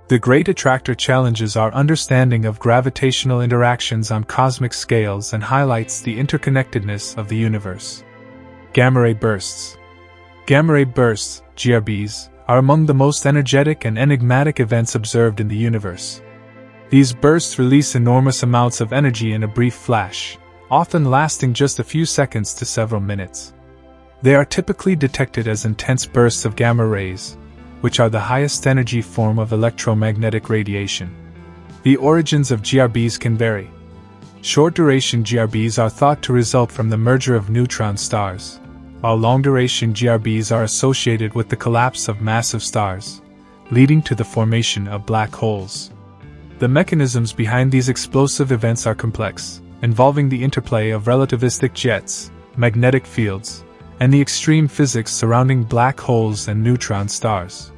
The Great Attractor challenges our understanding of gravitational interactions on cosmic scales and highlights the interconnectedness of the universe. Gamma-ray bursts. Gamma-ray bursts, GRBs, are among the most energetic and enigmatic events observed in the universe. These bursts release enormous amounts of energy in a brief flash, often lasting just a few seconds to several minutes. They are typically detected as intense bursts of gamma rays, which are the highest energy form of electromagnetic radiation. The origins of GRBs can vary. Short-duration GRBs are thought to result from the merger of neutron stars, while long-duration GRBs are associated with the collapse of massive stars, leading to the formation of black holes. The mechanisms behind these explosive events are complex, involving the interplay of relativistic jets, magnetic fields, and the extreme physics surrounding black holes and neutron stars.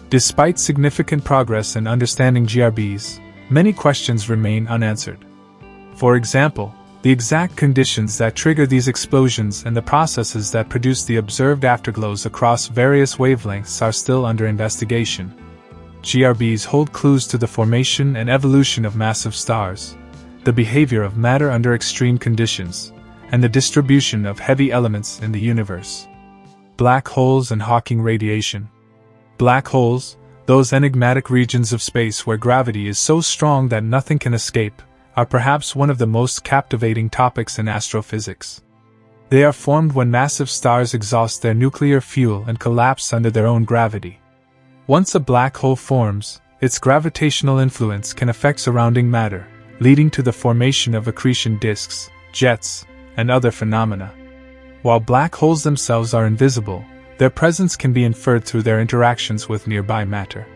Despite significant progress in understanding GRBs, many questions remain unanswered. For example, the exact conditions that trigger these explosions and the processes that produce the observed afterglows across various wavelengths are still under investigation. GRBs hold clues to the formation and evolution of massive stars, the behavior of matter under extreme conditions, and the distribution of heavy elements in the universe. Black holes and Hawking radiation. Black holes, those enigmatic regions of space where gravity is so strong that nothing can escape, are perhaps one of the most captivating topics in astrophysics. They are formed when massive stars exhaust their nuclear fuel and collapse under their own gravity. Once a black hole forms, its gravitational influence can affect surrounding matter, leading to the formation of accretion disks, jets, and other phenomena. While black holes themselves are invisible, their presence can be inferred through their interactions with nearby matter.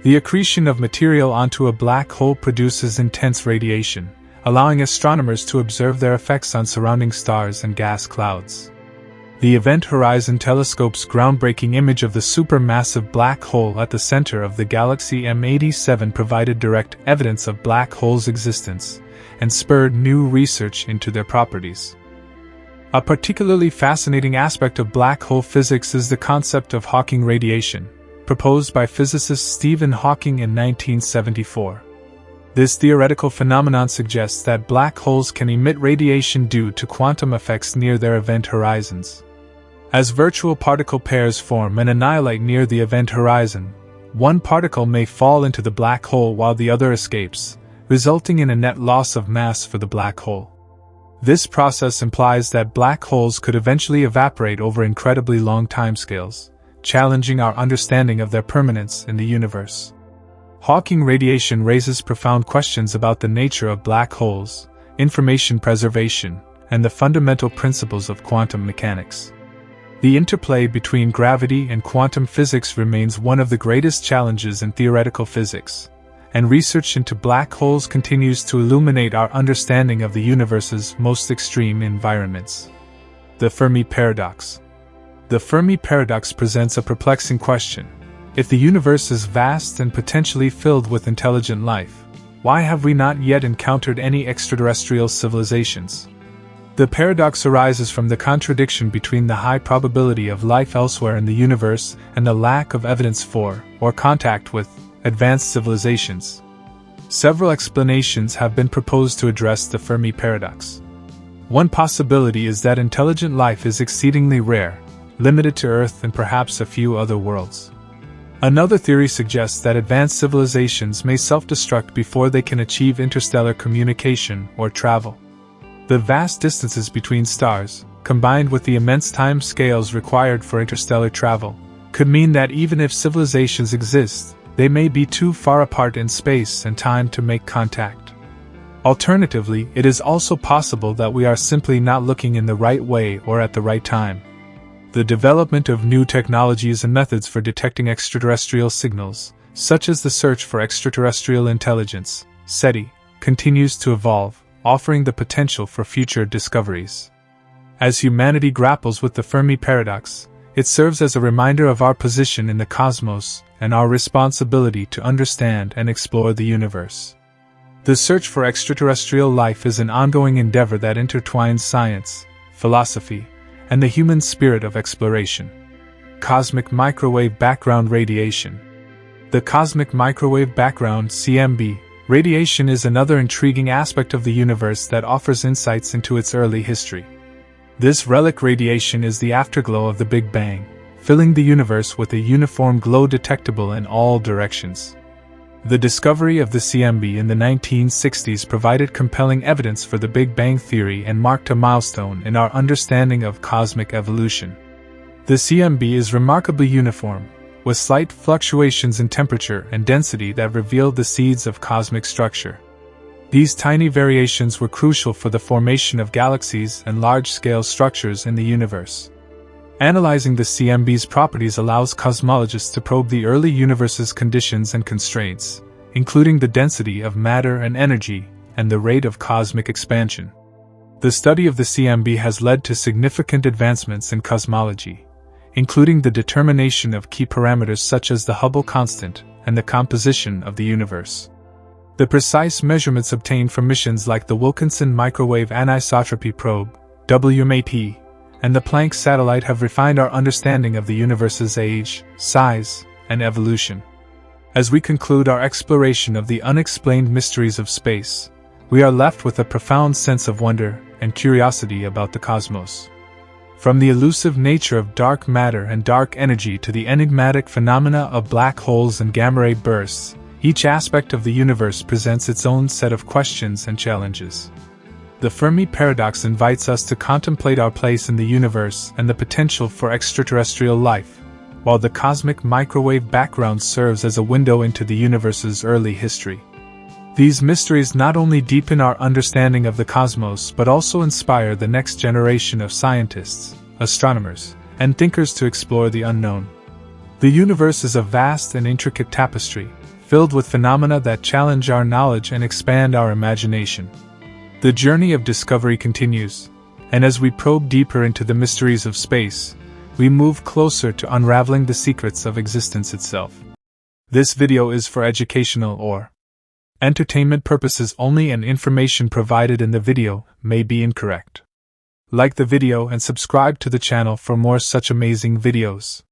The accretion of material onto a black hole produces intense radiation, allowing astronomers to observe their effects on surrounding stars and gas clouds. The Event Horizon Telescope's groundbreaking image of the supermassive black hole at the center of the galaxy M87 provided direct evidence of black holes' existence and spurred new research into their properties. A particularly fascinating aspect of black hole physics is the concept of Hawking radiation, proposed by physicist Stephen Hawking in 1974. This theoretical phenomenon suggests that black holes can emit radiation due to quantum effects near their event horizons. As virtual particle pairs form and annihilate near the event horizon, one particle may fall into the black hole while the other escapes, resulting in a net loss of mass for the black hole. This process implies that black holes could eventually evaporate over incredibly long timescales, challenging our understanding of their permanence in the universe. Hawking radiation raises profound questions about the nature of black holes, information preservation, and the fundamental principles of quantum mechanics. The interplay between gravity and quantum physics remains one of the greatest challenges in theoretical physics, and research into black holes continues to illuminate our understanding of the universe's most extreme environments. The Fermi Paradox. The Fermi Paradox presents a perplexing question. If the universe is vast and potentially filled with intelligent life, why have we not yet encountered any extraterrestrial civilizations? The paradox arises from the contradiction between the high probability of life elsewhere in the universe and the lack of evidence for, or contact with, advanced civilizations. Several explanations have been proposed to address the Fermi paradox. One possibility is that intelligent life is exceedingly rare, limited to Earth and perhaps a few other worlds. Another theory suggests that advanced civilizations may self-destruct before they can achieve interstellar communication or travel. The vast distances between stars, combined with the immense time scales required for interstellar travel, could mean that even if civilizations exist, they may be too far apart in space and time to make contact. Alternatively, it is also possible that we are simply not looking in the right way or at the right time. The development of new technologies and methods for detecting extraterrestrial signals, such as the search for extraterrestrial intelligence, SETI, continues to evolve, offering the potential for future discoveries. As humanity grapples with the Fermi paradox, it serves as a reminder of our position in the cosmos and our responsibility to understand and explore the universe. The search for extraterrestrial life is an ongoing endeavor that intertwines science, philosophy, and the human spirit of exploration. Cosmic microwave background radiation. The cosmic microwave background (CMB) radiation is another intriguing aspect of the universe that offers insights into its early history. This relic radiation is the afterglow of the Big Bang, filling the universe with a uniform glow detectable in all directions. The discovery of the CMB in the 1960s provided compelling evidence for the Big Bang theory and marked a milestone in our understanding of cosmic evolution. The CMB is remarkably uniform, with slight fluctuations in temperature and density that reveal the seeds of cosmic structure. These tiny variations were crucial for the formation of galaxies and large-scale structures in the universe. Analyzing the CMB's properties allows cosmologists to probe the early universe's conditions and constraints, including the density of matter and energy, and the rate of cosmic expansion. The study of the CMB has led to significant advancements in cosmology, including the determination of key parameters such as the Hubble constant and the composition of the universe. The precise measurements obtained from missions like the Wilkinson Microwave Anisotropy Probe, WMAP, and the Planck satellite have refined our understanding of the universe's age, size, and evolution. As we conclude our exploration of the unexplained mysteries of space, we are left with a profound sense of wonder and curiosity about the cosmos. From the elusive nature of dark matter and dark energy to the enigmatic phenomena of black holes and gamma-ray bursts, each aspect of the universe presents its own set of questions and challenges. The Fermi paradox invites us to contemplate our place in the universe and the potential for extraterrestrial life, while the cosmic microwave background serves as a window into the universe's early history. These mysteries not only deepen our understanding of the cosmos but also inspire the next generation of scientists, astronomers, and thinkers to explore the unknown. The universe is a vast and intricate tapestry, filled with phenomena that challenge our knowledge and expand our imagination. The journey of discovery continues, and as we probe deeper into the mysteries of space, we move closer to unraveling the secrets of existence itself. This video is for educational or entertainment purposes only, and information provided in the video may be incorrect. Like the video and subscribe to the channel for more such amazing videos.